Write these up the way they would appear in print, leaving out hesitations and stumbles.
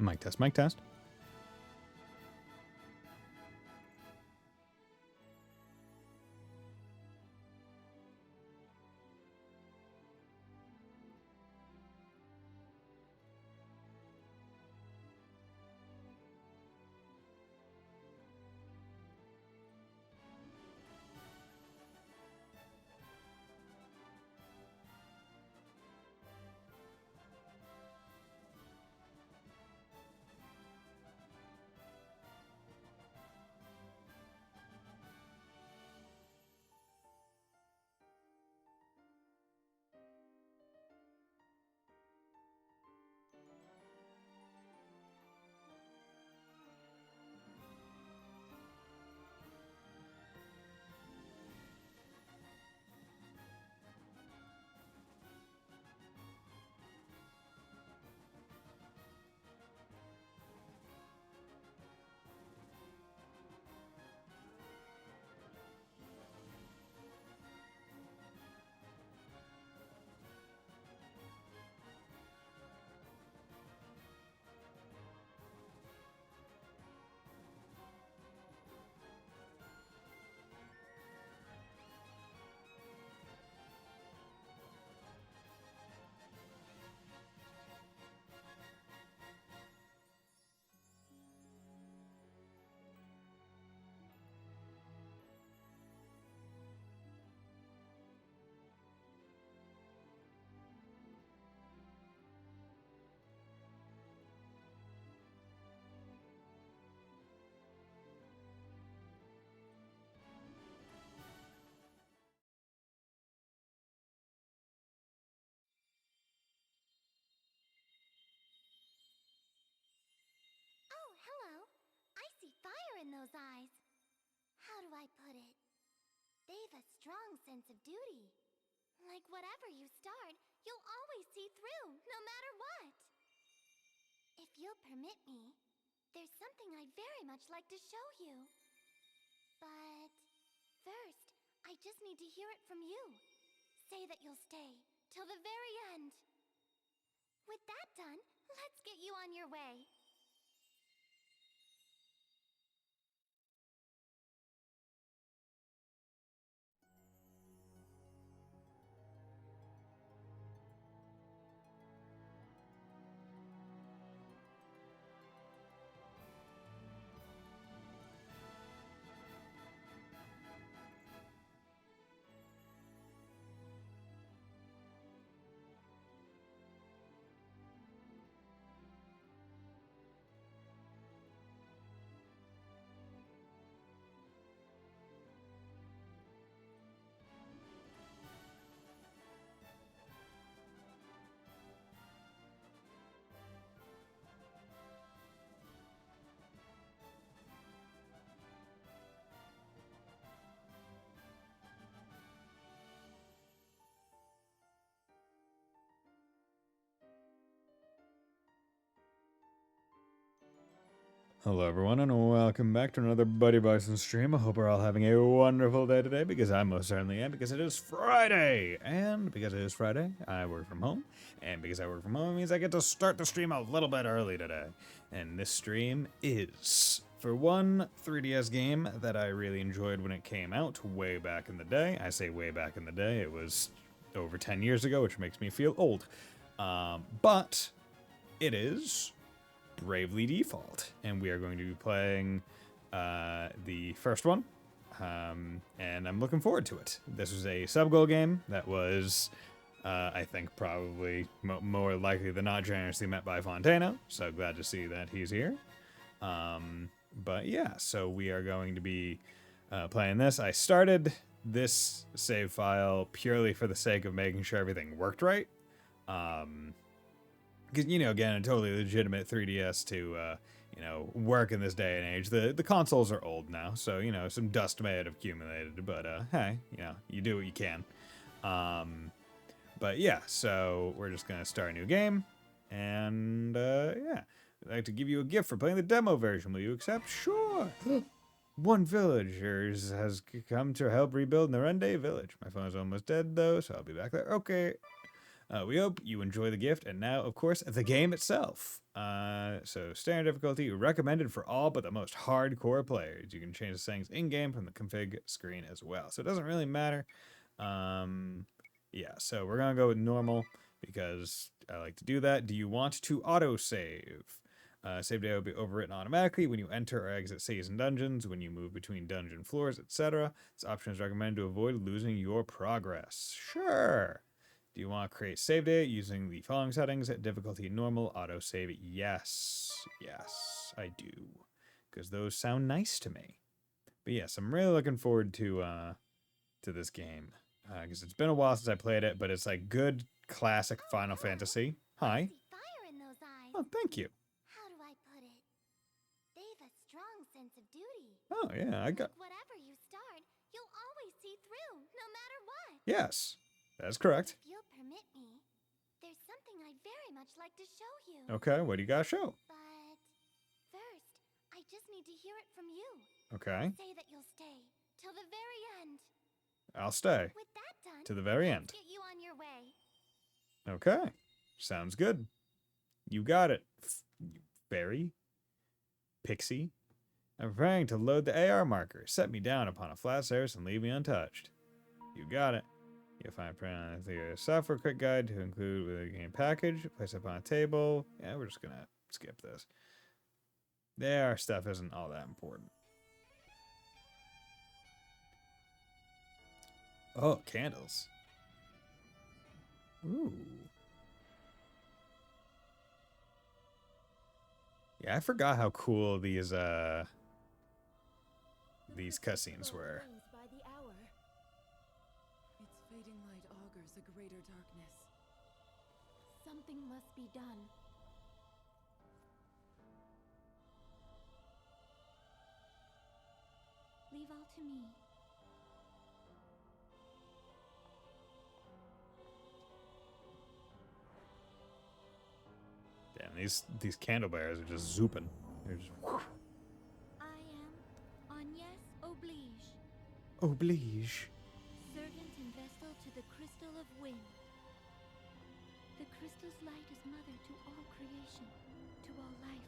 Mic test, mic test. Oh, hello. I see fire in those eyes. How do I put it? They've a strong sense of duty. Like whatever you start, you'll always see through, no matter what. If you'll permit me, there's something I'd very much like to show you. But first, I just need to hear it from you. Say that you'll stay till the very end. With that done, let's get you on your way. Hello everyone and welcome back to another Buddy Bison stream. I hope we're all having a wonderful day today, because I most certainly am, because it is Friday. And because it is Friday, I work from home. And because I work from home, it means I get to start the stream a little bit early today. And this stream is for one 3DS game that I really enjoyed when it came out way back in the day. I say way back in the day, it was over 10 years ago, which makes me feel old. But it is Bravely Default, and we are going to be playing the first one, and I'm looking forward to it. This was a sub-goal game that was, I think, probably more likely than not generously met by Fontano, so glad to see that he's here. But yeah, so we are going to be playing this. I started this save file purely for the sake of making sure everything worked right. Because, you know, again, a totally legitimate 3DS to, you know, work in this day and age. The consoles are old now, so, you know, some dust may have accumulated, but, hey, you know, you do what you can. But, yeah, so we're just going to start a new game, and, yeah. I'd like to give you a gift for playing the demo version. Will you accept? Sure! One villagers has come to help rebuild Narende village. My phone's almost dead, though, so I'll be back there. Okay. We hope you enjoy the gift, and now, of course, the game itself. So standard difficulty recommended for all but the most hardcore players. You can change the settings in-game from the config screen as well. So it doesn't really matter. Yeah, so we're gonna go with normal because I like to do that. Do you want to autosave? Save data will be overwritten automatically when you enter or exit saves and dungeons, when you move between dungeon floors, etc. This option is recommended to avoid losing your progress. Sure. Do you want to create save data using the following settings? Difficulty normal, autosave. Yes. Yes, I do. Because those sound nice to me. But yes, I'm really looking forward to this game. Because it's been a while since I played it, but it's like good classic Final Fantasy. Hi. See fire in those eyes. Oh, thank you. How do I put it? They've a strong sense of duty. Oh, yeah, I got... Like whatever you start, you'll always see through, no matter what. Yes, that's correct. If you'll permit me, there's something I'd very much like to show you. Okay, what do you got to show? But first, I just need to hear it from you. Okay, Say that you'll stay till the very end. I'll stay With that done, to the very end. get you on your way. Okay, sounds good. You got it, Fairy. Pixie. I'm preparing to load the AR marker. Set me down upon a flat surface and leave me untouched. You got it. You'll find the software quick guide to include with a game package. Place it upon a table. Yeah, we're just gonna skip this. The AR stuff isn't all that important. Oh, candles. Ooh. Yeah, I forgot how cool these cutscenes were. By the hour. Its fading light augurs a greater darkness. Something must be done. Leave all to me. Damn, these candle bearers are just zooping. They're just whoosh. I am Agnes Oblige, Oblige. servant and vestal to the Crystal of Wind. The crystal's light is mother to all creation, to all life.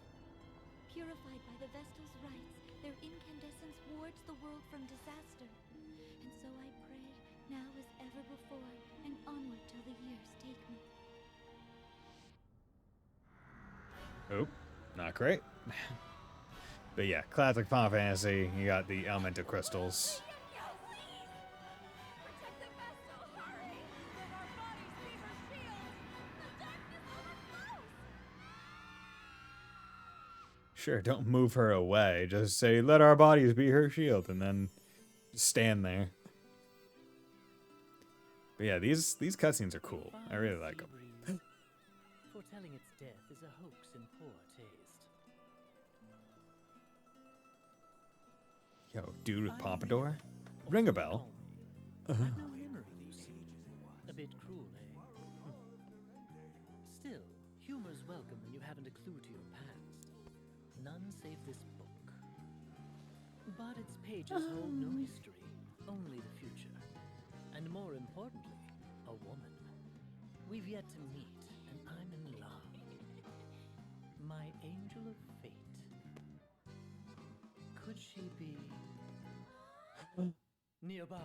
Purified by the vestal's rites, their incandescence wards the world from disaster. And so I pray, now as ever before, and onward till the years take me. Oh, not great. But yeah, classic Final Fantasy. You got the elemental crystals. Sure, don't move her away. Just say, let our bodies be her shield, and then stand there. But yeah, these cutscenes are cool. I really like them. Foretelling its death is a hoax in poor taste. Yo, dude with pompadour? Ring a bell. I've no memory, you see. A bit cruel, eh? Still, humor's welcome when you haven't a clue to your past. None save this book. But its pages hold no history, only the future. And more importantly, a woman. We've yet to meet, and I'm in love. My angel of fate. Could she be nearby?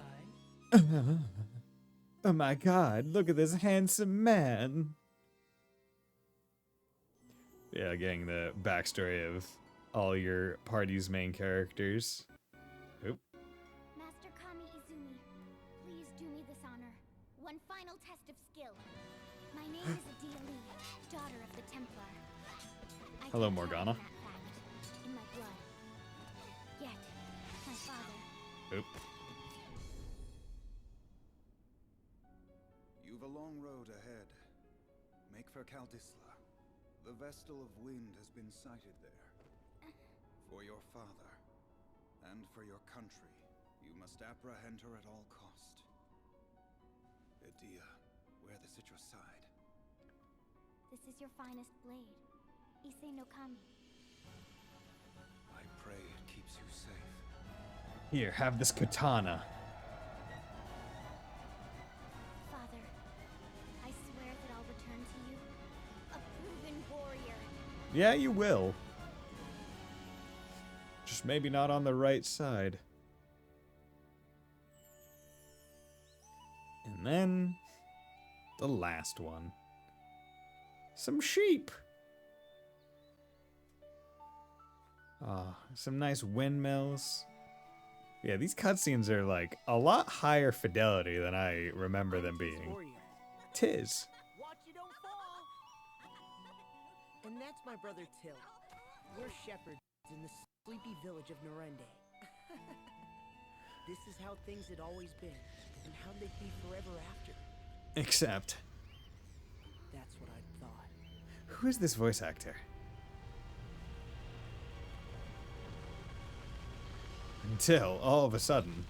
Oh my god, look at this handsome man. Yeah, getting the backstory of all your party's main characters. Oop. Master Kami Izumi, please do me this honor. One final test of skill. My name is Adia Lee, daughter of the Templar. I Hello, take Morgana. pride in that fact, in my blood. Yet, my father. Oop. You've a long road ahead. Make for Kaldisla. The Vestal of Wind has been sighted there. For your father, and for your country, you must apprehend her at all cost. Adia, wear this at your side. This is your finest blade. Issei no Kami. I pray it keeps you safe. Here, have this katana. Father, I swear that I'll return to you a proven warrior. Yeah, you will. Just maybe not on the right side. And then the last one. Some sheep. Ah, some nice windmills. Yeah, these cutscenes are like a lot higher fidelity than I remember them being. Tis. Watch you don't fall. And that's my brother Till. We're shepherds in the sleepy village of Narende. This is how things had always been, and how they'd be forever after. Except, That's what I thought. who is this voice actor? Until, all of a sudden,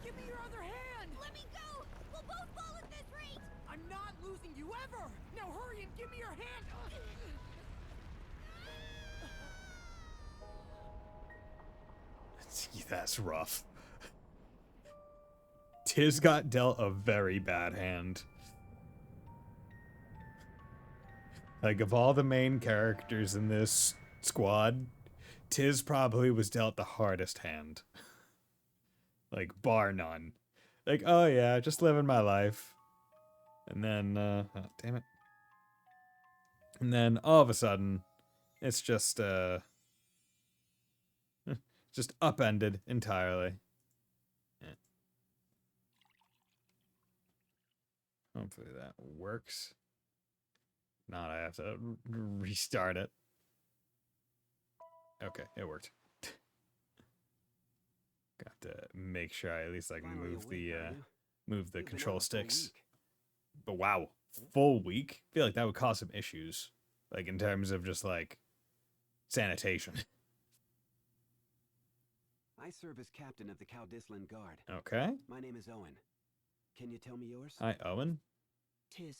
Give me your other hand! Let me go! We'll both fall at this rate! I'm not losing you ever! Now hurry and give me your hand! that's rough. Tiz got dealt a very bad hand. Like, of all the main characters in this squad, Tiz probably was dealt the hardest hand. Like, bar none. Like, oh yeah, just living my life. And then, oh, damn it. And then, all of a sudden, it's just upended entirely. Yeah. Hopefully that works. Not, I have to restart it. Okay, it worked. Got to make sure I at least like Finally move awake, the are you? move the You've been control out a full sticks. week. But wow, full week? I feel like that would cause some issues. Like in terms of just like sanitation. I serve as captain of the Caldislan Guard. Okay. My name is Owen. Can you tell me yours? Hi, Owen. Tis.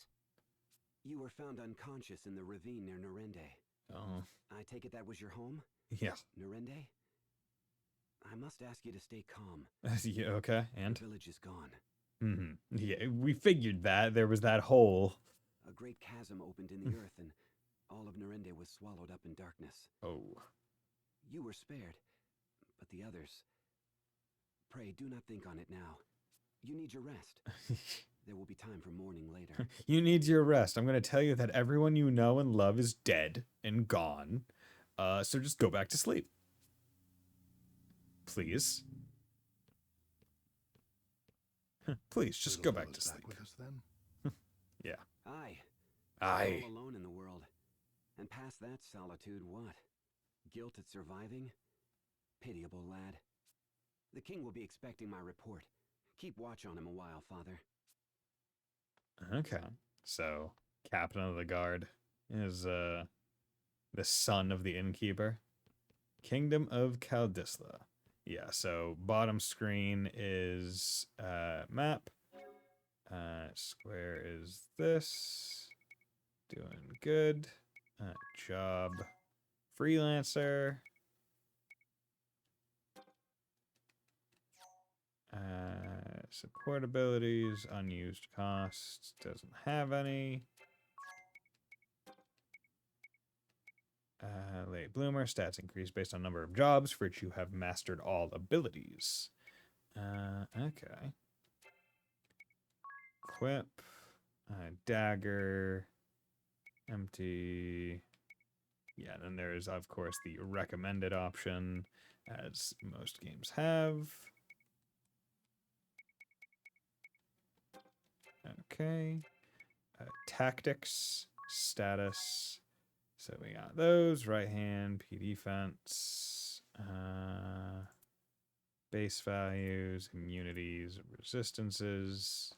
You were found unconscious in the ravine near Narende. Oh, I take it that was your home? yeah. Narende? I must ask you to stay calm. Yeah, okay, and? The village is gone. Yeah, we figured that. There was that hole. A great chasm opened in the earth and all of Narende was swallowed up in darkness. Oh. You were spared, but the others... Pray, do not think on it now. You need your rest. There will be time for mourning later. You need your rest. I'm going to tell you that everyone you know and love is dead and gone. So just go back to sleep. Please. Please, just go back to sleep. With us then? Yeah. Aye. Aye. All alone in the world. And past that solitude, what? Guilt at surviving? Pitiable lad. The king will be expecting my report. Keep watch on him a while, father. Okay. So, captain of the guard is the son of the innkeeper. Kingdom of Caldisla. Yeah, so bottom screen is map. Square is this. Doing good. Job. Freelancer. Support abilities, unused costs, doesn't have any. Late bloomer, stats increase based on number of jobs for which you have mastered all abilities. Okay. Equip, dagger, empty. Yeah, then there's of course the recommended option, as most games have. Okay. Tactics, status. So we got those. Right hand, P defense, base values, immunities, resistances.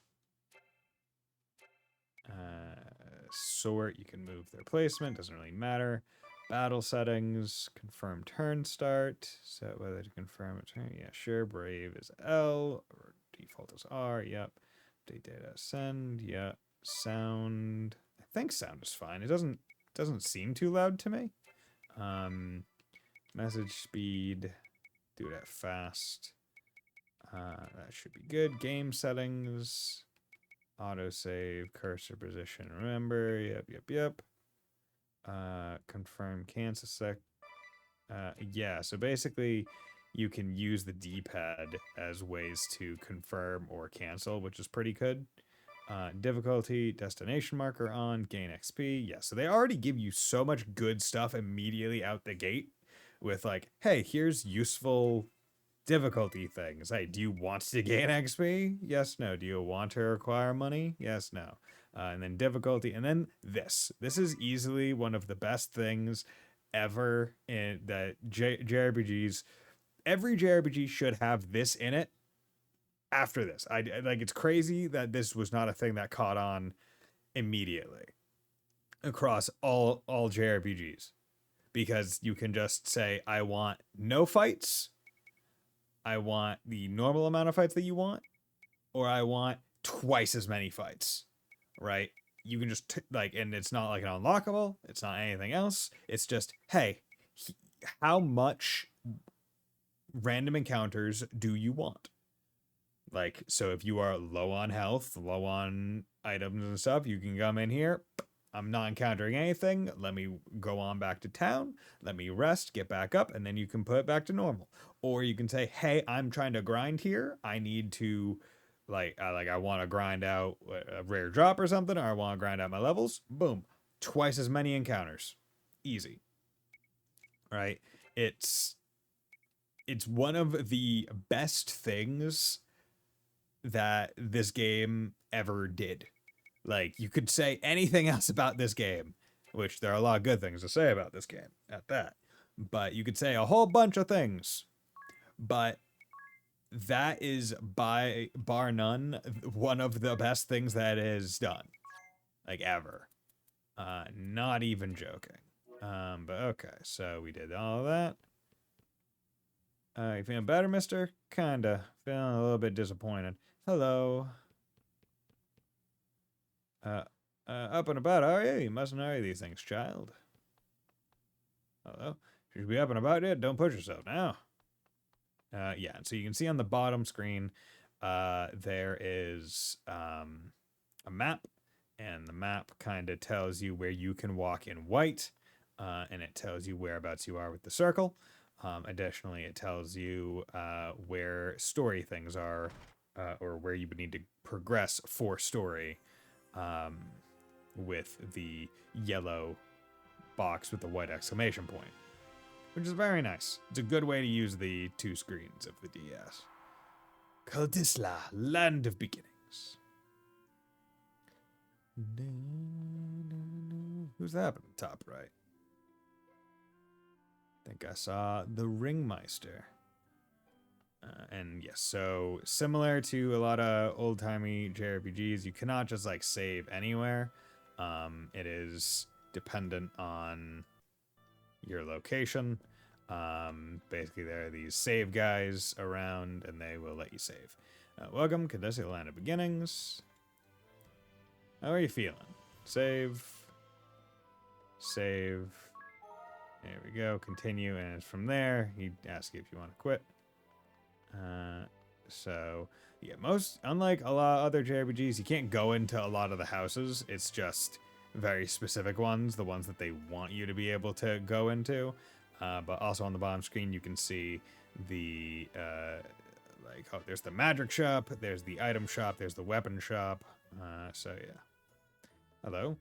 Sort, you can move their placement, doesn't really matter. Battle settings, confirm turn start. Set whether to confirm a turn. Yeah, sure. Brave is L, or default is R. Yep. Update data, send. Yep. Sound. I think sound is fine. It doesn't seem too loud to me. Message speed. Do that fast. That should be good. Game settings. Autosave, cursor position, remember. Yep. Confirm, cancel sec. Yeah, so basically you can use the D-pad as ways to confirm or cancel, which is pretty good. Difficulty, destination marker on, gain XP. Yeah, so they already give you so much good stuff immediately out the gate with like, hey, here's useful difficulty things. Hey, do you want to gain XP? Yes, no. Do you want to acquire money? Yes, no. And then difficulty, and then this. This is easily one of the best things ever in that JRPGs. Every JRPG should have this in it. After this, I like. It's crazy that this was not a thing that caught on immediately across all JRPGs, because you can just say, I want no fights, I want the normal amount of fights that you want, or I want twice as many fights, right? You can just like, and it's not like an unlockable, it's not anything else. It's just, hey, how much random encounters do you want? Like, so if you are low on health, low on items and stuff, you can come in here. I'm not encountering anything. Let me go on back to town. Let me rest, get back up, and then you can put it back to normal. Or you can say, hey, I'm trying to grind here. I need to, I want to grind out a rare drop or something, or I want to grind out my levels. Boom. Twice as many encounters. Easy. Right? It's one of the best things that this game ever did. Like, you could say anything else about this game, which there are a lot of good things to say about this game at that, but you could say a whole bunch of things, but that is by bar none one of the best things that is done, like, ever. Not even joking. But okay, so we did all of that. You feeling better, mister? Kinda. Feeling a little bit disappointed. Hello. Up and about, are you? You mustn't hurry these things, child. Hello? You should be up and about it. Don't push yourself now. Yeah, and so you can see on the bottom screen, there is a map, and the map kind of tells you where you can walk in white, and it tells you whereabouts you are with the circle. Additionally, it tells you where story things are, or where you would need to progress for story, with the yellow box with the white exclamation point, which is very nice. It's a good way to use the two screens of the DS. Kaldisla, Land of Beginnings. Who's that up at the top right? I think I saw the Ringmeister. And yes, so similar to a lot of old-timey JRPGs, you cannot just like save anywhere. It is dependent on your location. Basically, there are these save guys around, and they will let you save. Welcome, Kaldisla, Land of Beginnings. How are you feeling? Save. There we go. Continue, and from there, he asks you if you want to quit. So yeah, unlike a lot of other JRPGs, you can't go into a lot of the houses. It's just very specific ones, the ones that they want you to be able to go into. But also on the bottom screen, you can see the there's the magic shop, there's the item shop, there's the weapon shop. So yeah. Hello,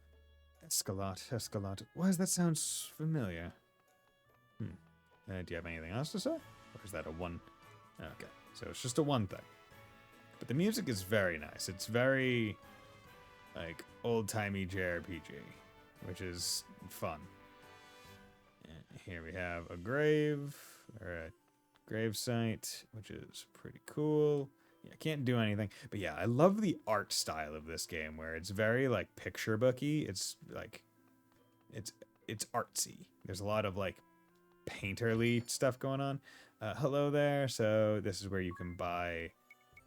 Escalot. Why does that sound familiar? Do you have anything else to say, or is that a one? Okay, so it's just a one thing. But the music is very nice. It's very, like, old-timey JRPG, which is fun. And here we have a grave, or a grave site, which is pretty cool. Yeah, can't do anything. But yeah, I love the art style of this game, where it's very, like, picture booky. It's, like, it's artsy. There's a lot of, like, painterly stuff going on. Hello there. So this is where you can buy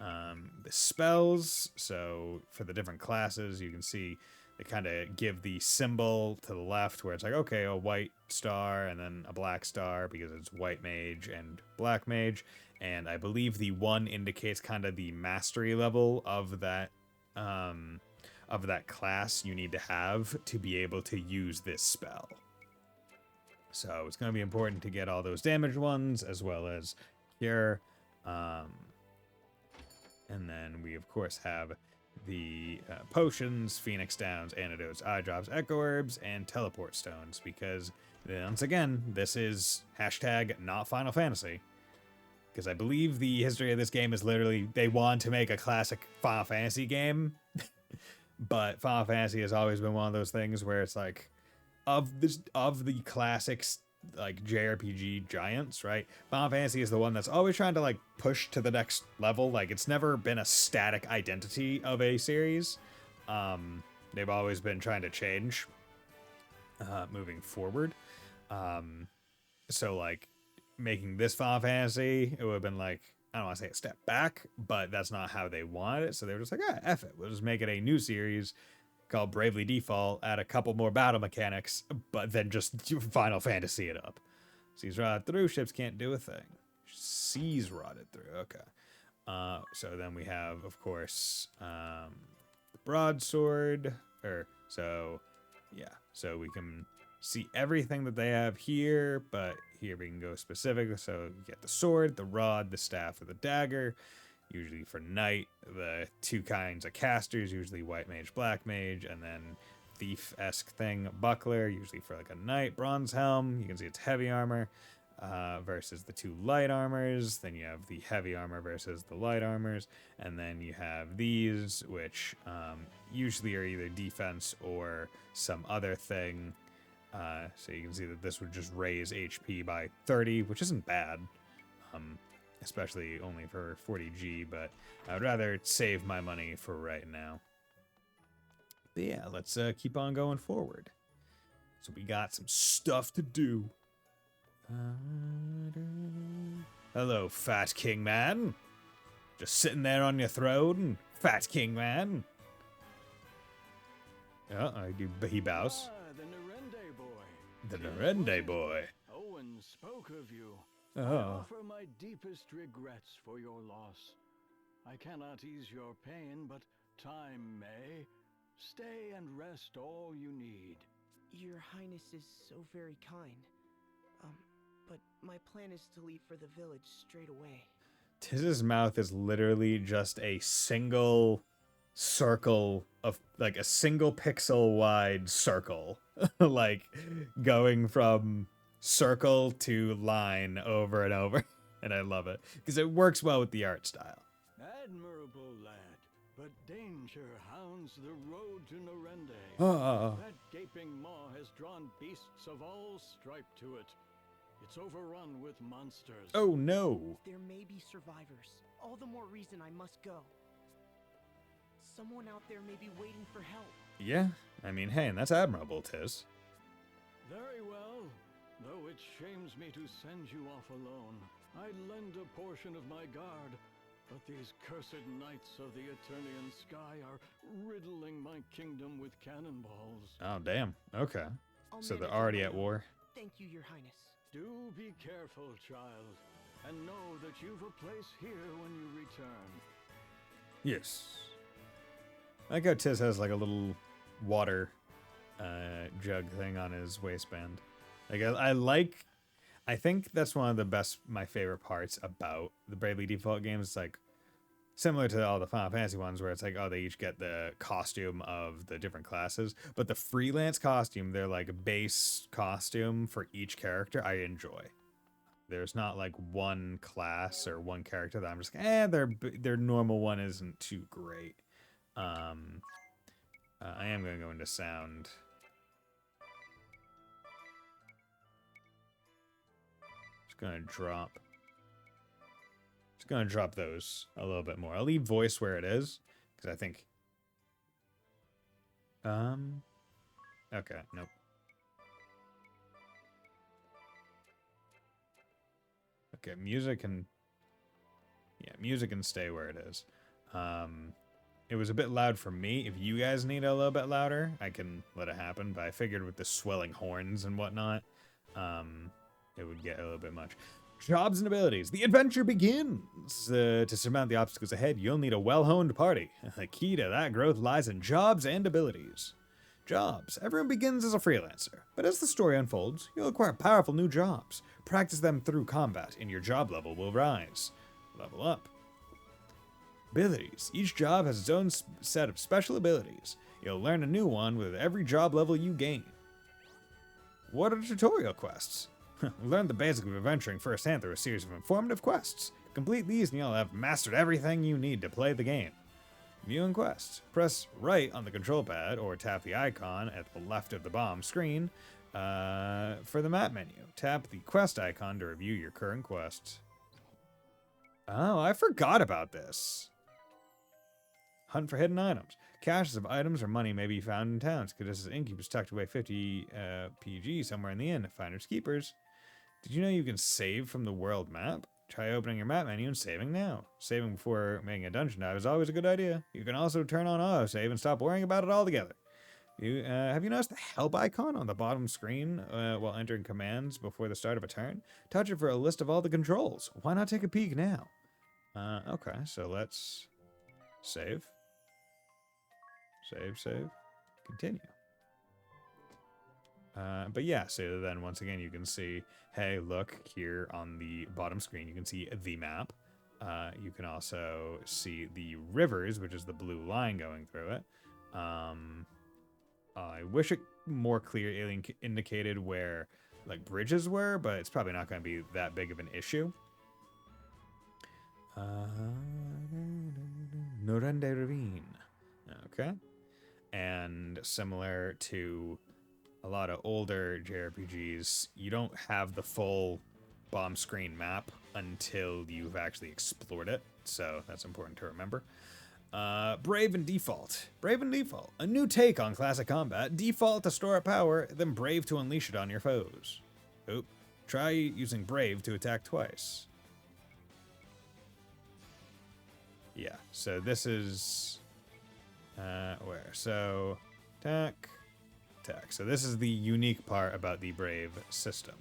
the spells. So for the different classes, you can see they kind of give the symbol to the left where it's like, okay, a white star and then a black star because it's white mage and black mage. And I believe the one indicates kind of the mastery level of that of that class you need to have to be able to use this spell. So it's going to be important to get all those damage ones as well as cure. And then we, of course, have the potions, Phoenix Downs, Antidotes, Eye Drops, Echo Herbs, and Teleport Stones. Because, once again, this is hashtag not Final Fantasy. Because I believe the history of this game is literally they want to make a classic Final Fantasy game. But Final Fantasy has always been one of those things where it's like, of the classics, like JRPG giants, right? Final Fantasy is the one that's always trying to like push to the next level. Like it's never been a static identity of a series. They've always been trying to change moving forward. So like making this Final Fantasy, it would have been like, I don't want to say a step back, but that's not how they wanted it. So they were just like, F it. We'll just make it a new series called Bravely Default, add a couple more battle mechanics, but then just Final Fantasy it up. Seas rotted through, ships can't do a thing. Seas rotted through, okay. So then we have, of course, the broadsword, so we can see everything that they have here, but here we can go specific. So you get the sword, the rod, the staff, or the dagger. Usually for knight, the two kinds of casters, usually white mage, black mage, and then thief-esque thing, buckler, usually for like a knight, bronze helm. You can see it's heavy armor versus the two light armors. Then you have the heavy armor versus the light armors. And then you have these, which usually are either defense or some other thing. So you can see that this would just raise HP by 30, which isn't bad. Especially only for 40G, but I would rather save my money for right now. But yeah, let's keep on going forward. So we got some stuff to do. Hello, Fat King Man. Just sitting there on your throne, Fat King Man. He bows. The Nerende boy. The Nerende boy. Owen spoke of you. I Oh. offer my deepest regrets for your loss. I cannot ease your pain, but time may. Stay and rest all you need. Your Highness is so very kind. But my plan is to leave for the village straight away. Tiz's mouth is literally just a single circle of, like, a single pixel wide circle. Like, going from circle to line over and over. And I love it. Because it works well with the art style. Admirable lad, but danger hounds the road to Nerende. Oh. That gaping maw has drawn beasts of all stripe to it. It's overrun with monsters. Oh no. There may be survivors. All the more reason I must go. Someone out there may be waiting for help. Yeah, I mean, hey, and that's admirable, Tiz. Very well. Though it shames me to send you off alone, I'd lend a portion of my guard, but these cursed knights of the Eternian sky are riddling my kingdom with cannonballs. Oh, damn. Okay. I'll So they're manage on already my at own. war. Thank you, Your Highness. Do be careful, child, and know that you've a place here when you return. Yes. I like how Tiz has like a little water jug thing on his waistband. Like I think that's one of the best, my favorite parts about the Bravely Default games. It's like similar to all the Final Fantasy ones where it's like, oh, they each get the costume of the different classes, but the freelance costume, their like base costume for each character, I enjoy. There's not like one class or one character that I'm just their normal one isn't too great. I am going to go into sound. Just going to drop those a little bit more. I'll leave voice where it is because I think okay, nope. Okay, music can stay where it is. It was a bit loud for me. If you guys need it a little bit louder, I can let it happen, but I figured with the swelling horns and whatnot, it would get a little bit much. Jobs and abilities. The adventure begins. To surmount the obstacles ahead, you'll need a well-honed party. The key to that growth lies in jobs and abilities. Jobs. Everyone begins as a freelancer, but as the story unfolds, you'll acquire powerful new jobs. Practice them through combat, and your job level will rise. Level up. Abilities. Each job has its own set of special abilities. You'll learn a new one with every job level you gain. What are tutorial quests? Learn the basics of adventuring firsthand through a series of informative quests. Complete these and you'll have mastered everything you need to play the game. Viewing quests. Press right on the control pad or tap the icon at the left of the bottom screen for the map menu. Tap the quest icon to review your current quest. Oh, I forgot about this. Hunt for hidden items. Caches of items or money may be found in towns. Caduceus innkeepers tucked away 50 PG somewhere in the inn. Finders keepers. Did you know you can save from the world map? Try opening your map menu and saving now. Saving before making a dungeon dive is always a good idea. You can also turn on autosave and stop worrying about it altogether. Have you noticed the help icon on the bottom screen while entering commands before the start of a turn? Touch it for a list of all the controls. Why not take a peek now? Okay, so let's save. Save. Continue. But yeah, so then once again you can see, hey, look here on the bottom screen, you can see the map. You can also see the rivers, which is the blue line going through it. I wish it more clearly indicated where like bridges were, but it's probably not going to be that big of an issue. Norande Ravine. Okay. And similar to a lot of older JRPGs, you don't have the full bottom screen map until you've actually explored it, so that's important to remember. Brave and Default. Brave and Default. A new take on classic combat. Default to store up power, then Brave to unleash it on your foes. Oop. Try using Brave to attack twice. Yeah, so this is... where? So, attack. So this is the unique part about the Brave system.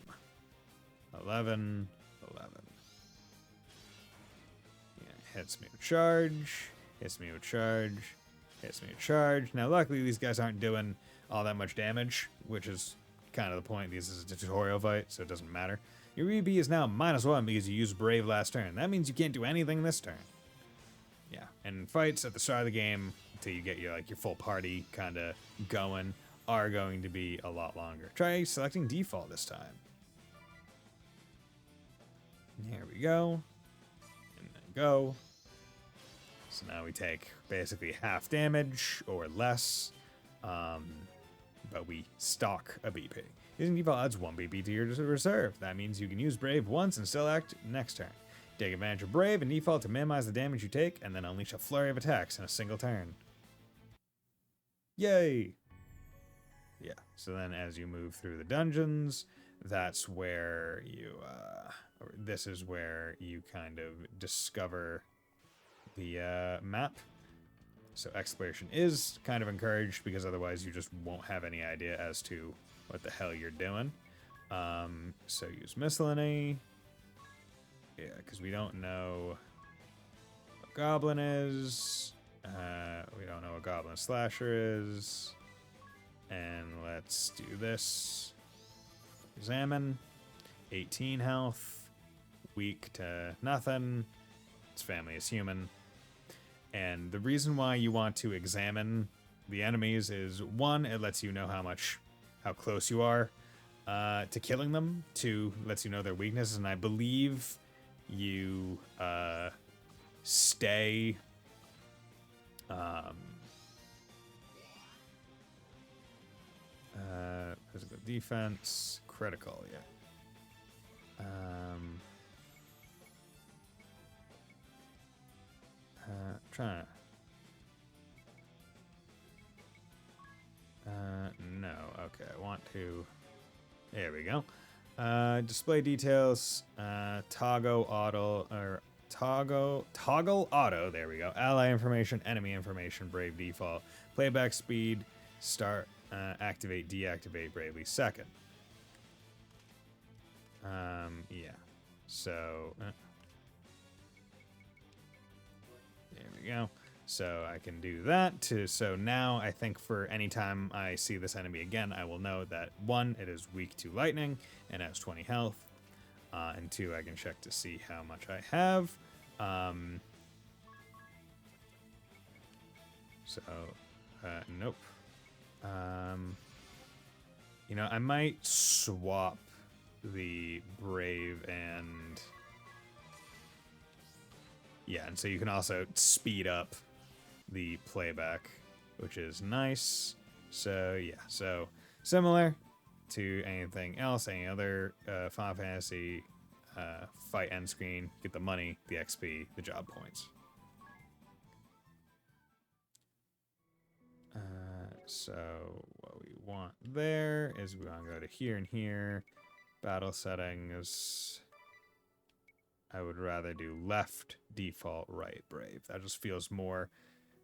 11. Yeah, hits me with charge. Hits me with charge. Now, luckily, these guys aren't doing all that much damage, which is kind of the point. This is a tutorial fight, so it doesn't matter. Your EB is now -1 because you used Brave last turn. That means you can't do anything this turn. Yeah, and fights at the start of the game until you get your full party kind of going are going to be a lot longer. Try selecting default this time. Here we go. And then go. So now we take basically half damage or less, but we stock a BP. Using default adds 1 BP to your reserve. That means you can use Brave once and still act next turn. Take advantage of Brave and default to minimize the damage you take, and then unleash a flurry of attacks in a single turn. Yay! Yeah, so then as you move through the dungeons, that's where you, this is where you kind of discover the map. So exploration is kind of encouraged because otherwise you just won't have any idea as to what the hell you're doing. So use miscellany. Yeah, because we don't know what Goblin is. We don't know what Goblin Slasher is. And let's do this. Examine. 18 health. Weak to nothing. Its family is human. And the reason why you want to examine the enemies is, 1, it lets you know how close you are to killing them. 2, lets you know their weaknesses. And I believe you stay physical defense, critical, yeah. Trying no, okay, I want to, there we go. Display details, toggle auto, there we go. Ally information, enemy information, Brave default. Playback speed, start, activate, deactivate Bravely second. Yeah. So, there we go. So I can do that so now I think for any time I see this enemy again, I will know that 1, it is weak to lightning and has 20 health. And 2, I can check to see how much I have. Nope. You know, I might swap the Brave and... Yeah, and so you can also speed up the playback, which is nice. So, yeah, so similar to anything else, any other Final Fantasy fight end screen, get the money, the XP, the job points. So what we want there is we want to go to here and here. Battle settings. I would rather do left, default, right, Brave. That just feels more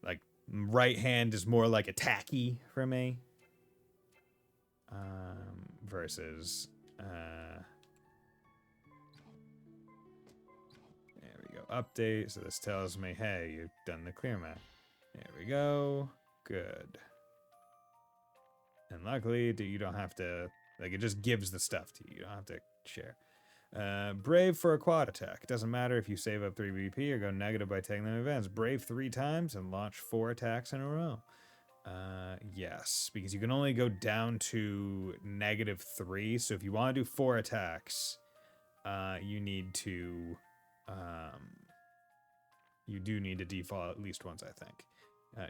like right hand is more like attacky for me. Versus there we go. Update. So this tells me, hey, you've done the clear map. There we go. Good. And luckily, you don't have to, like, it just gives the stuff to you. You don't have to share. Brave for a quad attack. It doesn't matter if you save up 3 BP or go negative by taking them in advance. Brave 3 times and launch 4 attacks in a row. Yes, because you can only go down to -3. So if you want to do 4 attacks, you need to, you do need to default at least once, I think.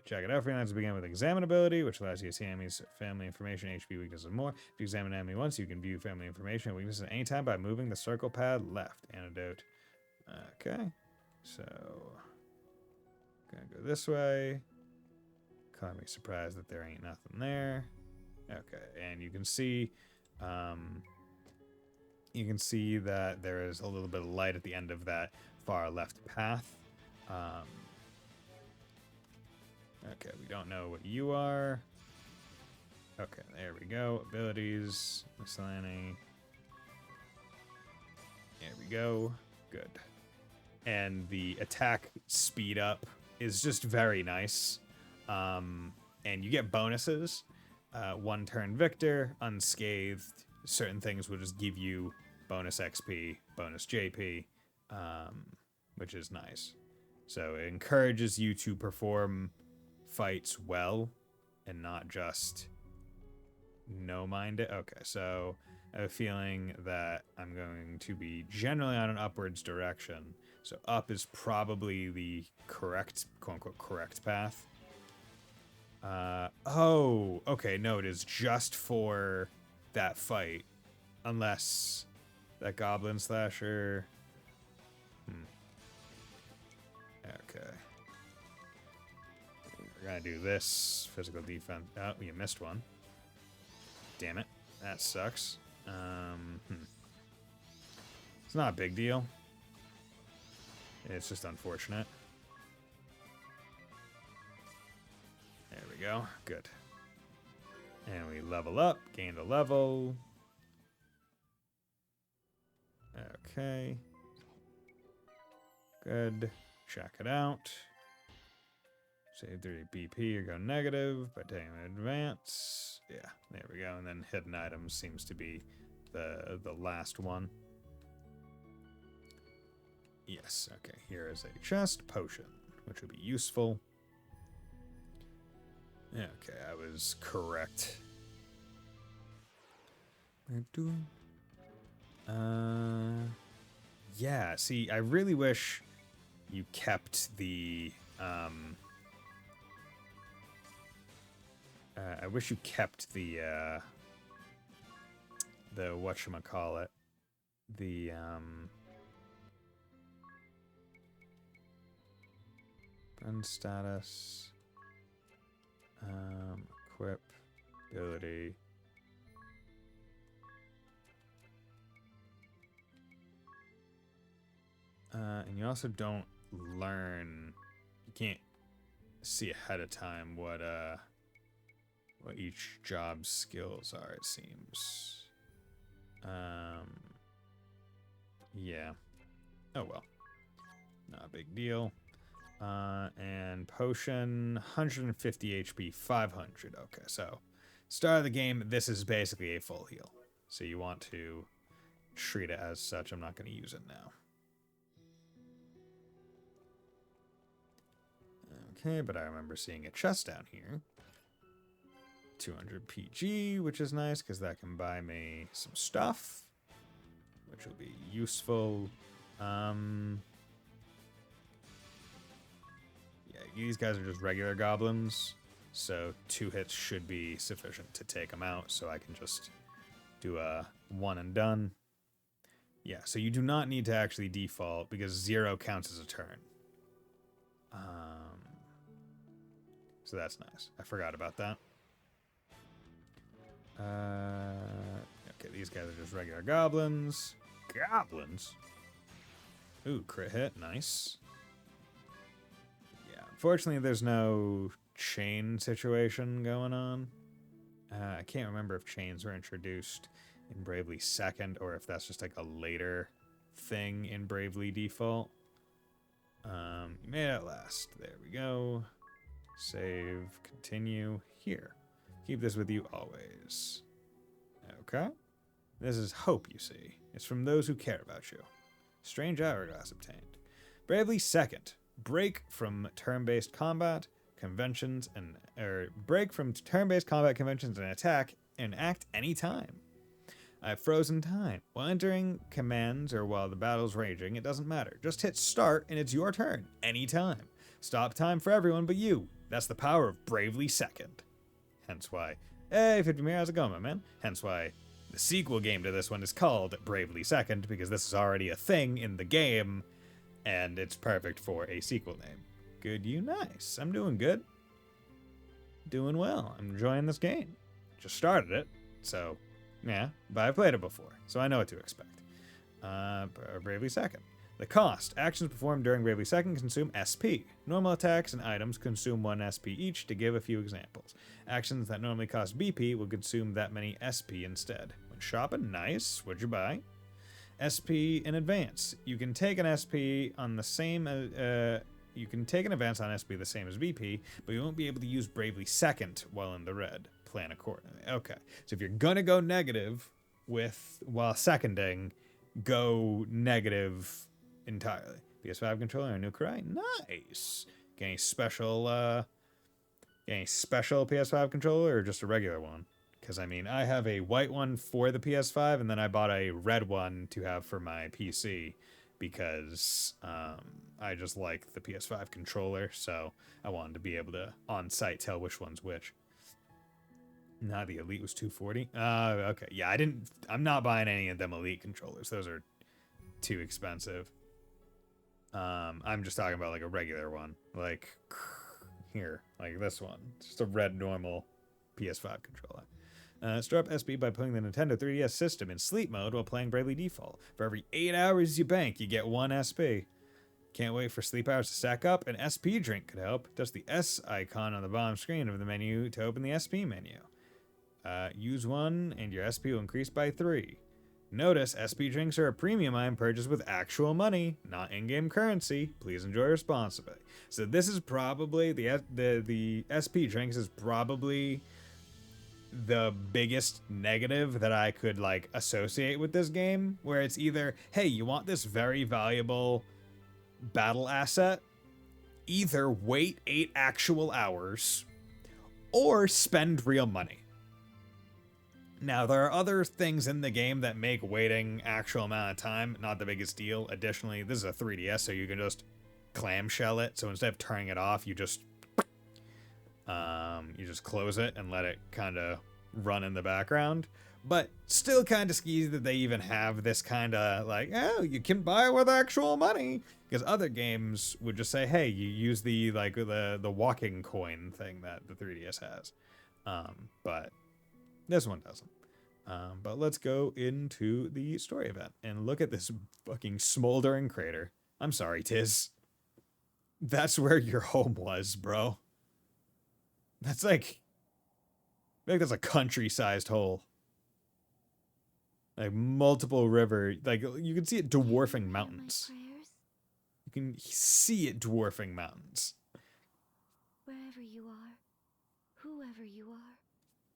Check it out. Freelance begin with examinability, which allows you to see enemies' family information, HP, weaknesses, and more. If you examine an enemy once, you can view family information and weaknesses at any time by moving the circle pad left. Antidote. Okay. So, gonna go this way. Caught me surprised that there ain't nothing there. Okay, and you can see that there is a little bit of light at the end of that far left path. Okay, we don't know what you are. Okay, there we go. Abilities, miscellany. There we go. Good. And the attack speed up is just very nice. And you get bonuses. 1 turn victor, unscathed. Certain things will just give you bonus XP, bonus JP, which is nice. So it encourages you to perform fights well and not just no-mind it. Okay, so I have a feeling that I'm going to be generally on an upwards direction. So up is probably the correct, quote-unquote, correct path. Oh, okay, no, it is just for that fight. Unless that goblin slasher... Okay. We're gonna do this. Physical defense. Oh, you missed one. Damn it. That sucks. It's not a big deal. It's just unfortunate. There we go. Good. And we level up. Gained a level. Okay. Good. Check it out. Save 30 BP or go negative by taking an advance. Yeah, there we go. And then hidden items seems to be the last one. Yes, okay. Here is a chest potion, which would be useful. Okay, I was correct. Yeah, see, I really wish you kept the, I wish you kept the whatchamacallit, the, friend status, equip, ability, and you also don't learn, you can't see ahead of time what each job's skills are, it seems. Yeah, Oh well. Not a big deal. And potion, 150 HP, 500. Okay, so start of the game, this is basically a full heal. So you want to treat it as such. I'm not going to use it now. Okay, but I remember seeing a chest down here. 200 PG, which is nice because that can buy me some stuff, which will be useful. Yeah, these guys are just regular goblins, so 2 hits should be sufficient to take them out, so I can just do a one and done. Yeah, so you do not need to actually default because 0 counts as a turn. So that's nice. I forgot about that. Okay, these guys are just regular goblins. Goblins? Ooh, crit hit. Nice. Yeah, unfortunately, there's no chain situation going on. I can't remember if chains were introduced in Bravely 2nd or if that's just like a later thing in Bravely Default. You made it last. There we go. Save. Continue. Here. Keep this with you always. Okay. This is hope, you see. It's from those who care about you. Strange hourglass obtained. Bravely 2nd. Break from turn-based combat conventions break from turn-based combat conventions and attack and act any time. I have frozen time. While entering commands or while the battle's raging, it doesn't matter. Just hit start and it's your turn. Anytime. Stop time for everyone but you. That's the power of Bravely 2nd. Hence why, hey, 50 Mir, how's it going, my man? Hence why the sequel game to this one is called Bravely 2nd, because this is already a thing in the game, and it's perfect for a sequel name. Good, you, nice. I'm doing good. Doing well. I'm enjoying this game. Just started it, so, yeah, but I've played it before, so I know what to expect. Bravely 2nd. The cost. Actions performed during Bravely 2nd consume SP. Normal attacks and items consume 1 SP each, to give a few examples. Actions that normally cost BP will consume that many SP instead. When shopping, nice. What'd you buy? SP in advance. You can take an SP on the same you can take an advance on SP the same as BP, but you won't be able to use Bravely 2nd while in the red. Plan accordingly. Okay. So if you're gonna go negative while seconding, go negative entirely. PS5 controller and a new Cry. Nice. Get any special PS5 controller or just a regular one? Because I mean, I have a white one for the PS5 and then I bought a red one to have for my PC because I just like the PS5 controller, so I wanted to be able to on site tell which one's which. Nah, the Elite was $240. Okay. Yeah, I'm not buying any of them Elite controllers. Those are too expensive. I'm just talking about like a regular one, like here, like this one. It's just a red normal PS5 controller. Store up SP by putting the Nintendo 3DS system in sleep mode while playing Bravely Default. For every 8 hours you bank, you get 1 SP. Can't wait for sleep hours to stack up. An SP drink could help. Just the S icon on the bottom screen of the menu to open the SP menu. Use one and your SP will increase by 3. Notice, SP drinks are a premium item purchased with actual money, not in-game currency. Please enjoy responsibly. So this is probably, the SP drinks is probably the biggest negative that I could, like, associate with this game, where it's either, hey, you want this very valuable battle asset? Either wait 8 actual hours, or spend real money. Now, there are other things in the game that make waiting actual amount of time not the biggest deal. Additionally, this is a 3DS, so you can just clamshell it. So instead of turning it off, you just close it and let it kind of run in the background. But still kind of skeezy that they even have this kind of like, oh, you can buy it with actual money. Because other games would just say, hey, you use the walking coin thing that the 3DS has. But this one doesn't. But let's go into the story event and look at this fucking smoldering crater. I'm sorry, Tiz. That's where your home was, bro. That's like that's a country-sized hole. Like multiple river, like you can see it dwarfing mountains. My prayers? can see it dwarfing mountains. Wherever you are, whoever you are,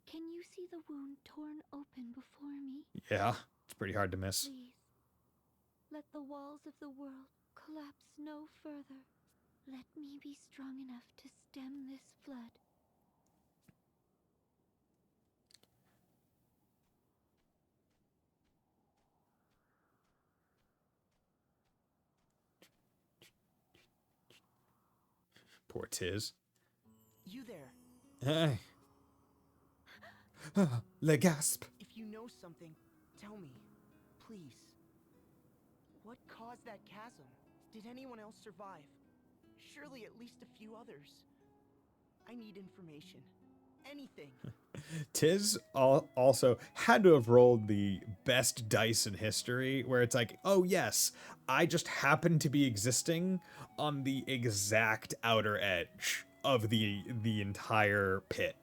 can you see the wound torn open before me? Yeah, it's pretty hard to miss. Please, let the walls of the world collapse no further. Let me be strong enough to stem this flood. Poor Tiz. You there. Hey. Le gasp. If you know something, tell me. Please. What caused that chasm? Did anyone else survive? Surely at least a few others. I need information. Anything. Tiz also had to have rolled the best dice in history, where it's like, oh yes, I just happen to be existing on the exact outer edge of the entire pit,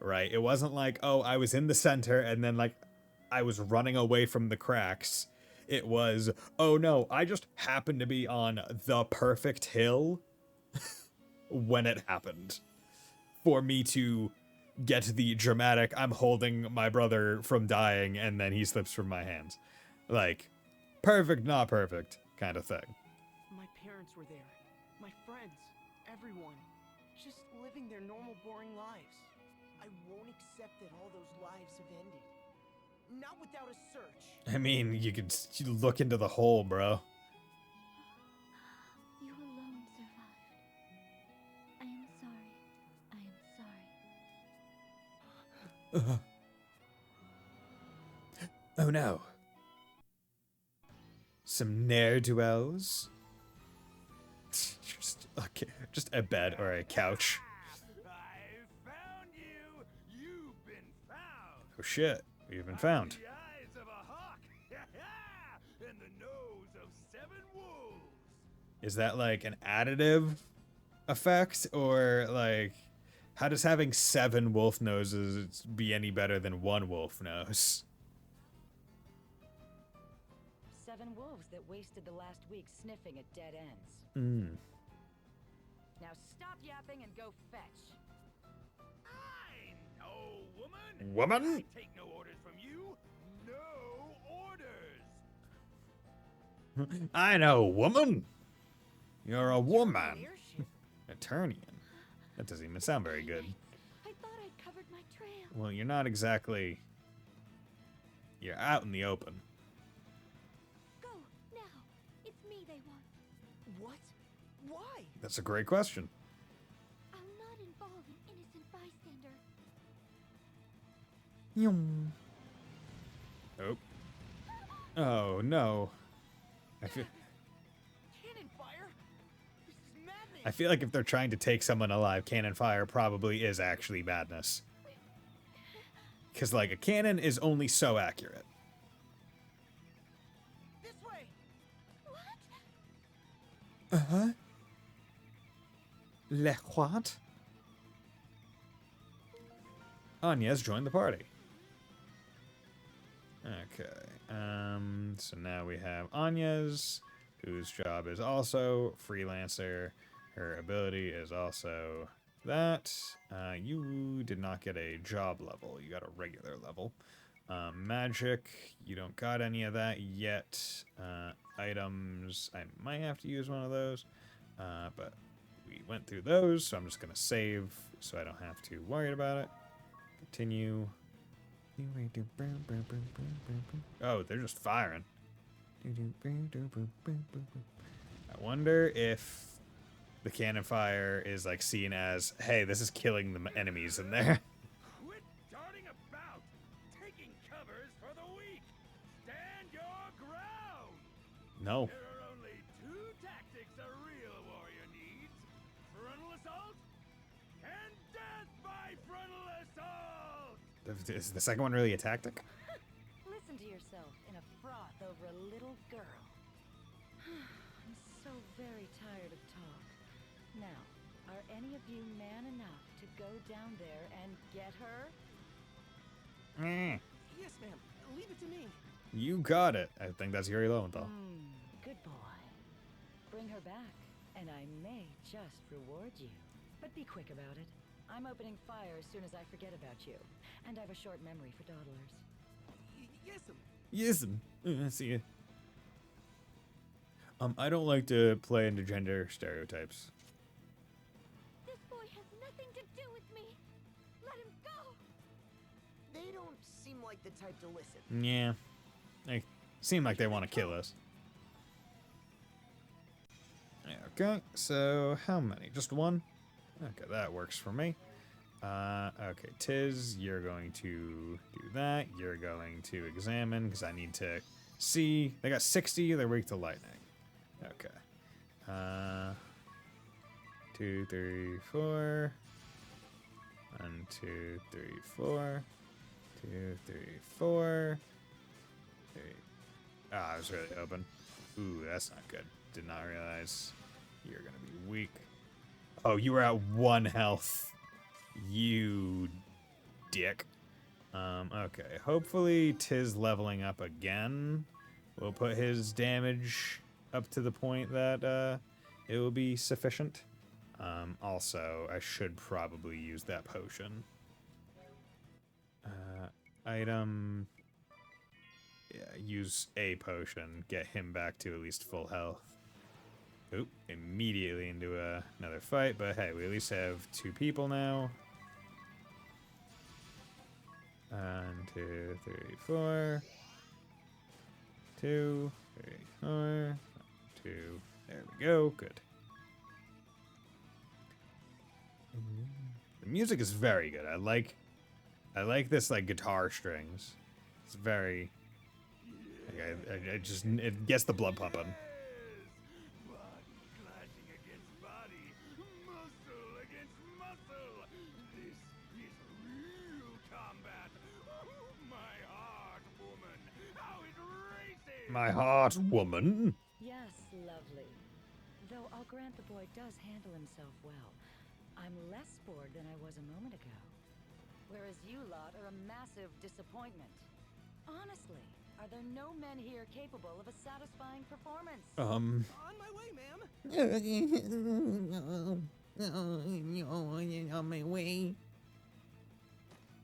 right? It wasn't like, oh, I was in the center and then like I was running away from the cracks. It was, oh no, I just happened to be on the perfect hill when it happened for me to get the dramatic, I'm holding my brother from dying and then he slips from my hands. Like, perfect, not perfect kind of thing. My parents were there. My friends. Everyone. Just living their normal, boring lives. I won't accept that all those lives have ended. Not without a search. I mean, you could look into the hole, bro. You alone survived. I am sorry. I am sorry. Oh no. Some ne'er-do-wells. Just a bed or a couch. I found you! You've been found! Oh shit, we've been found. The eyes of a hawk! And the nose of 7 wolves! Is that like an additive effect, or like, how does having 7 wolf noses be any better than 1 wolf nose? 7 wolves that wasted the last week sniffing at dead ends. Hmm. Now stop yapping and go fetch. I know, woman! Woman? I take no orders from you! No orders! I know, woman. You're a woman. Airship. Eternian. That doesn't even sound very good. I thought I'd covered my trail. Well, you're not exactly. You're out in the open. Go, now. It's me they want. What? Why? That's a great question. I'll not involve an innocent bystander. Oh. Oh no. I feel. Cannon fire? This is maddening. I feel like if they're trying to take someone alive, cannon fire probably is actually madness. Because, like, a cannon is only so accurate. This way. What? Uh-huh. Le what? Anya's joined the party. Okay. So now we have Anya's, whose job is also freelancer. Her ability is also that. You did not get a job level. You got a regular level. Magic, you don't got any of that yet. Items, I might have to use one of those. But we went through those, so I'm just going to save so I don't have to worry about it. Continue. Oh, they're just firing. I wonder if the cannon fire is like seen as, hey, this is killing the enemies in there. Quit darting about! Taking covers for the weak! Stand your ground! No. There are only 2 tactics a real warrior needs. Frontal assault and death by frontal assault! Is the second one really a tactic? Listen to yourself in a froth over a little girl. I'm so very tired of talk. Now, are any of you man enough to go down there and get her? Yes, ma'am. Leave it to me. You got it. I think that's Yuri Lowenthal. Good boy. Bring bring her back, and I may just reward you. But be quick about it. I'm opening fire as soon as I forget about you, and I have a short memory for dawdlers. Yes'm. See ya. I don't like to play into gender stereotypes. This boy has nothing to do with me. Let him go. They don't seem like the type to listen. Yeah. They seem like they want to kill us. Okay, so how many? Just one? Okay, that works for me. Okay, Tiz, you're going to do that. You're going to examine, because I need to see. They got 60, they're weak to lightning. Okay. 2, 3, 4. 1, 2, 3, 4. 2, 3, 4. 3. Ah, I was really open. Ooh, that's not good. Did not realize you're gonna be weak. Oh, you were at 1 health. You dick. Okay. Hopefully Tiz leveling up again will put his damage up to the point that it will be sufficient. Also, I should probably use that potion. Item. Yeah, use a potion. Get him back to at least full health. Oop, immediately into another fight, but hey, we at least have 2 people now. 1, 2, 3, 4. 2, 3, 4. 2. There we go. Good. The music is very good. I like this like guitar strings. It's very. Like, I just it gets the blood pumping. My heart, woman. Yes, lovely. Though I'll grant the boy does handle himself well. I'm less bored than I was a moment ago. Whereas you lot are a massive disappointment. Honestly, are there no men here capable of a satisfying performance? On my way, ma'am. On my way.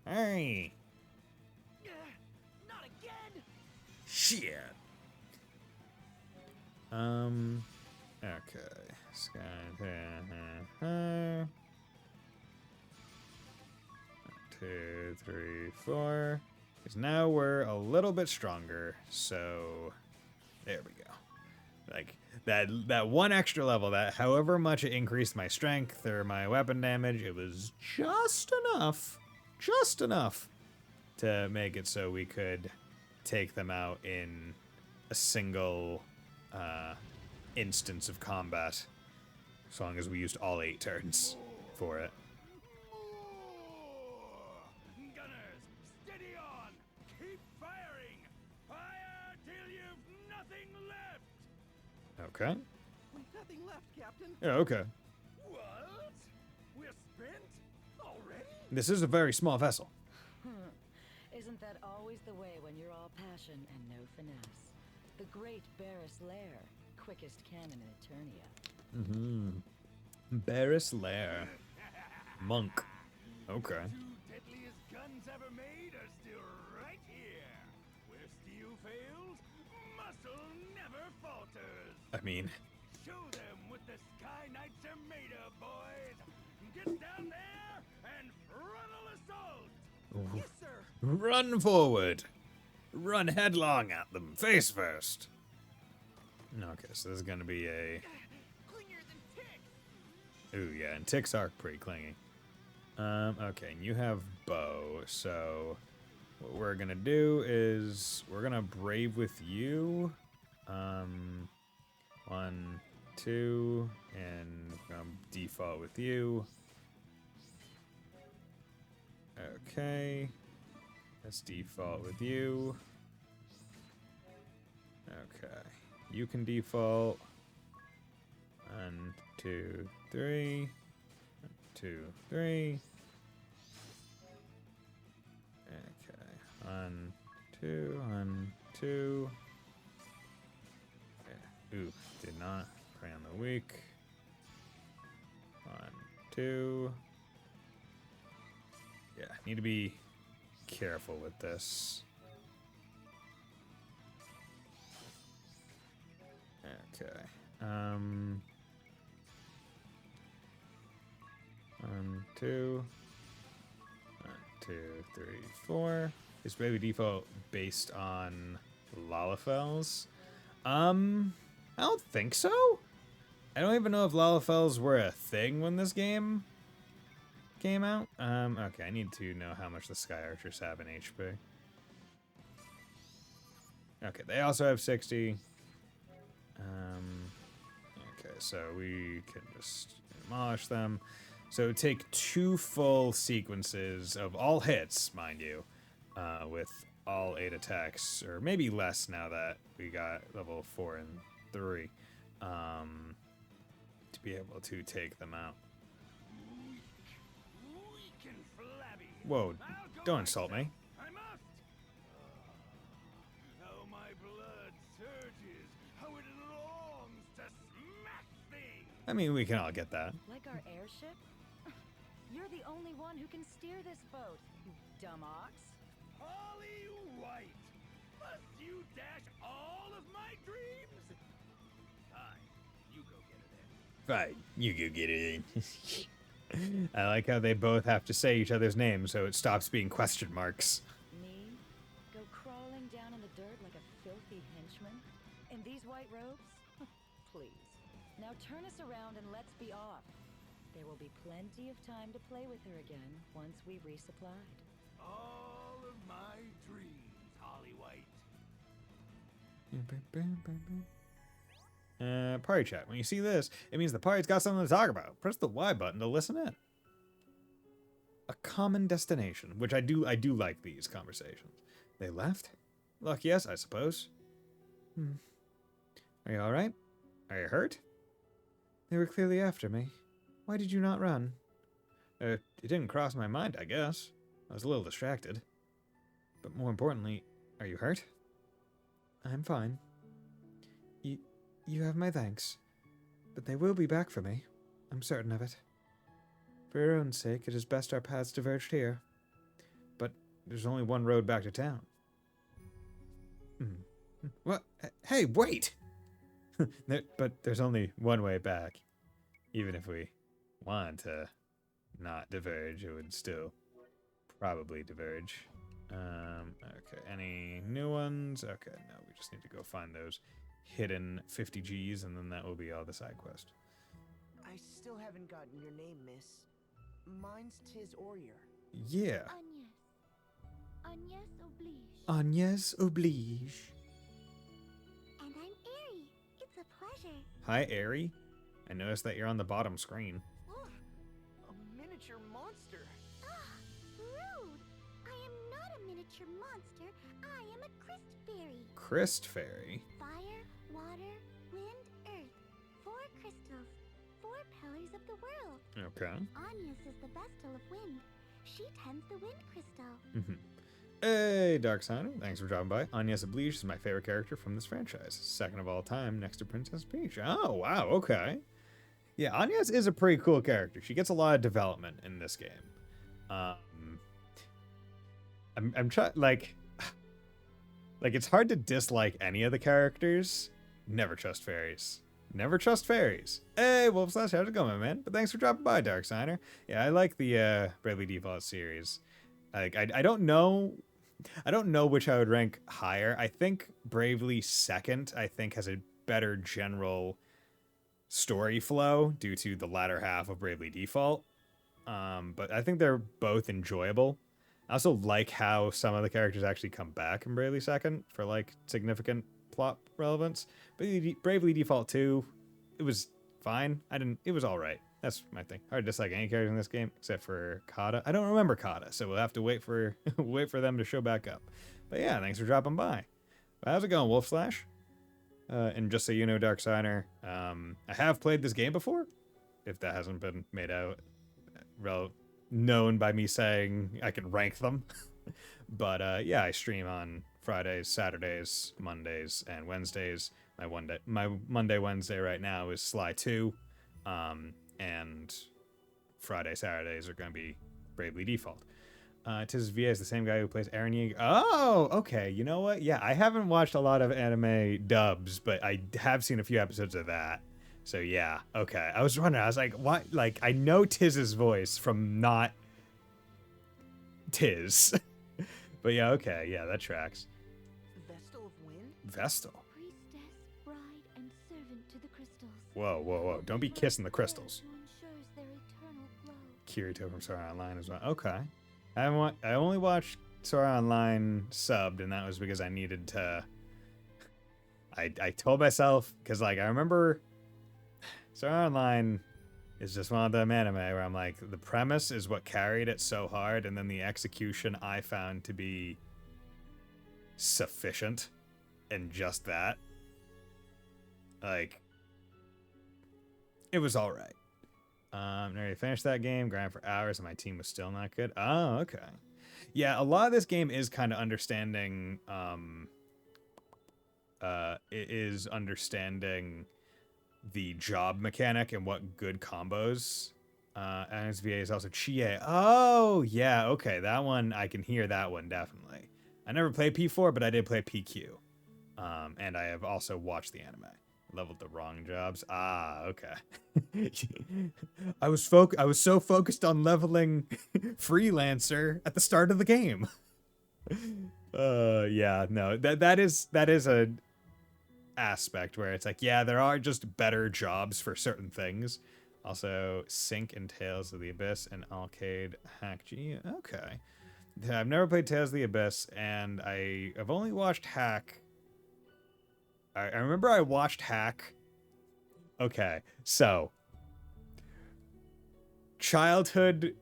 Hey. Not again. Shit. Okay. Sky. 2, 3, 4. Because now we're a little bit stronger, so there we go. Like that 1 extra level, that however much it increased my strength or my weapon damage, it was just enough to make it so we could take them out in a single instance of combat, as long as we used all 8 turns for it. Gunners, steady on! Keep firing! Fire till you've nothing left! Okay. We've nothing left, Captain. Yeah, okay. What? We're spent? Already? This is a very small vessel. Isn't that always the way when you're all passion and no finesse? The great Barris Lair, quickest cannon in Eternia. Mm-hmm. Barris Lair. Monk. Okay. 2 deadliest guns ever made are still right here. Where steel fails, muscle never falters. I mean, Show them what the Sky Knights are made of, boys. Get down there and frontal assault. Yes, sir. run forward. Run headlong at them, face first. Okay, so this is gonna be a. Clingier than ticks. Ooh, yeah, and ticks are pretty clingy. Okay, and you have bow, so what we're gonna do is we're gonna brave with you. 1, 2, and default with you. Okay, let's default with you. Okay, you can default. 1, 2, 3. 1, 2, 3. Okay. 1, 2, 1, 2. Yeah. Ooh, did not Crayon of the week. 1, 2. Yeah, need to be careful with this. Okay. 1, 2. 1, 2, 3, 4. Is Baby Default based on Lalafels? I don't think so. I don't even know if Lalafels were a thing when this game came out. Okay, I need to know how much the Sky Archers have in HP. Okay, they also have 60. Okay, so we can just demolish them. So take 2 full sequences of all hits, mind you, with all 8 attacks, or maybe less now that we got level 4 and 3, to be able to take them out. Whoa, don't insult me. I must! How my blood surges, how it longs to smack things! I mean, we can all get that. Like our airship? You're the only one who can steer this boat, you dumb ox. Holly White! Must you dash all of my dreams? Fine, you go get it in. Fine, you go get it in. I like how they both have to say each other's names so it stops being question marks. Me? Go crawling down in the dirt like a filthy henchman? In these white robes? Please. Now turn us around and let's be off. There will be plenty of time to play with her again once we've resupplied. All of my dreams, Holly White. Party chat. When you see this, it means the party's got something to talk about. Press the Y button to listen in. A common destination, which I do like these conversations. They left? Luck, yes, I suppose. Are you all right? Are you hurt? They were clearly after me. Why did you not run? It didn't cross my mind, I guess. I was a little distracted. But more importantly, are you hurt? I'm fine. You have my thanks. But they will be back for me. I'm certain of it. For your own sake, it is best our paths diverged here. But there's only one road back to town. What? Hey, wait! But there's only one way back. Even if we wanted to not diverge, it would still probably diverge. Okay, any new ones? Okay, no, we just need to go find those hidden 50 Gs, and then that will be all the side quest. I still haven't gotten your name, miss. Mine's Tis Orier. Yeah. Agnes oblige. Agnes oblige. And I'm Airy. It's a pleasure. Hi, Airy. I noticed that you're on the bottom screen. A miniature monster. Rude! I am not a miniature monster. I am a Christ fairy. Christ Fairy. Fire, water, wind, earth. 4 crystals. 4 pillars of the world. Okay. Agnes is the Vestal of Wind. She tends the wind crystal. Hey, Dark Signer. Thanks for dropping by. Agnes Oblige is my favorite character from this franchise. Second of all time, next to Princess Peach. Oh, wow, okay. Yeah, Agnes is a pretty cool character. She gets a lot of development in this game. I'm trying, like, it's hard to dislike any of the characters. Never trust fairies. Never trust fairies. Hey, Wolf Slash, how's it going, man? But thanks for dropping by, Dark Signer. Yeah, I like the Bravely Default series. Like, I don't know which I would rank higher. I think Bravely second, I think, has a better general story flow due to the latter half of Bravely Default. But I think they're both enjoyable. I also like how some of the characters actually come back in Bravely second for, like, significant plot relevance. But Bravely Default 2, it was fine. It was alright. That's my thing. Hard to dislike any character in this game except for Kata. I don't remember Kata, so we'll have to wait for them to show back up. But yeah, thanks for dropping by. Well, how's it going, Wolf Slash? And just so you know, Dark Signer, I have played this game before, if that hasn't been made out known by me saying I can rank them. But yeah, I stream on Fridays, Saturdays, Mondays, and Wednesdays, My Monday, Wednesday right now is Sly 2, and Friday, Saturdays are going to be Bravely Default. Tiz VA is the same guy who plays Eren Yeager. Oh, okay. You know what? Yeah, I haven't watched a lot of anime dubs, but I have seen a few episodes of that. So yeah, okay. I was wondering. I was like, what? Like, I know Tiz's voice from not Tiz, but yeah, okay, yeah, that tracks. Vestal of Wind? Vestal. Priestess, bride, and servant to the crystals. Whoa, whoa, whoa! Don't be kissing the crystals. Who ensures their eternal glow. Kirito from Sword Art Online as well. Okay. I only watched Sword Art Online subbed, and that was because I needed to. I told myself, because like I remember Sword Art Online is just one of them anime where I'm like, the premise is what carried it so hard, and then the execution I found to be sufficient, and just that. Like, it was all right. Nearly finished that game, grinded for hours, and my team was still not good. Oh, okay. Yeah, a lot of this game is kind of understanding. It is understanding the job mechanic and what good combos. And SVA is also Chie. Oh, yeah, okay. That one, I can hear that one, definitely. I never played P4, but I did play PQ. And I have also watched the anime. Leveled the wrong jobs. Ah, okay. I was so focused on leveling freelancer at the start of the game. Yeah, no. That is a aspect where it's like, yeah, there are just better jobs for certain things. Also, Sync and Tales of the Abyss and Arcade Hack G. Okay. I've never played Tales of the Abyss, and I've only watched Hack. I remember I watched Hack. Okay, so childhood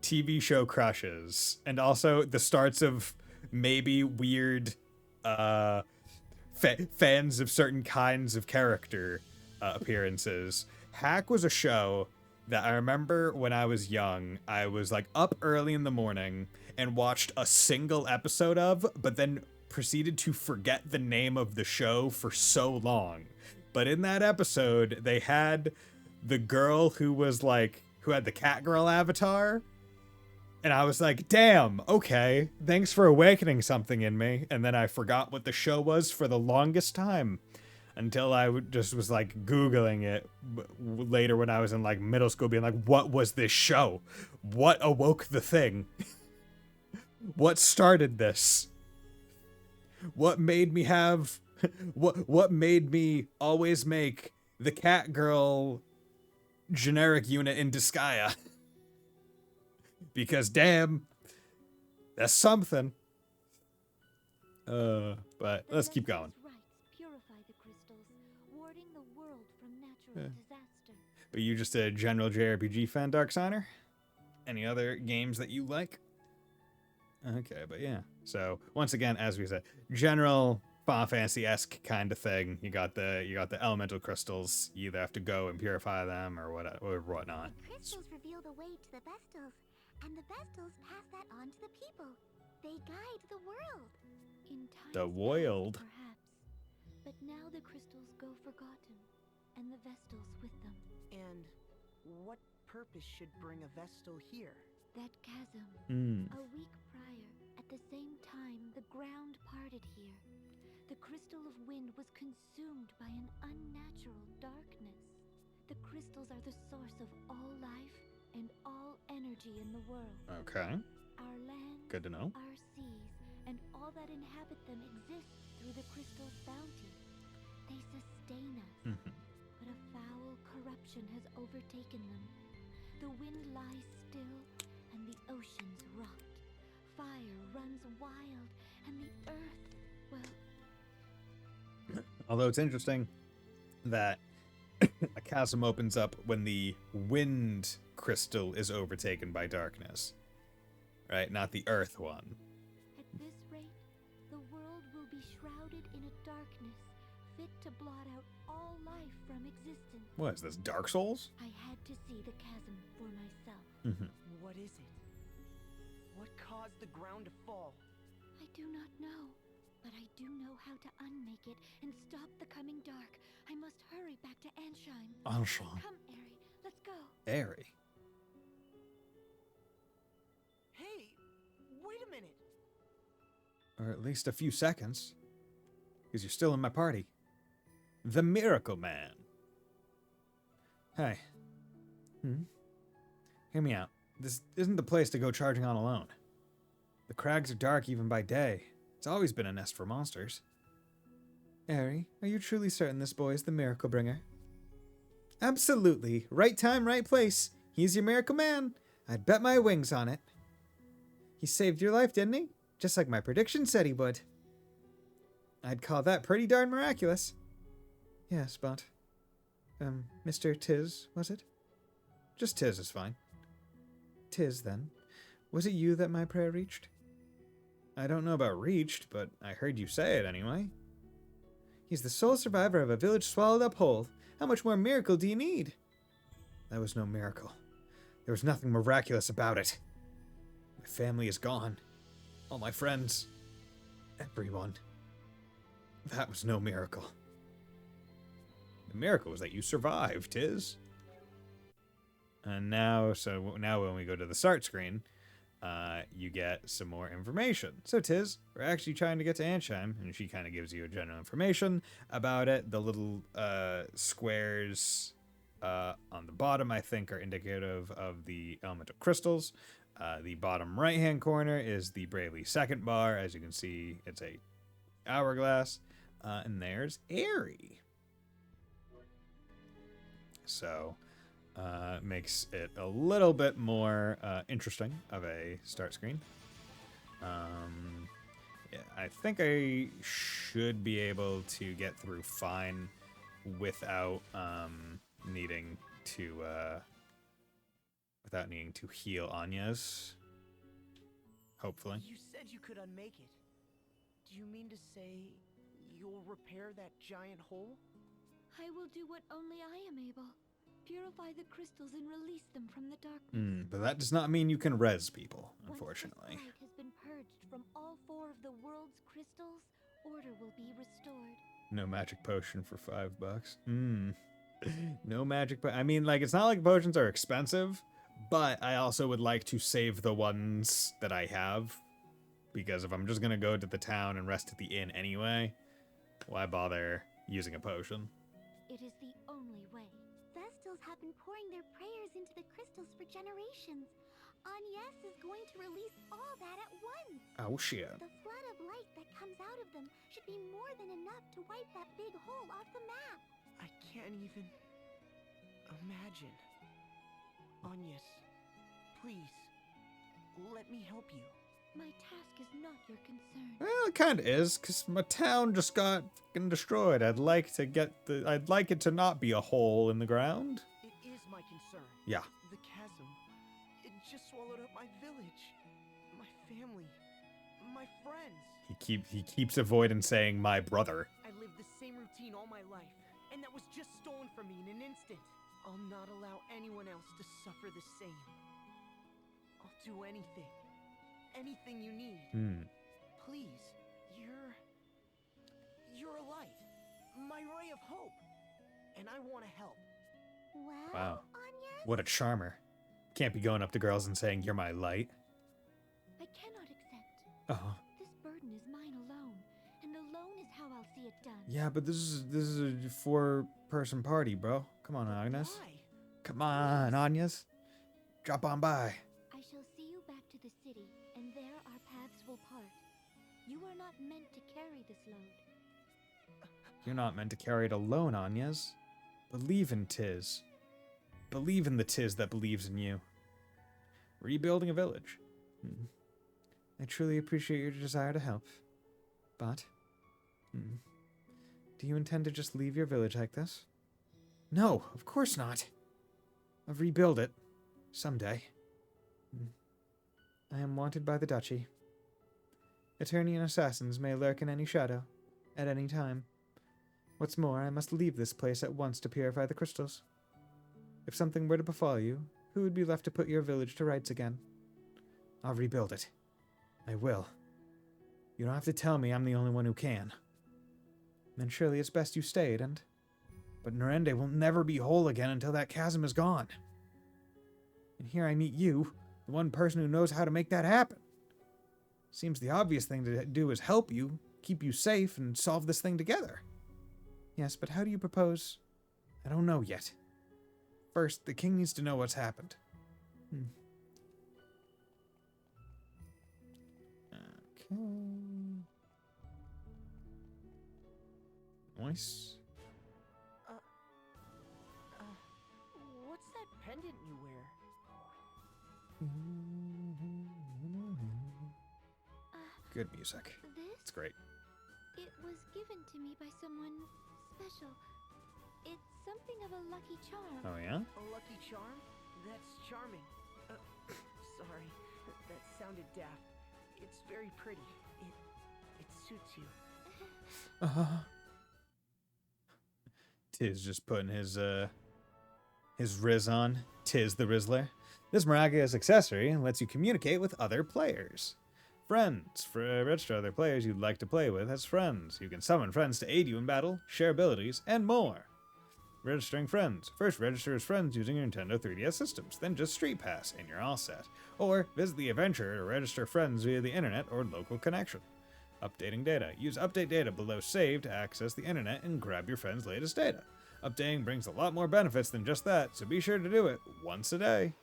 TV show crushes, and also the starts of maybe weird fans of certain kinds of character appearances. Hack was a show that I remember when I was young, I was like up early in the morning and watched a single episode of, but then proceeded to forget the name of the show for so long. But in that episode, they had the girl who had the cat girl avatar. And I was like, damn, okay, thanks for awakening something in me. And then I forgot what the show was for the longest time. Until I just was like Googling it later when I was in like middle school, being like, what was this show? What awoke the thing? What started this? What made me have... What made me always make the cat girl generic unit in Disgaea? Because damn, that's something. But let's keep going. Purify the crystals, warding the world from natural disaster. But you just a general JRPG fan, Dark Signer? Any other games that you like? Okay, but yeah. So once again, as we said, general Final Fantasy-esque kind of thing. You got the elemental crystals. You either have to go and purify them or whatnot. The crystals reveal the way to the Vestals, and the Vestals pass that on to the people. They guide the world. In times The world. past, perhaps, but now the crystals go forgotten, and the Vestals with them. And what purpose should bring a Vestal here? That chasm. A week prior, at the same time, the ground parted here. The crystal of wind was consumed by an unnatural darkness. The crystals are the source of all life and all energy in the world. Okay. Our lands, Good to know. our seas, and all that inhabit them exist through the crystal's bounty. They sustain us. But a foul corruption has overtaken them. The wind lies still, and the oceans rot. Fire runs wild, and the earth, well... Although it's interesting that a chasm opens up when the wind crystal is overtaken by darkness. Right? Not the earth one. At this rate, the world will be shrouded in a darkness fit to blot out all life from existence. What is this, Dark Souls? I had to see the chasm for myself. What is it? What caused the ground to fall? I do not know, But I do know how to unmake it and stop the coming dark. I must hurry back to Ansheim. Ansheim. Come, Aerie, let's go. Aerie. Hey, wait a minute. Or at least a few seconds. Because you're still in my party. The Miracle Man. Hey. Hear me out. This isn't the place to go charging on alone. The crags are dark even by day. It's always been a nest for monsters. Aerie, are you truly certain this boy is the Miracle Bringer? Absolutely. Right time, right place. He's your Miracle Man. I'd bet my wings on it. He saved your life, didn't he? Just like my prediction said he would. I'd call that pretty darn miraculous. Yes, but... Mr. Tiz, was it? Just Tiz is fine. Tiz, then. Was it you that my prayer reached? I don't know about reached, but I heard you say it anyway. He's the sole survivor of a village swallowed up whole. How much more miracle do you need? That was no miracle. There was nothing miraculous about it. My family is gone. All my friends. Everyone. That was no miracle. The miracle was that you survived, Tiz. And now when we go to the start screen, you get some more information. So Tiz, we're actually trying to get to Ansheim, and she kind of gives you a general information about it. The little squares on the bottom, I think, are indicative of the elemental crystals. The bottom right-hand corner is the Bravely second bar. As you can see, it's a hourglass. And there's Aerie. So... makes it a little bit more interesting of a start screen. Yeah, I think I should be able to get through fine without needing to heal Anya's. Hopefully. You said you could unmake it. Do you mean to say you'll repair that giant hole? I will do what only I am able. Purify the crystals and release them from the darkness. But that does not mean you can res people, unfortunately. Once this light has been purged from all 4 of the world's crystals, order will be restored. No magic potion for $5. No magic I mean, like, it's not like potions are expensive, but I also would like to save the ones that I have. Because if I'm just gonna go to the town and rest at the inn anyway, why bother using a potion? It is the only way. Vestals have been pouring their prayers into the crystals for generations. Agnes is going to release all that at once. Oh, shit. The flood of light that comes out of them should be more than enough to wipe that big hole off the map. I can't even imagine. Agnes, please, let me help you. My task is not your concern. Well, it kind of is, because my town just got fucking destroyed. I'd like it to not be a hole in the ground. It is my concern. Yeah. The chasm, it just swallowed up my village, my family, my friends. He keeps avoiding saying my brother. I lived the same routine all my life, and that was just stolen from me in an instant. I'll not allow anyone else to suffer the same. I'll do anything. Anything you need. Please, you're a light. My ray of hope. And I want to help. Well, Wow. Anya? What a charmer. Can't be going up to girls and saying, you're my light. I cannot accept. Oh. This burden is mine alone, and alone is how I'll see it done. Yeah, but this is a 4-person party, bro. Come on, Agnes. Why? Come on, Agnes. Drop on by. I shall see you back to the city, and there our paths will part. You are not meant to carry this load. You're not meant to carry it alone, Agnes. Believe in Tiz. Believe in the Tiz that believes in you. Rebuilding a village. I truly appreciate your desire to help. But, do you intend to just leave your village like this? No, of course not. I'll rebuild it. Someday. I am wanted by the Duchy. Eternian assassins may lurk in any shadow, at any time. What's more, I must leave this place at once to purify the crystals. If something were to befall you, who would be left to put your village to rights again? I'll rebuild it. I will. You don't have to tell me I'm the only one who can. Then surely it's best you stayed, but Norende will never be whole again until that chasm is gone. And here I meet you, the one person who knows how to make that happen. Seems the obvious thing to do is help you, keep you safe, and solve this thing together. Yes, but how do you propose? I don't know yet. First, the king needs to know what's happened. Okay. Nice. What's that pendant you wear? Good music. It's This? great. It was given to me by someone special. It's something of a lucky charm. Oh, yeah? A lucky charm? That's charming. Sorry, that sounded daft. It's very pretty. It suits you. Tiz just putting his riz on. Tiz the Rizzler. This miraculous accessory lets you communicate with other players. Friends. Register other players you'd like to play with as friends. You can summon friends to aid you in battle, share abilities, and more. Registering friends. First register as friends using your Nintendo 3DS systems, then just Street Pass and you're all set. Or visit the adventure to register friends via the internet or local connection. Updating data. Use update data below save to access the internet and grab your friend's latest data. Updating brings a lot more benefits than just that, so be sure to do it once a day.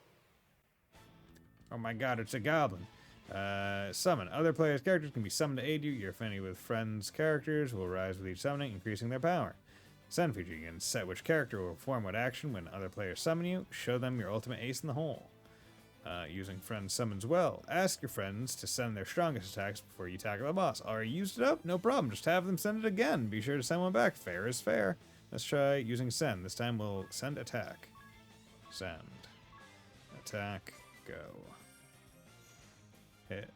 Oh my god, it's a goblin. Summon. Other players' characters can be summoned to aid you. Your affinity with friends' characters will rise with each summoning, increasing their power. Send feature. You can set which character will perform what action when other players summon you. Show them your ultimate ace in the hole. Using friend summons well. Ask your friends to send their strongest attacks before you tackle the boss. Already used it up? No problem. Just have them send it again. Be sure to send one back. Fair is fair. Let's try using send. This time we'll send attack. Send. Attack. Go. Hit.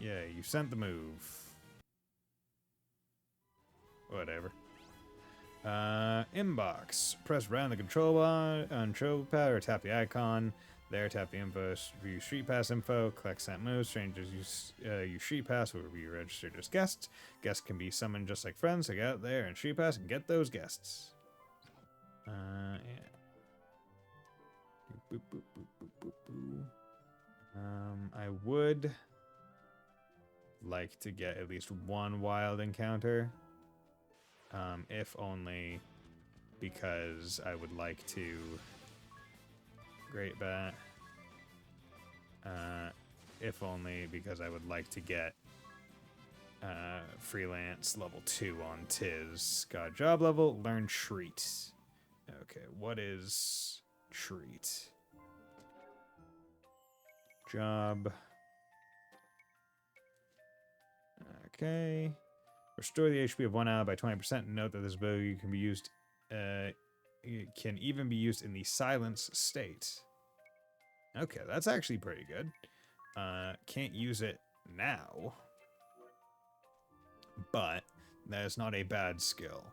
Yeah, you sent the move. Vwhatever. Inbox. Press right on the control pad or tap the icon. There, tap the info. View Street Pass info. Collect sent moves. Strangers use Street Pass will be registered as guests. Guests can be summoned just like friends, so get out there and Street Pass and get those guests. Yeah. Boop, boop, boop, boop, boop, boop. I would like to get at least one wild encounter. If only because I would like to Great Bat. If only because I would like to get freelance level 2 on Tiz. Got job level, learn treat. Okay, what is treat? Job. Okay. Restore the HP of one ally by 20%. Note that this ability can be used. It can even be used in the silence state. Okay, that's actually pretty good. Can't use it now, but that is not a bad skill.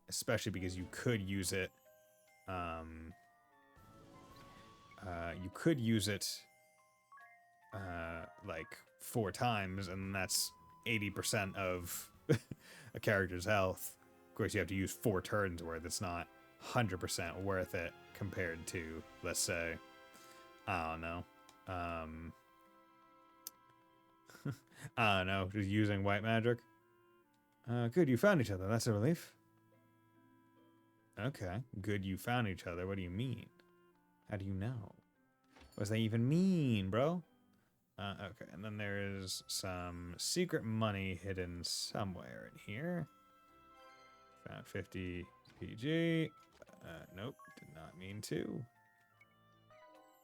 Especially because you could use it. You could use it like 4 times, and that's 80% of a character's health. Of course, you have to use 4 turns worth. It's not 100% worth it compared to, let's say, I don't know. I don't know, just using white magic. Good, you found each other. That's a relief. Okay, good, you found each other. What do you mean? How do you know? What does that even mean, bro? Okay, and then there is some secret money hidden somewhere in here. Found 50 PG. Nope, did not mean to.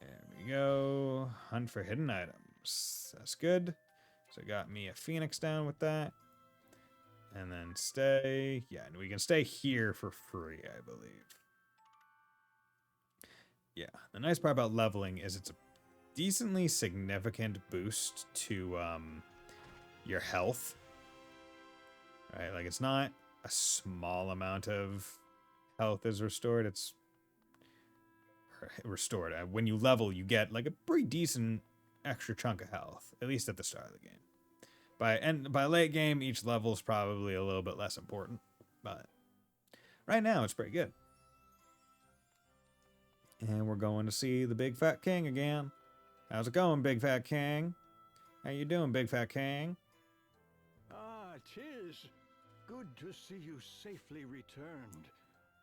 There we go. Hunt for hidden items. That's good. So got me a phoenix down with that. And then stay. Yeah, and we can stay here for free, I believe. Yeah, the nice part about leveling is it's a decently significant boost to your health. Right, like it's not a small amount of health is restored. It's restored. When you level, you get like a pretty decent extra chunk of health, at least at the start of the game. By late game, each level is probably a little bit less important, but right now it's pretty good. And we're going to see the Big Fat King again. How's it going, Big Fat King? How you doing, Big Fat King? Ah, 'tis. Good to see you safely returned.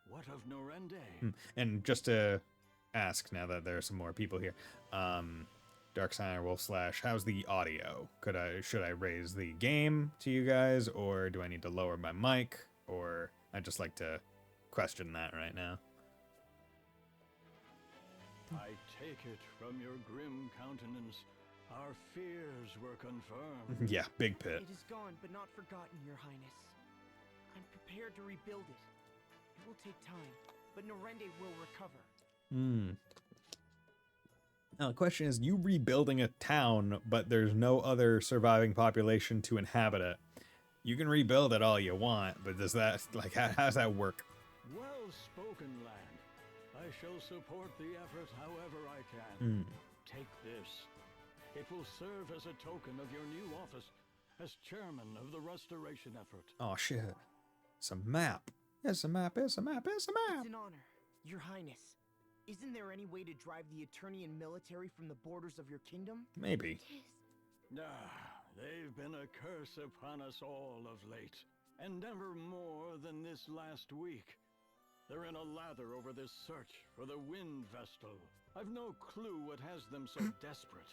What of Norende? And just to ask, now that there are some more people here, Dark Signer Wolf Slash, how's the audio? Should I raise the game to you guys, or do I need to lower my mic? Or I'd just like to question that right now. I take it from your grim countenance, our fears were confirmed. Yeah, big pit. It is gone, but not forgotten, Your Highness. I'm prepared to rebuild it. It will take time, but Norende will recover. Now the question is, you rebuilding a town, but there's no other surviving population to inhabit it. You can rebuild it all you want, but does that, like, how does that work? Well spoken, lad. I shall support the effort however I can. Take this. It will serve as a token of your new office as chairman of the restoration effort. Oh shit. It's a map. It's a map, it's a map, it's a map. It's an honor, Your Highness. Isn't there any way to drive the Eternian military from the borders of your kingdom? Maybe. They've been a curse upon us all of late, and never more than this last week. They're in a lather over this search for the Wind Vestal. I've no clue what has them so desperate,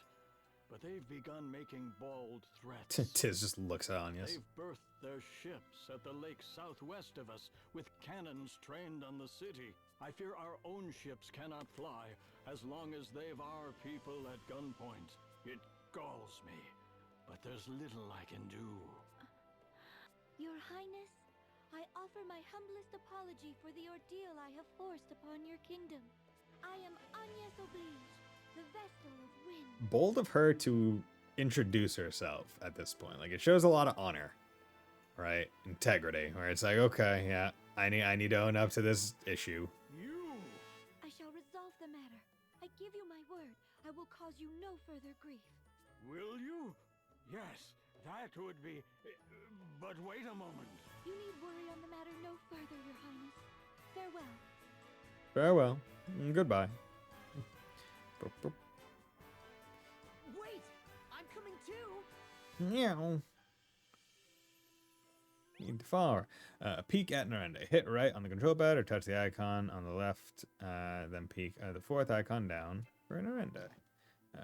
but they've begun making bold threats. Tiz just looks on you. They've berthed their ships at the lake southwest of us, with cannons trained on the city. I fear our own ships cannot fly as long as they've our people at gunpoint. It galls me, but there's little I can do. Your Highness, I offer my humblest apology for the ordeal I have forced upon your kingdom. I am Agnes Oblige, the Vestal of Wind. Bold of her to introduce herself at this point. Like, it shows a lot of honor, right? Integrity, where it's like, okay, yeah, I need to own up to this issue. I shall resolve the matter. I give you my word. I will cause you no further grief. Will you? Yes, that would be... But wait a moment. You need worry on the matter no further, Your Highness. Farewell. Farewell. Goodbye. Wait! I'm coming too! Meow. Need to follow. Peek at Norende. Hit right on the control pad or touch the icon on the left. Then peek the fourth icon down for Norende.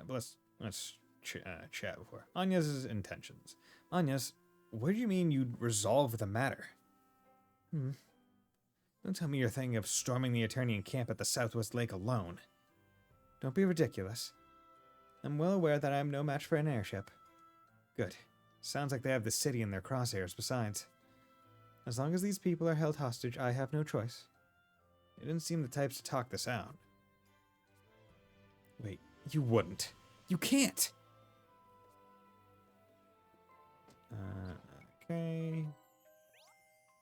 But let's chat before. Anya's intentions. Anya's, what do you mean you'd resolve the matter? Don't tell me you're thinking of storming the Eternian camp at the Southwest Lake alone. Don't be ridiculous. I'm well aware that I'm no match for an airship. Good. Sounds like they have the city in their crosshairs besides. As long as these people are held hostage, I have no choice. They didn't seem the types to talk this out. Wait, you wouldn't. You can't! Okay.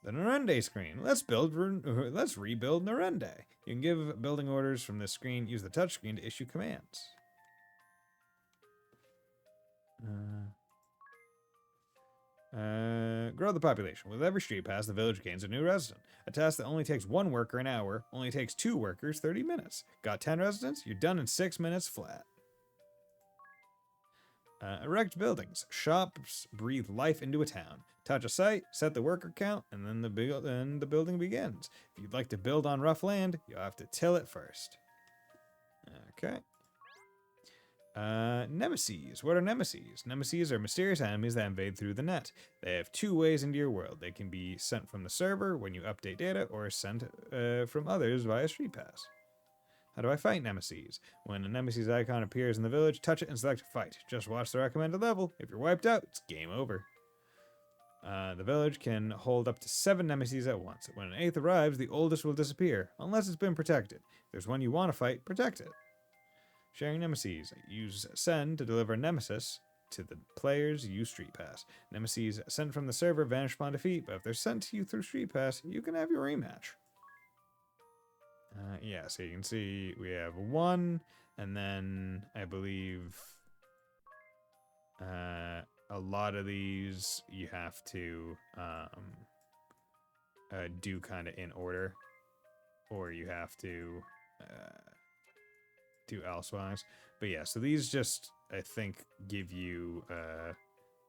The Norende screen. Let's rebuild Norende. You can give building orders from this screen. Use the touchscreen to issue commands. Grow the population. With every street pass, the village gains a new resident. A task that only takes 1 worker an hour, only takes 2 workers 30 minutes. Got 10 residents? You're done in 6 minutes flat. Erect buildings. Shops breathe life into a town. Touch a site, set the worker count, and then the building begins. If you'd like to build on rough land, you'll have to till it first. Okay. Nemesis. What are nemesis? Nemesis are mysterious enemies that invade through the net. They have 2 ways into your world. They can be sent from the server when you update data, or sent from others via Street Pass. How do I fight nemesis? When a nemesis icon appears in the village, touch it and select fight. Just watch the recommended level. If you're wiped out, it's game over. The village can hold up to 7 nemesis at once. When an 8th arrives, the oldest will disappear, unless it's been protected. If there's one you want to fight, protect it. Sharing nemesis. Use send to deliver nemesis to the players. Use Street Pass. Nemesis sent from the server vanish upon defeat, but if they're sent to you through Street Pass, you can have your rematch. Yeah, so you can see we have 1, and then I believe a lot of these you have to do kind of in order, or you have to do elsewise. But yeah, so these just, I think, give you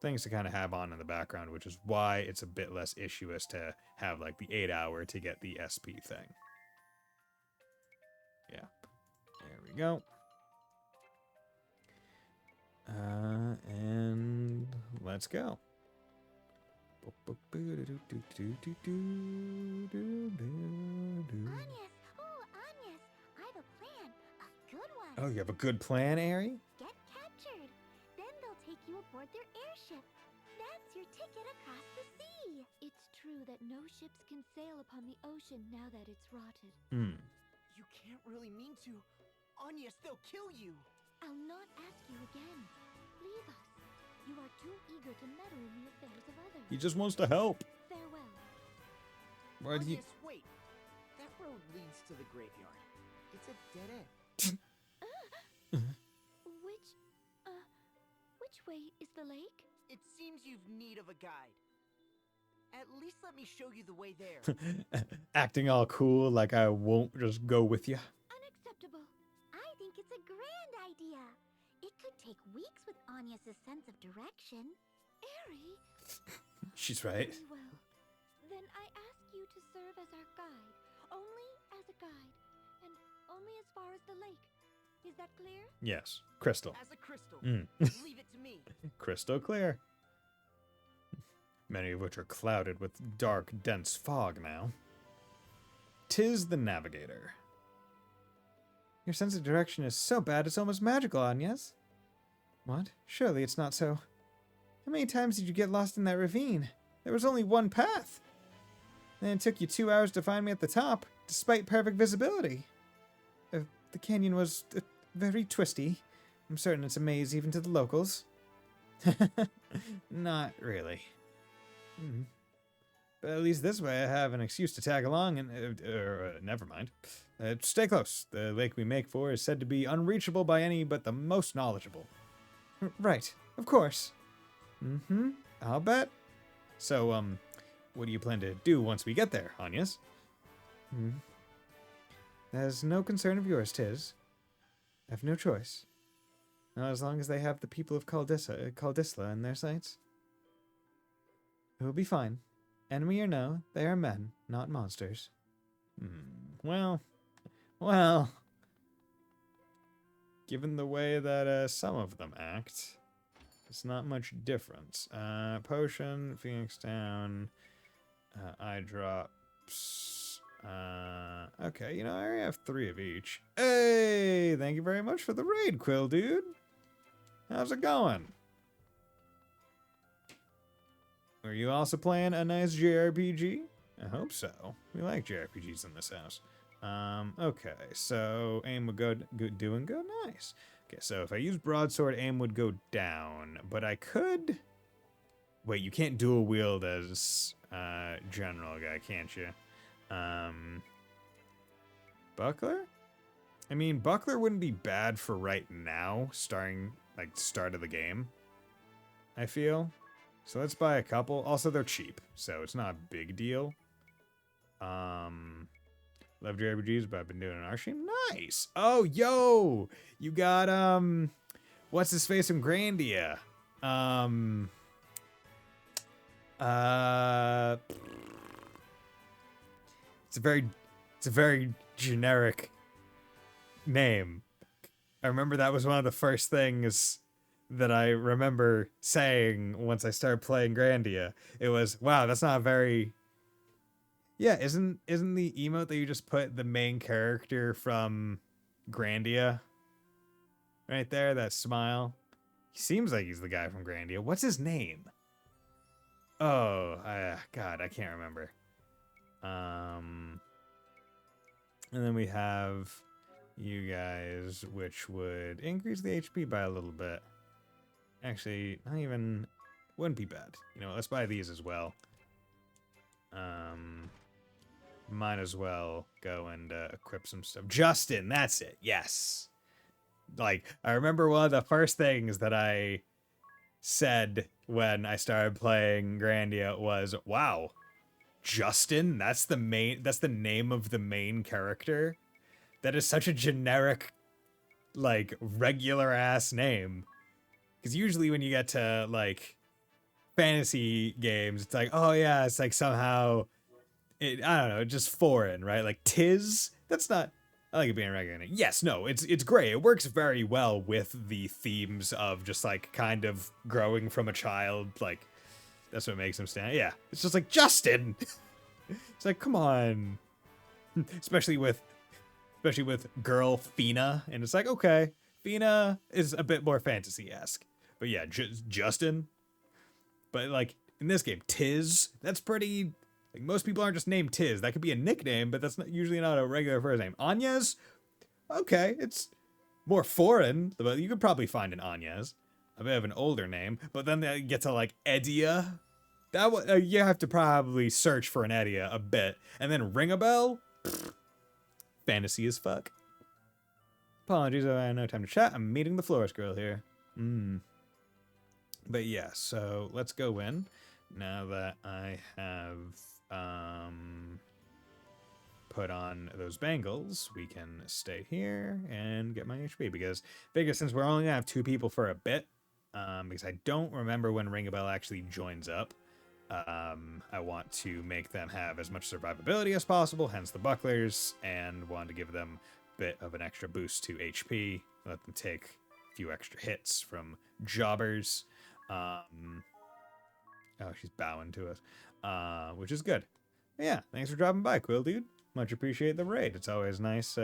things to kind of have on in the background, which is why it's a bit less issuous to have like the 8-hour to get the SP thing. Yeah, there we go. And let's go. Agnes! Oh, Agnes! I have a plan. A good one. Oh, you have a good plan, Ari? Get captured. Then they'll take you aboard their airship. That's your ticket across the sea. It's true that no ships can sail upon the ocean now that it's rotted. Hmm. You can't really mean to. Agnes, they'll kill you. I'll not ask you again. Leave us. You are too eager to meddle in the affairs of others. He just wants to help. Farewell. Why do you... Agnes, wait. That road leads to the graveyard. It's a dead end. Which way is the lake? It seems you've need of a guide. At least let me show you the way there. Acting all cool like I won't just go with you. Unacceptable. I think it's a grand idea. It could take weeks with Agnes' sense of direction. Airy? She's right. Very well. Then I ask you to serve as our guide. Only as a guide. And only as far as the lake. Is that clear? Yes. Crystal. As a crystal. Mm. Leave it to me. Crystal clear. Many of which are clouded with dark, dense fog now. 'Tis the Navigator. Your sense of direction is so bad it's almost magical, Agnes. What? Surely it's not so. How many times did you get lost in that ravine? There was only one path. And it took you 2 hours to find me at the top, despite perfect visibility. The canyon was very twisty. I'm certain it's a maze even to the locals. Not really. But at least this way I have an excuse to tag along and... never mind. Stay close. The lake we make for is said to be unreachable by any but the most knowledgeable. Right. Of course. I'll bet. So, what do you plan to do once we get there, Agnes? That's no concern of yours, 'tis. I've no choice. Not as long as they have the people of Caldisla in their sights. It will be fine. Enemy or no, they are men, not monsters. Well. Given the way that some of them act, it's not much difference. Potion, Phoenix down, eye drops. Okay, you know, I already have 3 of each. Hey, thank you very much for the raid, Quill dude. How's it going? Are you also playing a nice JRPG? I hope so. We like JRPGs in this house. Okay, so aim would go doing good? Nice. Okay, so if I use broadsword, aim would go down, but I could... Wait, you can't dual wield as general guy, can't you? Buckler? I mean, Buckler wouldn't be bad for right now, starting, like, start of the game, I feel. So let's buy a couple. Also, they're cheap, so it's not a big deal. Love JRPGs, but I've been doing an art stream. Nice! Oh, yo! You got, what's his face from Grandia? It's a very generic name. I remember that was one of the first things that I remember saying once I started playing Grandia. It was, wow, that's not very... Yeah, isn't the emote that you just put the main character from Grandia? Right there, that smile. He seems like he's the guy from Grandia. What's his name? Oh, God, I can't remember. And then we have you guys, which would increase the HP by a little bit. Actually, not even... Wouldn't be bad. You know, let's buy these as well. might as well go and equip some stuff. Justin, that's it. Yes. Like, I remember one of the first things that I said when I started playing Grandia was, wow, Justin? That's the name of the main character? That is such a generic, like, regular ass name. Because usually when you get to, like, fantasy games, it's like, oh yeah, it's like somehow, I don't know, just foreign, right? Like Tiz, that's not, I like it being a regular name. Yes, no, it's great. It works very well with the themes of just like kind of growing from a child. Like that's what makes him stand. Yeah, it's just like Justin. It's like, come on, especially with girl Fina, and it's like, okay, Fina is a bit more fantasy-esque, but yeah, Justin. But like in this game, Tiz, that's pretty. Like most people aren't just named Tiz. That could be a nickname, but that's usually not a regular first name. Anyes, okay, it's more foreign, but you could probably find an Anyes, a bit of an older name. But then they get to like Edia. That you have to probably search for an Edia a bit, and then ring a bell. Fantasy as fuck. Apologies, I have no time to chat. I'm meeting the florist girl here. But yeah, so let's go in. Now that I have put on those bangles, we can stay here and get my HP, because I figure since we're only gonna have 2 people for a bit, because I don't remember when Ring a Bell actually joins up, I want to make them have as much survivability as possible, hence the bucklers, and want to give them a bit of an extra boost to HP, let them take a few extra hits from jobbers. Oh, she's bowing to us, which is good. But yeah, thanks for dropping by, Quill Dude. Much appreciate the raid. It's always nice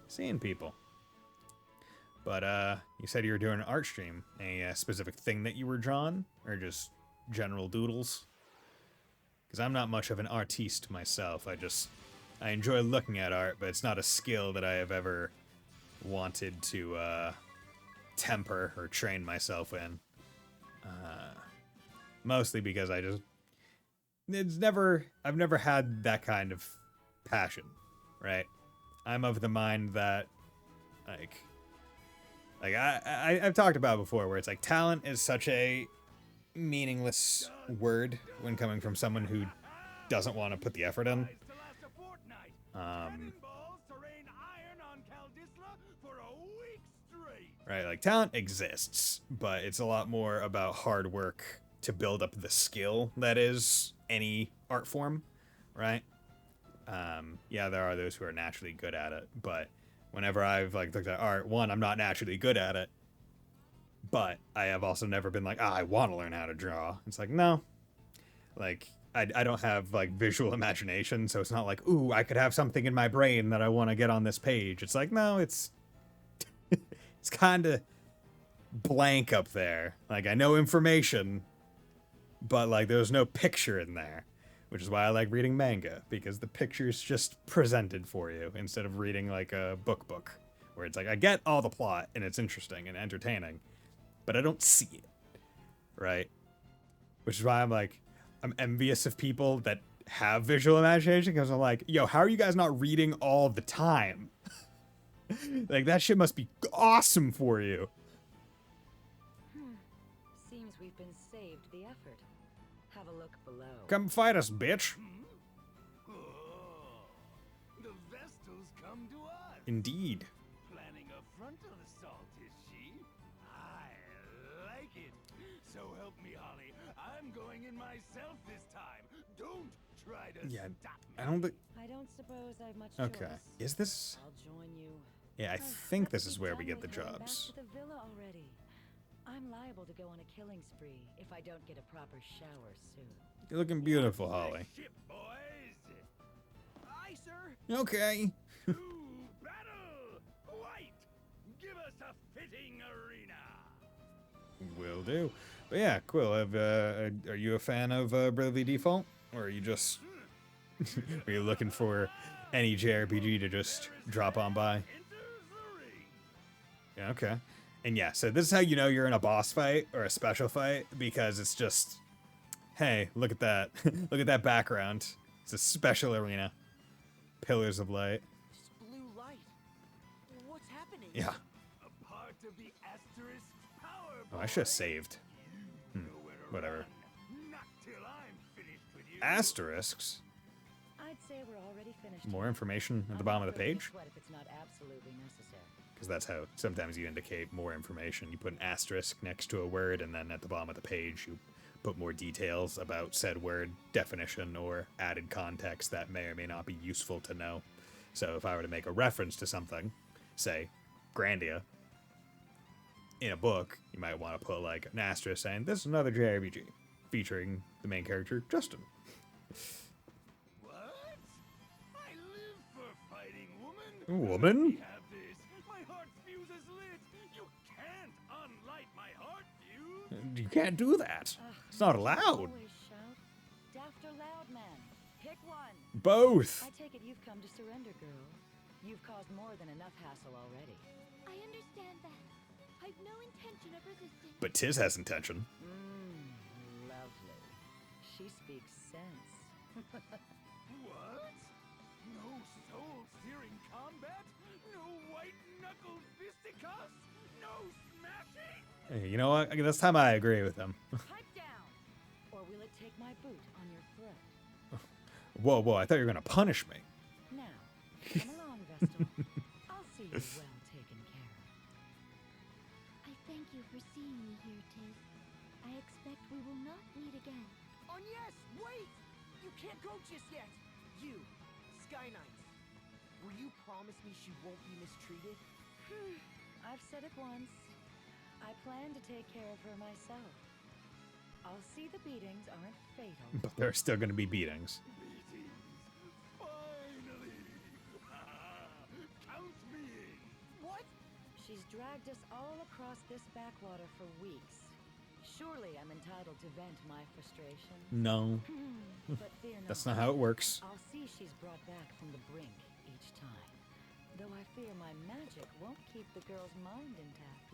seeing people. But you said you were doing an art stream. A specific thing that you were drawing, or just general doodles? Because I'm not much of an artiste myself. I enjoy looking at art, but it's not a skill that I have ever wanted to temper or train myself in. Mostly because I've never had that kind of passion, right? I'm of the mind that, like I've talked about before, where it's like talent is such a meaningless word when coming from someone who doesn't want to put the effort in. Right, like talent exists, but it's a lot more about hard work to build up the skill that is any art form, right? Yeah, there are those who are naturally good at it, but whenever I've like looked at art, one, I'm not naturally good at it, but I have also never been like, I want to learn how to draw. It's like, no, like I don't have like visual imagination, so it's not like, ooh, I could have something in my brain that I want to get on this page. It's like, no, it's it's kind of blank up there. Like I know information, but like there's no picture in there, which is why I like reading manga, because the picture's just presented for you instead of reading like a book where it's like I get all the plot and it's interesting and entertaining, but I don't see it, right? Which is why I'm envious of people that have visual imagination, because I'm like, yo, how are you guys not reading all the time? Like that shit must be awesome for you. Seems we've been saved the effort. Have a look below. Come fight us, bitch. The Vestals come to us. Indeed. Planning a frontal assault, is she? I like it. So help me, Holly. I'm going in myself this time. Don't try to stop me. I don't think. I don't suppose I've much Okay. choice. Is this? I'll join you. Yeah, I think this is where we get the jobs. Back to the villa already. I'm liable to go on a killing spree if I don't get a proper shower soon. You're looking beautiful, Holly. Ship, boys. Aye, sir. Okay. To battle. White, give us a fitting arena. Will do. But yeah, Quill, are you a fan of Bravely Default? Or are you just... are you looking for any JRPG to just drop on by? Yeah, okay. And yeah, so this is how you know you're in a boss fight or a special fight, because it's just, hey, look at that. Look at that background. It's a special arena. pillars of light. Just blue light. What's happening? Yeah. A part of the asterisk's power. Oh, I should have boy. saved. You know where to Whatever. run. Not till I'm finished with you. Asterisks. I'd say we're already finished. More here. information at the I'm bottom not of the breaking a page. sweat if it's not absolutely necessary. Because that's how sometimes you indicate more information. You put an asterisk next to a word, and then at the bottom of the page, you put more details about said word, definition, or added context that may or may not be useful to know. So if I were to make a reference to something, say, Grandia, in a book, you might want to put like an asterisk saying, this is another JRPG, featuring the main character, Justin. What? I live for fighting, woman. Woman? Let me have this. My heart fuse is lit. You can't unlight my heart fuse. You can't do that. It's not allowed. Always shout. Daft or loud, man. Pick one. Both. I take it you've come to surrender, girl. You've caused more than enough hassle already. I understand that. I've no intention of resisting. But Tiz has intention. Lovely. She speaks sense. What? No soul-searing combat? No white-knuckle fisticuffs? No smashing? Hey, you know what? This time I agree with him. Pipe down, or will it take my boot on your throat? Whoa, whoa, I thought you were going to punish me. Now, come along, Vestal. I'll see you well taken care of. I thank you for seeing me here, Tiz. I expect we will not meet again. Yes, wait! You can't go just yet. You, Sky Knight. Will you promise me she won't be mistreated? I've said it once. I plan to take care of her myself. I'll see the beatings aren't fatal. But there are still going to be beatings. Meetings. Finally. Count me in. What? She's dragged us all across this backwater for weeks. Surely I'm entitled to vent my frustration. No, But fear not. that's not how it works. I'll see she's brought back from the brink each time. Though I fear my magic won't keep the girl's mind intact.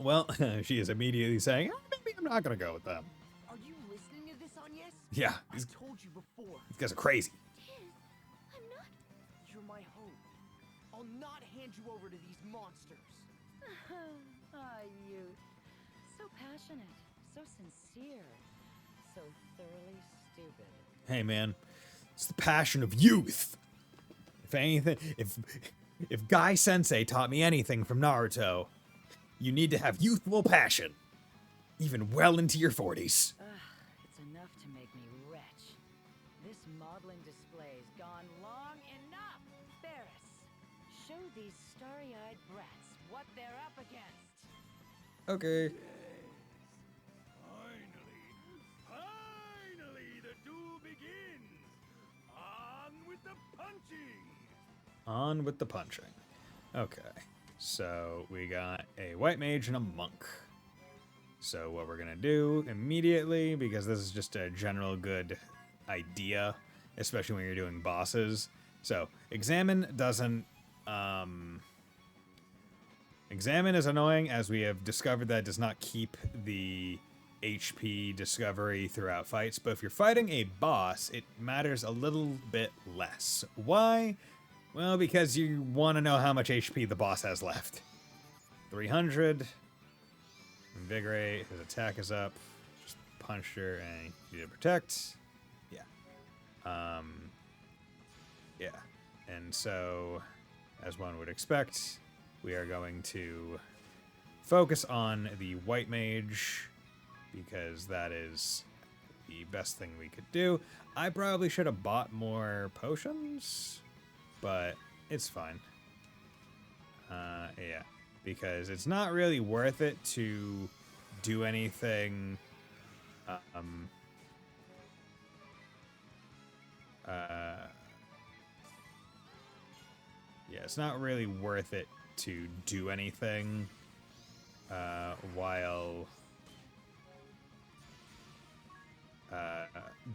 Well, she is immediately saying, maybe I'm not going to go with them. Are you listening to this, Agnes? Yeah, I these told you before. guys are crazy. Tiz, I'm not. You're my hope. I'll not hand you over to these monsters. Ah, youth. So passionate, so sincere, so thoroughly stupid. Hey, man, it's the passion of youth. If anything, if Guy Sensei taught me anything from Naruto, you need to have youthful passion, even well into your 40s. It's enough to make me retch. This maudlin display's gone long enough. Ferris, show these starry-eyed brats what they're up against. Okay. Finally, the duel begins. On with the punching. On with the punching. Okay, so we got a white mage and a monk. So what we're gonna do immediately, because this is just a general good idea, especially when you're doing bosses. So examine doesn't, examine is annoying, as we have discovered that it does not keep the HP discovery throughout fights, but if you're fighting a boss, it matters a little bit less. Why? Well, because you want to know how much HP the boss has left. 300. Invigorate. His attack is up. Just punched her and you need to protect. Yeah. Yeah. And so, as one would expect, we are going to focus on the white mage, because that is the best thing we could do. I probably should have bought more potions, but it's fine. Yeah, because it's not really worth it to do anything. Yeah, it's not really worth it to do anything while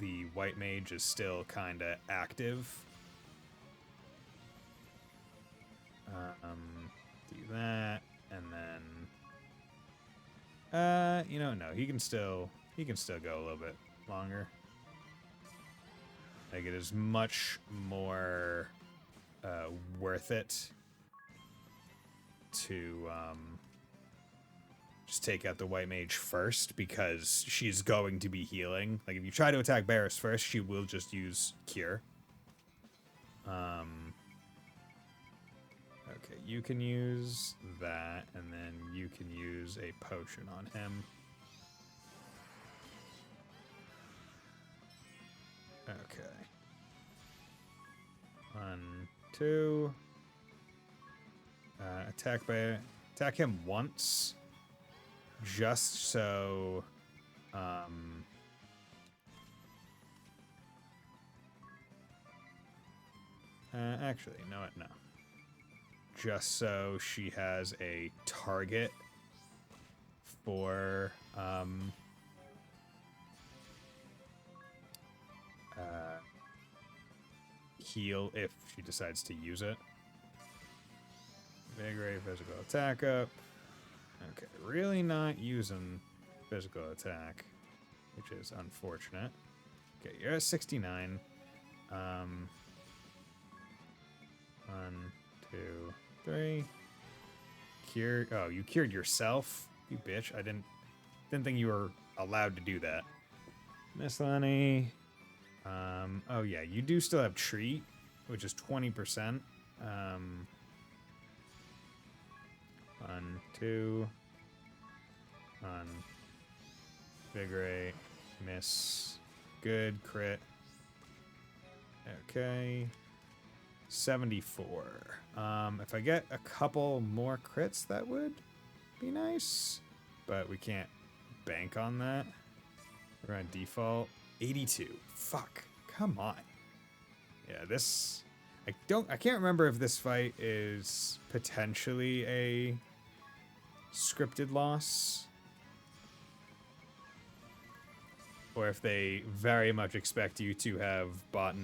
the white mage is still kind of active. Do that, and then you know, no, he can still go a little bit longer. Like, it is much more worth it to just take out the white mage first, because she's going to be healing. Like, if you try to attack Barris first, she will just use Cure. Okay, you can use that, and then you can use a potion on him. Okay. 1, 2. Attack him once, just so actually, you know what? No. Just so she has a target for heal if she decides to use it. Vigorate physical attack up. Okay, really not using physical attack, which is unfortunate. Okay, you're at 69. 1, 2, 3. Cure. Oh, you cured yourself, you bitch. I didn't think you were allowed to do that. Miss Lenny. Oh yeah, you do still have treat, which is 20%. 1, 2. 1. Vigorate. Miss. Good. Crit. Okay. 74. If I get a couple more crits, that would be nice. But we can't bank on that. We're on default. 82. Fuck. Come on. Yeah, this... I can't remember if this fight is potentially a scripted loss, or if they very much expect you to have bought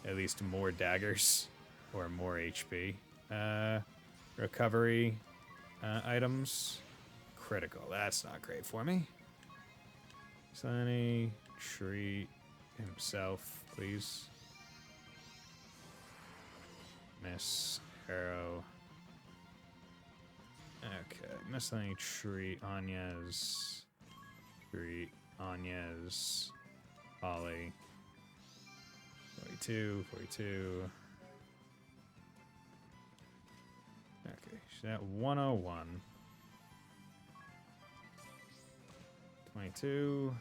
at least more daggers or more HP. Recovery items. Critical. That's not great for me. Sunny, treat himself, please. Miss Arrow. Okay, miscellaneous treat Anya's. Treat Anya's. Ollie. 42, 42. Okay, she's at 101. 22.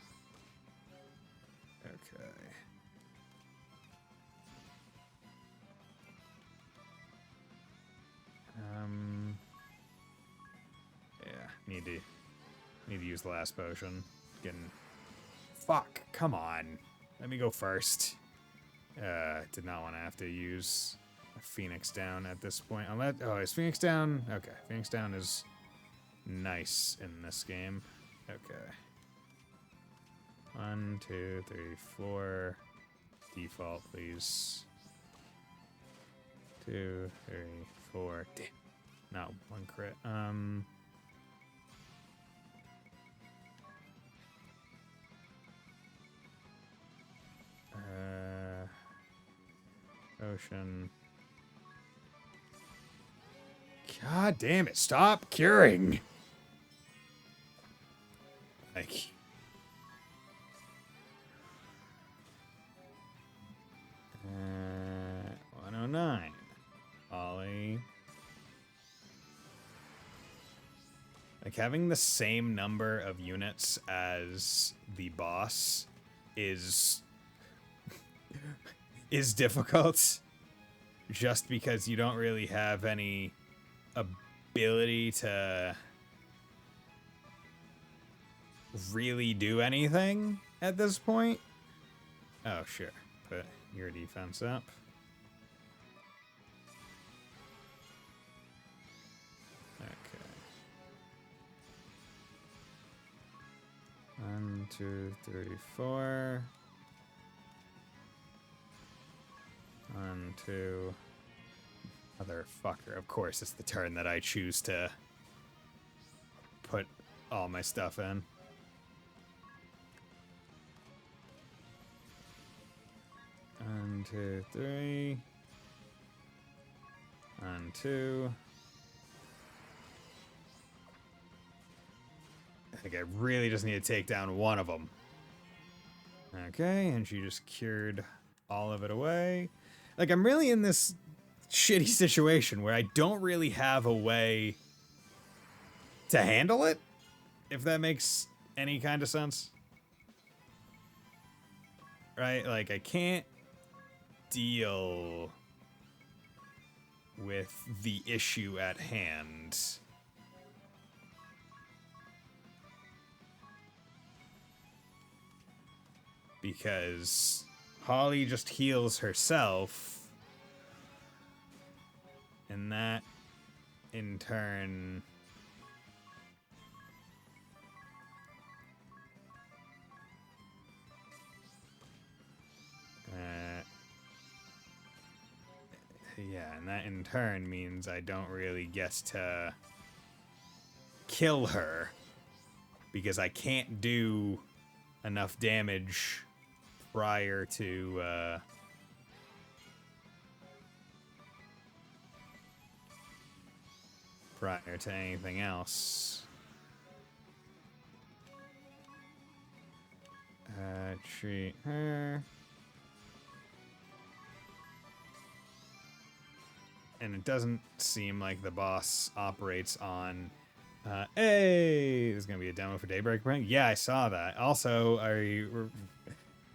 Okay. Yeah, need to use the last potion. Getting... Fuck, come on. Let me go first. Did not want to have to use a Phoenix down at this point. Oh, is Phoenix down? Okay, Phoenix down is nice in this game. Okay. 1, 2, 3, 4. Default, please. 2, 3, 4. Damn. No, 1 crit. Ocean. God damn it, stop curing! Like... 109. Ollie. Like, having the same number of units as the boss is difficult, just because you don't really have any ability to really do anything at this point. Oh, sure. Put your defense up. Okay. 1, 2, 3, 4. 1, 2. Motherfucker. Of course, it's the turn that I choose to put all my stuff in. 1, 2, 3. 1, 2. I think I really just need to take down one of them. Okay, and she just cured all of it away. Like, I'm really in this shitty situation where I don't really have a way to handle it, if that makes any kind of sense. Right? Like, I can't deal with the issue at hand. Because Holly just heals herself. And that, in turn... yeah, and that in turn means I don't really get to kill her. Because I can't do enough damage prior to anything else. Treat her. And it doesn't seem like the boss operates on hey, there's gonna be a demo for Daybreak Brand. Yeah, I saw that. Also,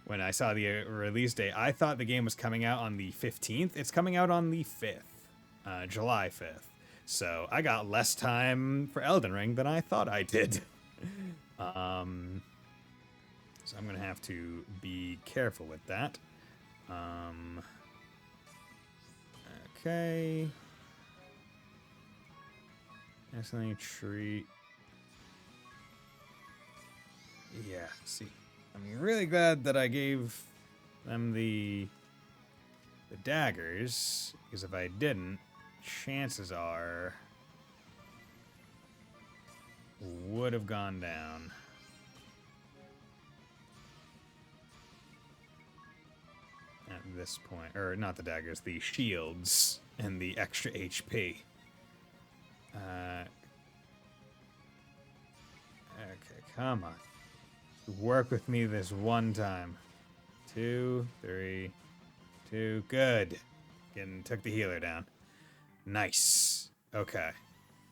when I saw the release date, I thought the game was coming out on the 15th. It's coming out on the 5th, July 5th. So I got less time for Elden Ring than I thought I did. So I'm gonna have to be careful with that. Okay. Definitely treat. Yeah, see. I'm really glad that I gave them the daggers, because if I didn't, chances are would have gone down. At this point, or not the daggers, the shields and the extra HP. Okay, come on. Work with me this one time. 2, 3, 2. Good. Again, took the healer down. Nice. Okay.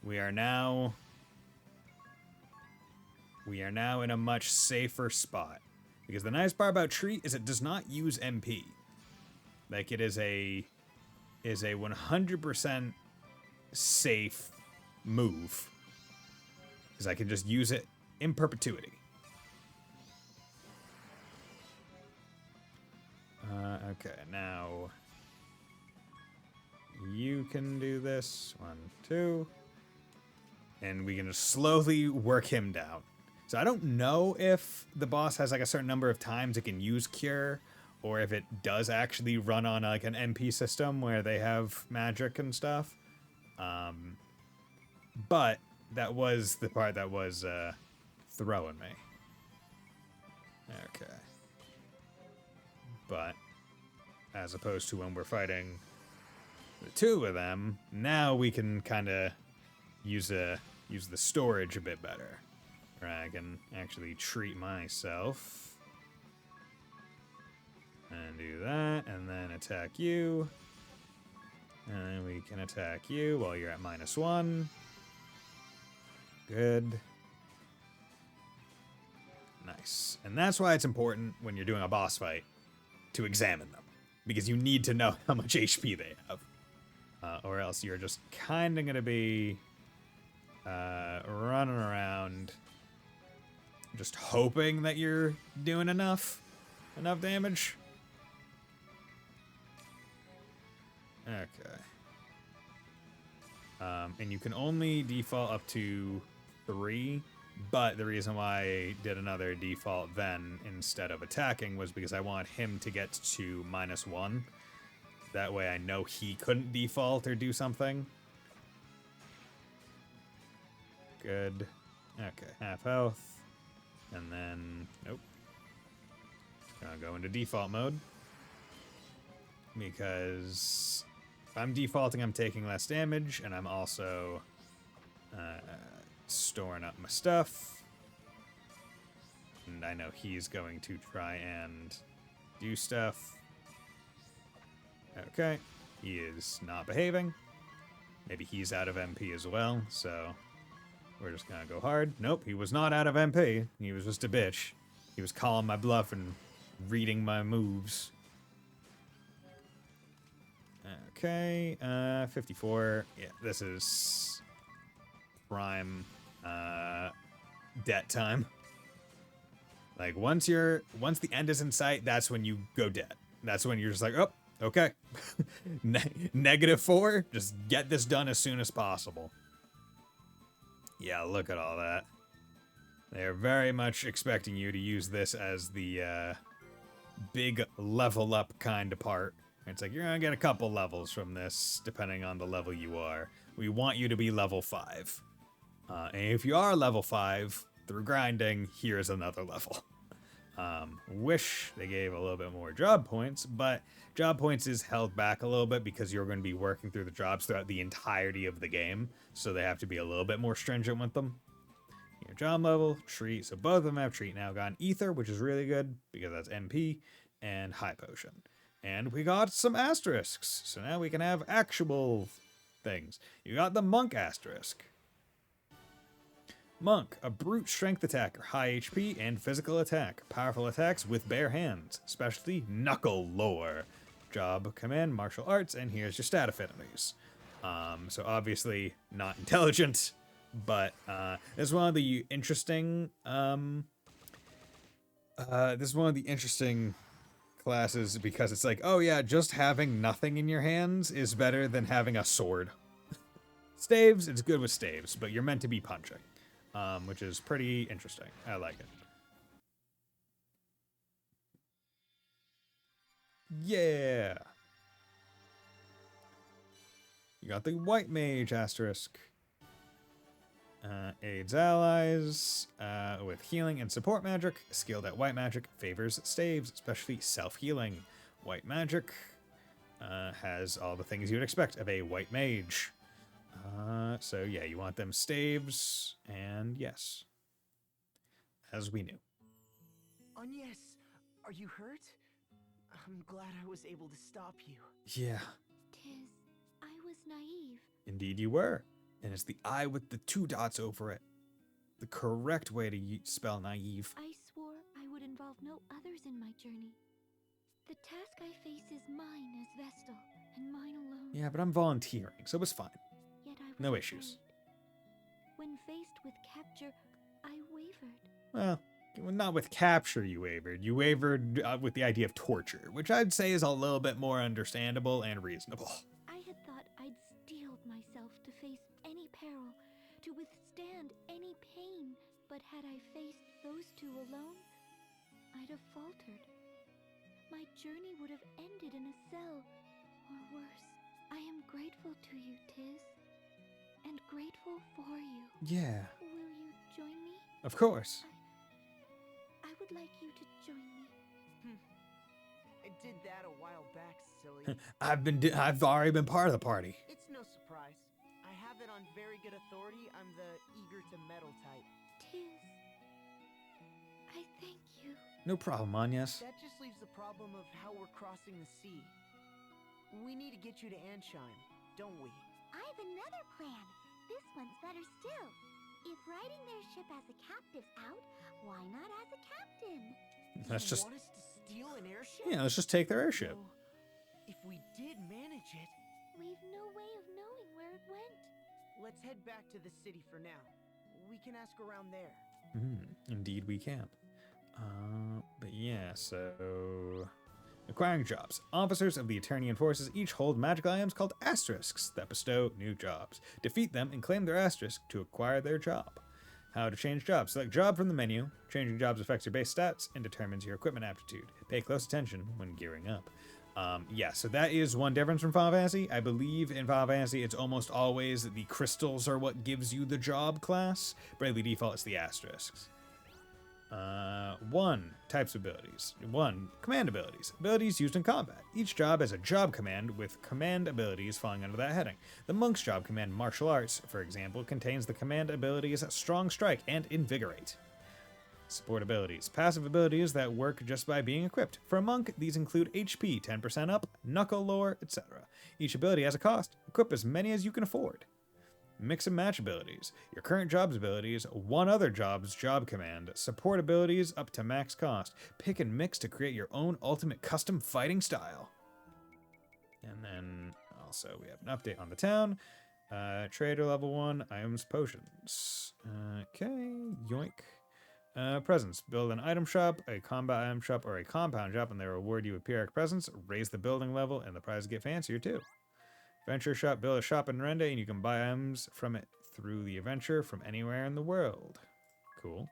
We are now in a much safer spot. Because the nice part about Treat is it does not use MP. Like, it is a 100% safe move. Because I can just use it in perpetuity. Okay, now you can do this. 1, 2. And we can just slowly work him down. So I don't know if the boss has like a certain number of times it can use Cure, or if it does actually run on like an MP system where they have magic and stuff. But that was the part that was throwing me. Okay. But as opposed to when we're fighting the two of them, now we can kind of use the storage a bit better. Where I can actually treat myself. And do that, and then attack you. And then we can attack you while you're at -1. Good. Nice. And that's why it's important when you're doing a boss fight to examine them. Because you need to know how much HP they have. Or else you're just kind of going to be running around just hoping that you're doing enough damage. Okay. And you can only default up to 3, but the reason why I did another default then instead of attacking was because I want him to get to -1. That way I know he couldn't default or do something. Good. Okay, half health. And then, nope. Just gonna go into default mode. because if I'm defaulting, I'm taking less damage, and I'm also storing up my stuff. And I know he's going to try and do stuff. Okay, he is not behaving. Maybe he's out of MP as well, so we're just gonna go hard. Nope, he was not out of MP. He was just a bitch. He was calling my bluff and reading my moves. Okay, 54. Yeah, this is prime debt time. Like once the end is in sight, that's when you go dead. That's when you're just like, oh, okay. -4. Just get this done as soon as possible. Yeah, look at all that. They're very much expecting you to use this as the big level up kind of part. It's like you're gonna get a couple levels from this, depending on the level you are. We want you to be level 5. And if you are level 5, through grinding, here's another level. Wish they gave a little bit more job points, but job points is held back a little bit because you're going to be working through the jobs throughout the entirety of the game, so they have to be a little bit more stringent with them. Your job level, treat, so both of them have treat now. Got ether, which is really good because that's MP, and high potion. And we got some asterisks, so now we can have actual things. You got the monk asterisk. Monk, a brute strength attacker, high HP and physical attack, powerful attacks with bare hands, specialty knuckle lore, job, command, martial arts, and here's your stat affinities. So obviously not intelligent, but this is one of the interesting classes because it's like, oh yeah, just having nothing in your hands is better than having a sword. Staves, it's good with staves, but you're meant to be punching. Which is pretty interesting. I like it. Yeah! You got the white mage asterisk. Aids allies with healing and support magic. Skilled at white magic. Favors staves, especially self-healing. White magic has all the things you would expect of a white mage. So yeah, you want them staves, and yes. As we knew. Agnes, are you hurt? I'm glad I was able to stop you. Yeah. Tis, I was naive. Indeed you were. And it's the I with the 2 dots over it. The correct way to spell naive. I swore I would involve no others in my journey. The task I face is mine as Vestal, and mine alone. Yeah, but I'm volunteering, so it's fine. Yet I was No afraid. issues. When faced with capture, I wavered. Well, not with capture you wavered. You wavered with the idea of torture, which I'd say is a little bit more understandable and reasonable. I had thought I'd steeled myself to face any peril, to withstand any pain, but had I faced those 2 alone, I'd have faltered. My journey would have ended in a cell, or worse. I am grateful to you, Tiz, and grateful for you. Yeah. Will you join me? Of course. I would like you to join me. I did that a while back, silly. I've already been part of the party. It's no surprise. I have it on very good authority. I'm the eager to meddle type. Tiz, I thank you. No problem, Agnes. That just leaves the problem of how we're crossing the sea. We need to get you to Anshine, don't we? I've another plan. This one's better still. If riding their ship as a captive's out, why not as a captain? Let's just... Want us to steal an airship? Yeah, let's just take their airship. Well, if we did manage it... We've no way of knowing where it went. Let's head back to the city for now. We can ask around there. Indeed we can. But yeah, so... Acquiring jobs. Officers of the Eternian forces each hold magical items called asterisks that bestow new jobs. Defeat them and claim their asterisk to acquire their job. How to change jobs. Select job from the menu. Changing jobs affects your base stats and determines your equipment aptitude. Pay close attention when gearing up. Yeah, so that is one difference from Final Fantasy. I believe in Final Fantasy it's almost always the crystals are what gives you the job class. Bravely default, it's the asterisks. 1. Types of abilities. 1. Command abilities. Abilities used in combat. Each job has a job command with command abilities falling under that heading. The monk's job command, Martial Arts, for example, contains the command abilities Strong Strike and Invigorate. Support abilities. Passive abilities that work just by being equipped. For a monk, these include HP 10% up, Knuckle Lore, etc. Each ability has a cost. Equip as many as you can afford. Mix and match abilities. Your current job's abilities, one other job's job command, support abilities up to max cost. Pick and mix to create your own ultimate custom fighting style. And then also we have an update on the town. Trader level 1, items, potions. Okay, yoink. Presents. Build an item shop, a combat item shop, or a compound shop, and they reward you with periodic presents. Raise the building level, and the prizes get fancier too. Venture shop. Build a shop in Rende, and you can buy items from it through the adventure from anywhere in the world. Cool.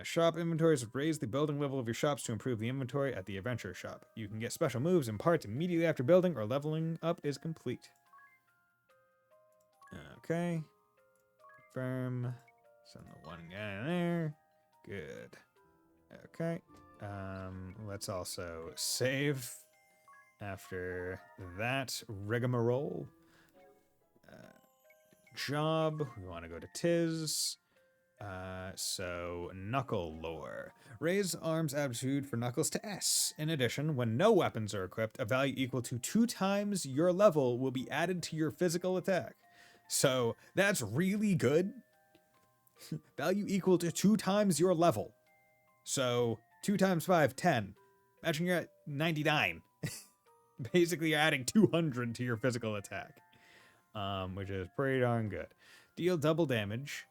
Shop inventories. Raise the building level of your shops to improve the inventory at the adventure shop. You can get special moves and parts immediately after building or leveling up is complete. Okay. Confirm. Send the one guy in there. Good. Okay. Let's also save after that rigmarole. Job. We want to go to Tiz. So Knuckle Lore. Raise arms aptitude for Knuckles to S. In addition, when no weapons are equipped, a value equal to 2 times your level will be added to your physical attack. So that's really good. Value equal to 2 times your level. So 2 times 5, 10. Imagine you're at 99. Basically, you're adding 200 to your physical attack, which is pretty darn good. Deal double damage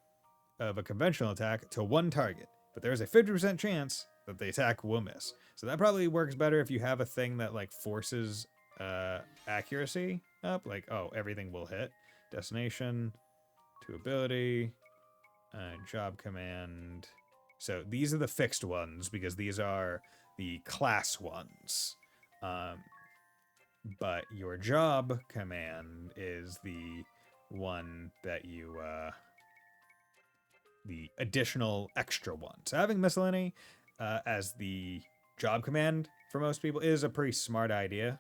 of a conventional attack to one target, but there's a 50% chance that the attack will miss. So that probably works better if you have a thing that like forces accuracy up, like, oh, everything will hit. Destination to ability, job command. So these are the fixed ones because these are the class ones. But your job command is the one that you, the additional extra one. So having miscellany as the job command for most people is a pretty smart idea.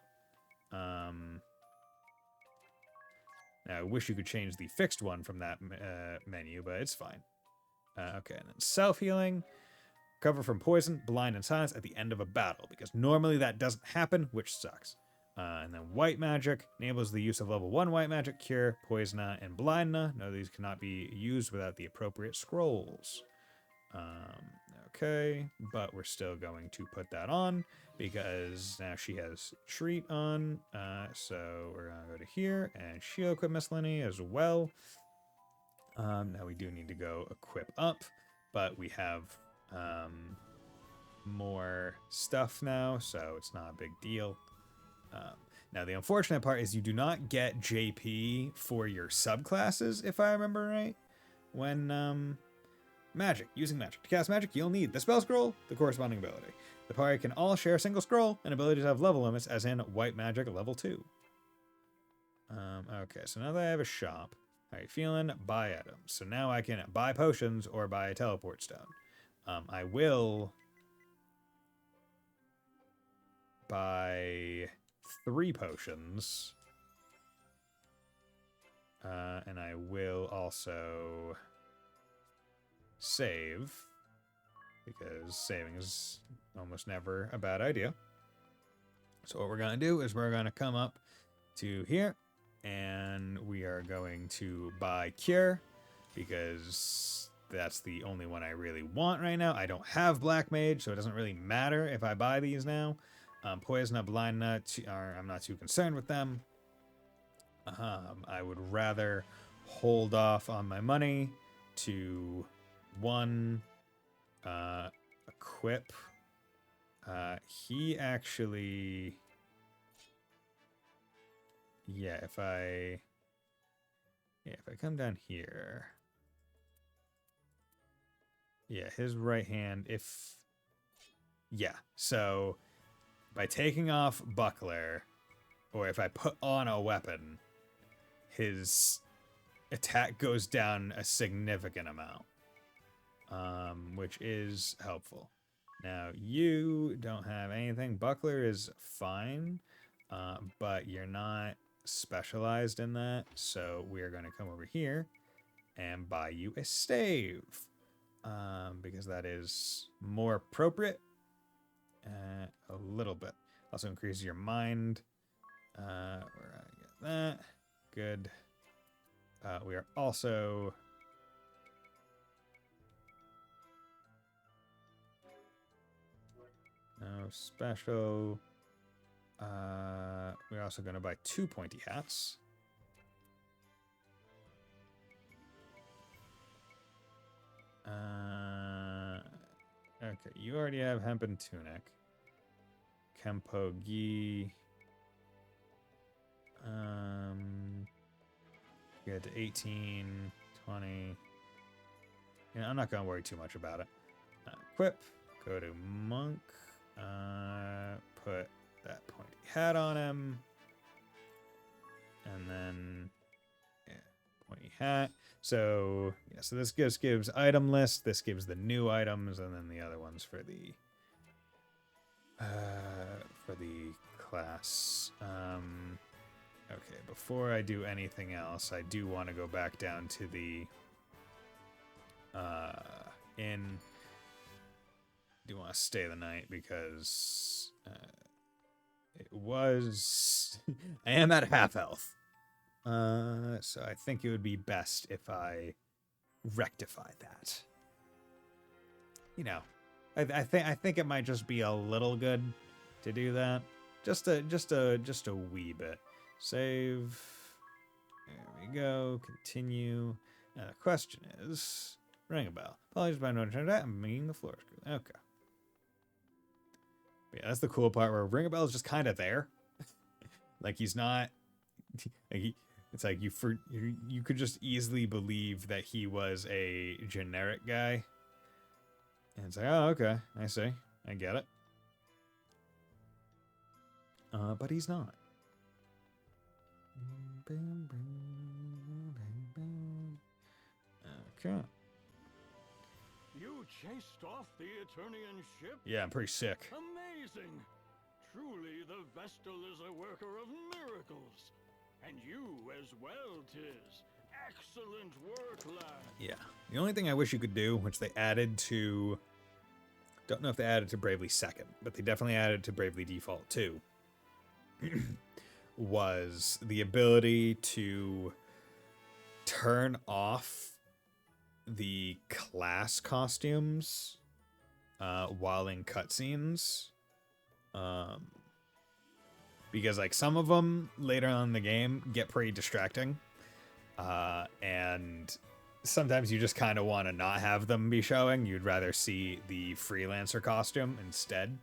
Now, I wish you could change the fixed one from that menu, but it's fine. Okay, and then self-healing. Cover from poison, blind, and silence at the end of a battle, because normally that doesn't happen, which sucks. And then white magic enables the use of level 1 white magic, cure, poisona, and blindna. No, these cannot be used without the appropriate scrolls. Okay, but we're still going to put that on because now she has treat on. So we're gonna go to here and she'll equip miscellany as well. Now we do need to go equip up, but we have more stuff now, so it's not a big deal. Now, the unfortunate part is you do not get JP for your subclasses, if I remember right. When, magic. Using magic. To cast magic, you'll need the spell scroll, the corresponding ability. The party can all share a single scroll, and abilities have level limits, as in white magic level 2. Okay, so now that I have a shop, how are you feeling? Buy items. So now I can buy potions or buy a teleport stone. I will buy 3 potions. And I will also save, because saving is almost never a bad idea. So what we're going to do is we're going to come up to here, and we are going to buy Cure, because that's the only one I really want right now. I don't have Black Mage, so it doesn't really matter if I buy these now. Poison, Blind Nut, I'm not too concerned with them. I would rather hold off on my money to one equip. He actually, yeah, if I come down here, yeah, his right hand, so by taking off Buckler, or if I put on a weapon, his attack goes down a significant amount. which is helpful. Now, you don't have anything. Buckler is fine, but you're not specialized in that, so we're going to come over here and buy you a stave, because that is more appropriate. A little bit. Also increases your mind. We're going to get that. Good. We are also... No special. We're also going to buy 2 pointy hats. Okay, you already have hempen tunic. Kempo gi. Get to 18, 20. Yeah, I'm not going to worry too much about it. Equip. Go to monk. Put that pointy hat on him. And then, yeah, pointy hat. So, yeah, so this just gives item list. This gives the new items, and then the other ones for the class. Okay, before I do anything else, I do want to go back down to the inn. Do want to stay the night because it was... I am at half health. So I think it would be best if I rectify that. You know, I think it might just be a little good to do that. Just a wee bit. Save. There we go. Continue. Now the question is, ring a bell. Apologies by no turn that. I'm meeting the floor. Okay. But yeah, that's the cool part where ring a bell is just kind of there. Like he's not. It's like you could just easily believe that he was a generic guy. And it's like, oh, okay, I see, I get it. But he's not. Okay. You chased off the Eternian ship? Yeah, I'm pretty sick. Amazing! Truly, the Vestal is a worker of miracles. And you as well, 'tis. Excellent work, lad. Yeah. The only thing I wish you could do, which they added to... Don't know if they added to Bravely 2nd, but they definitely added to Bravely Default 2. Was the ability to turn off the class costumes while in cutscenes. Because like some of them later on in the game get pretty distracting. And sometimes you just kind of want to not have them be showing. You'd rather see the freelancer costume instead.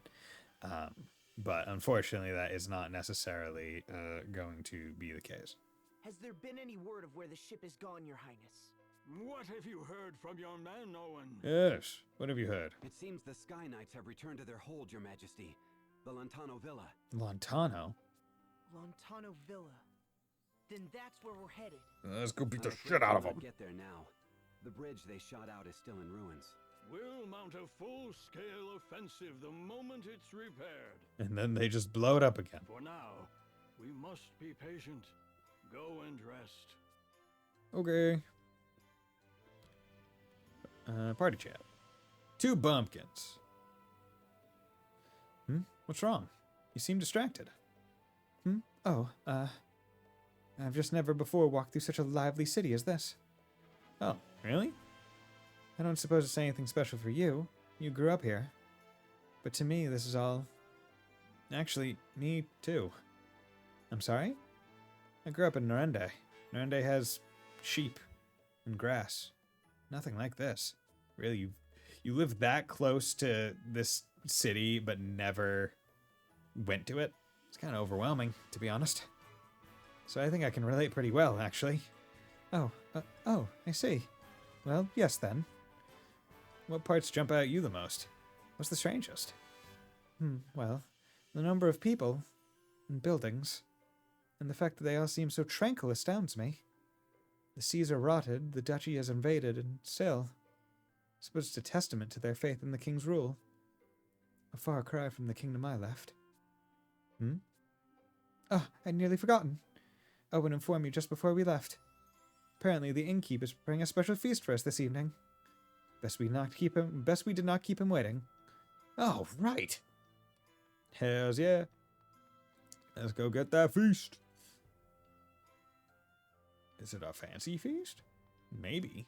But unfortunately, that is not necessarily going to be the case. Has there been any word of where the ship is gone, Your Highness? What have you heard from your man, Owen? Yes, what have you heard? It seems the Sky Knights have returned to their hold, Your Majesty. The Lontano Villa. Lontano? Lontano Villa. Then that's where we're headed. Let's go beat the shit out of them. Get there now. The bridge they shot out is still in ruins. We'll mount a full-scale offensive the moment it's repaired. And then they just blow it up again. For now, we must be patient. Go and rest. Okay. Party chat. 2 bumpkins. What's wrong? You seem distracted. Oh, I've just never before walked through such a lively city as this. Oh, really? I don't suppose it's anything special for you. You grew up here. But to me, this is all... Actually, me too. I'm sorry? I grew up in Norende. Norende has sheep and grass. Nothing like this. Really, you live that close to this city, but never went to it? It's kind of overwhelming, to be honest. So I think I can relate pretty well, actually. Oh, I see. Well, yes then. What parts jump out at you the most? What's the strangest? Well, the number of people and buildings, and the fact that they all seem so tranquil astounds me. The seas are rotted, the duchy is invaded, and still, suppose it's a testament to their faith in the king's rule. A far cry from the kingdom I left. Hmm? Oh, I'd nearly forgotten. Owen informed me just before we left. Apparently, the innkeep is preparing a special feast for us this evening. Best we did not keep him waiting. Oh, right. Hells yeah. Let's go get that feast. Is it a fancy feast? Maybe.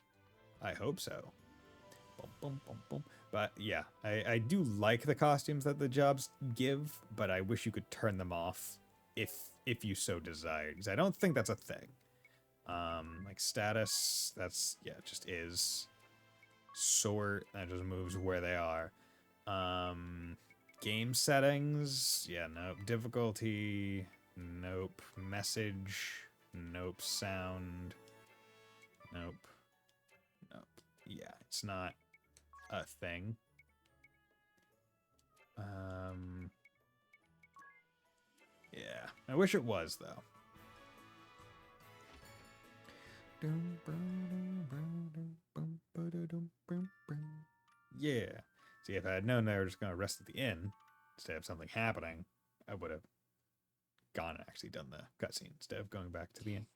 I hope so. Boom, boom, boom, boom. But yeah, I do like the costumes that the jobs give, but I wish you could turn them off if you so desired, because I don't think that's a thing. Like status, that's, yeah, it just is. Sort, that just moves where they are. Game settings, yeah, nope. Difficulty, nope. Message, nope. Sound, nope. Nope. Yeah, it's not a thing. Yeah, I wish it was, though. Yeah. See, if I had known they were just going to rest at the inn instead of something happening, I would have gone and actually done the cutscene instead of going back to the inn.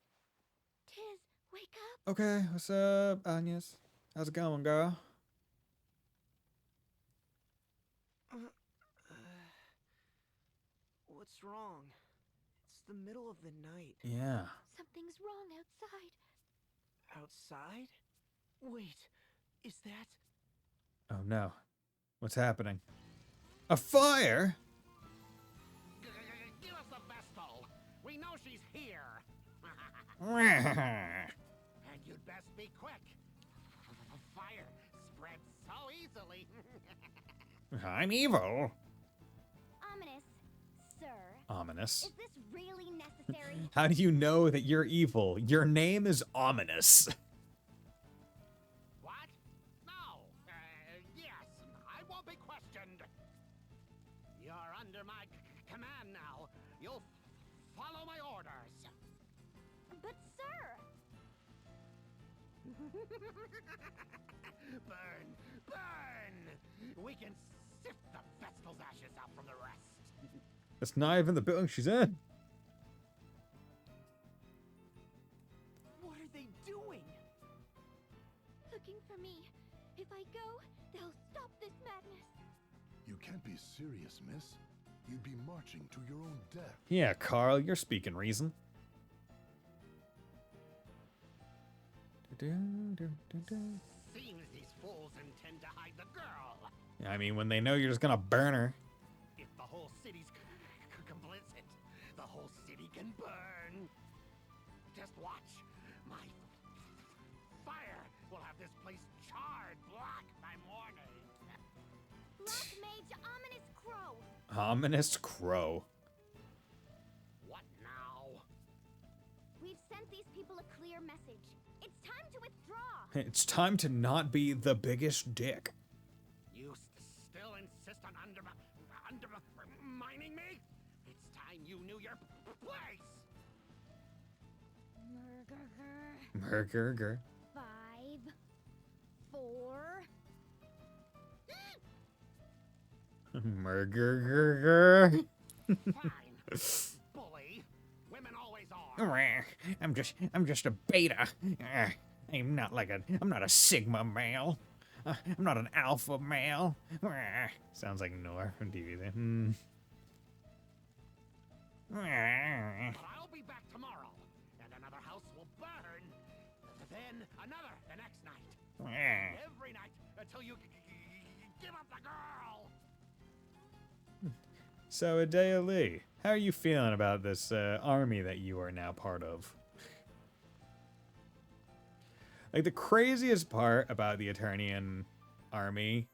Tiz, wake up. Okay, what's up, Agnes? How's it going, girl? What's wrong? It's the middle of the night. Yeah. Something's wrong outside. Outside? Wait, is that... Oh no. What's happening? A fire? Give us the Vestal. We know she's here. And you'd best be quick. Fire spreads so easily. I'm evil. Ominous, sir. Ominous. Is this really necessary? How do you know that you're evil? Your name is Ominous. What? No. Yes, I won't be questioned. You're under my command now. You'll follow my orders. But sir! Burn! Burn! We can sift the Vestal's ashes out from the rest. That's not even the building she's in. What are they doing? Looking for me. If I go, they'll stop this madness. You can't be serious, miss. You'd be marching to your own death. Yeah, Carl, you're speaking reason. Seems these fools intend to hide the girl. I mean, when they know you're just gonna burn her. If the whole city's complicit, the whole city can burn. Just watch. My fire will have this place charred black by morning. Black Mage Ominous Crow! Ominous Crow. What now? We've sent these people a clear message. It's time to withdraw! It's time to not be the biggest dick. You still insist on undermining me? It's time you knew your place. Murger. 5, 4. Murger. Fine. Bully. Women always are. I'm just a beta. I'm not a sigma male. I'm not an alpha male. Sounds like Nor from DBZ. But I'll be back tomorrow, and another house will burn. Then another the next night. Every night until you give up the girl. So, Adea Lee, how are you feeling about this army that you are now part of? Like, the craziest part about the Eternian army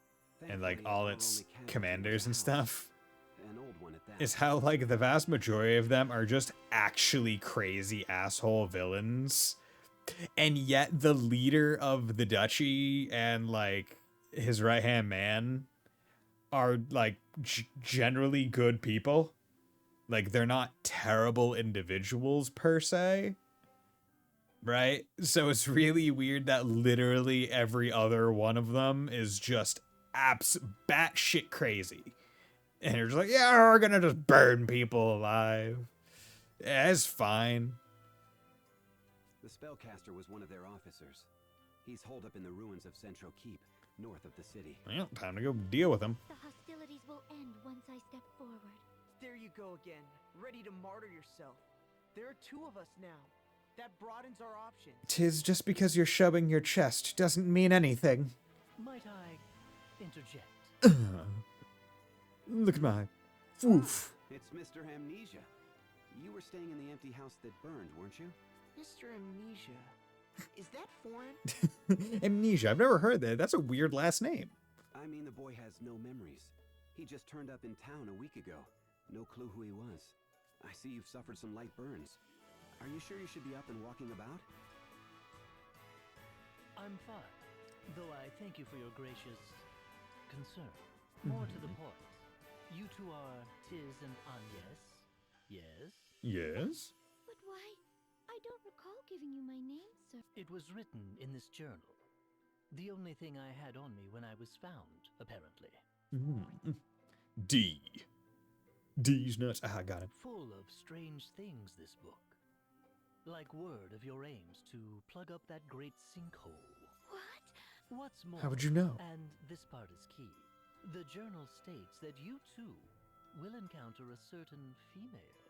and, like, all its commanders and stuff An old one at that. is how, like, the vast majority of them are just actually crazy asshole villains. And yet the leader of the duchy and, like, his right-hand man are, like, generally good people. Like, they're not terrible individuals, per se. right? So it's really weird that literally every other one of them is just batshit crazy. And you're just like, yeah, we're gonna just burn people alive. Yeah, it's fine. The spellcaster was one of their officers. He's holed up in the ruins of Central Keep, north of the city. Well, time to go deal with him. The hostilities will end once I step forward. There you go again, ready to martyr yourself. There are two of us now. That broadens our options. 'Tis just because you're showing your chest doesn't mean anything. Might I interject? Look at my oof. It's Mr. Amnesia. You were staying in the empty house that burned, weren't you? Mr. Amnesia. Is that foreign? Amnesia. I've never heard that. That's a weird last name. I mean, the boy has no memories. He just turned up in town a week ago. No clue who he was. I see you've suffered some light burns. Are you sure you should be up and walking about? I'm fine, though I thank you for your gracious concern. More to the point. You two are Tiz and Agnes, yes? Yes? But why? I don't recall giving you my name, sir. It was written in this journal. The only thing I had on me when I was found, apparently. D. D's nuts. Ah, I got it. Full of strange things, this book. Like word of your aims to plug up that great sinkhole. What? What's more, How would you know? and this part is key, the journal states that you too will encounter a certain female.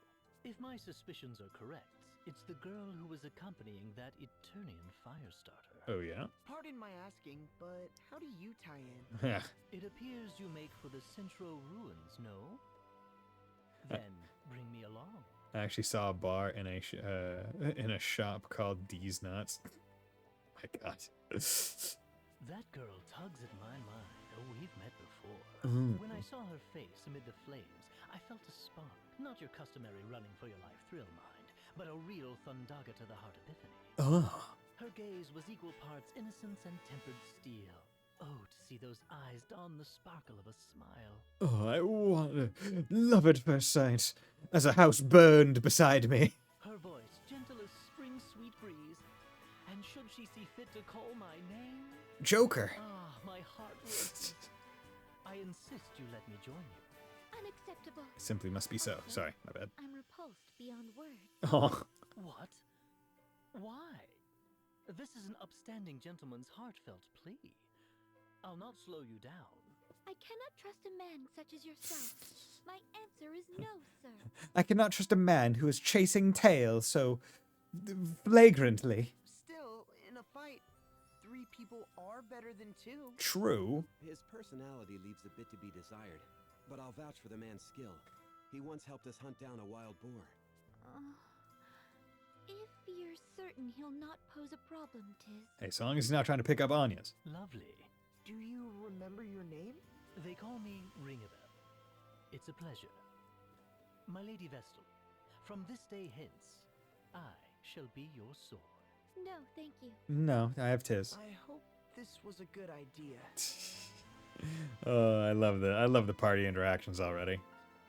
If my suspicions are correct, it's the girl who was accompanying that Eternian firestarter. Oh, yeah? Pardon my asking, but how do you tie in? Yeah. It appears you make for the Centro ruins, no? Then bring me along. I actually saw a bar in a shop called D's Nuts. My God. That girl tugs at my mind. Oh, we've met before. Mm. When I saw her face amid the flames, I felt a spark. Not your customary running for your life thrill mind, but a real thundaga to the heart epiphany. Oh. Her gaze was equal parts innocence and tempered steel. Oh, to see those eyes don the sparkle of a smile. Oh, I want to love at first sight as a house burned beside me. Her voice, gentle as spring's sweet breeze. And should she see fit to call my name? Joker. Ah, my heart races. I insist you let me join you. Unacceptable. Simply must be so. Sorry, my bad. I'm repulsed beyond words. Oh. What? Why? This is an upstanding gentleman's heartfelt plea. I'll not slow you down. I cannot trust a man such as yourself. My answer is no, sir. I cannot trust a man who is chasing tails so flagrantly. Still, in a fight, 3 people are better than 2. True. His personality leaves a bit to be desired, but I'll vouch for the man's skill. He once helped us hunt down a wild boar. If you're certain he'll not pose a problem, Tiz. Hey, so long as he's not trying to pick up Anya's. Lovely. Do you remember your name? They call me Ringabel. It's a pleasure. My Lady Vestal, from this day hence, I shall be your sword. No, thank you. No, I have Tiz. I hope this was a good idea. Oh, I love the party interactions already.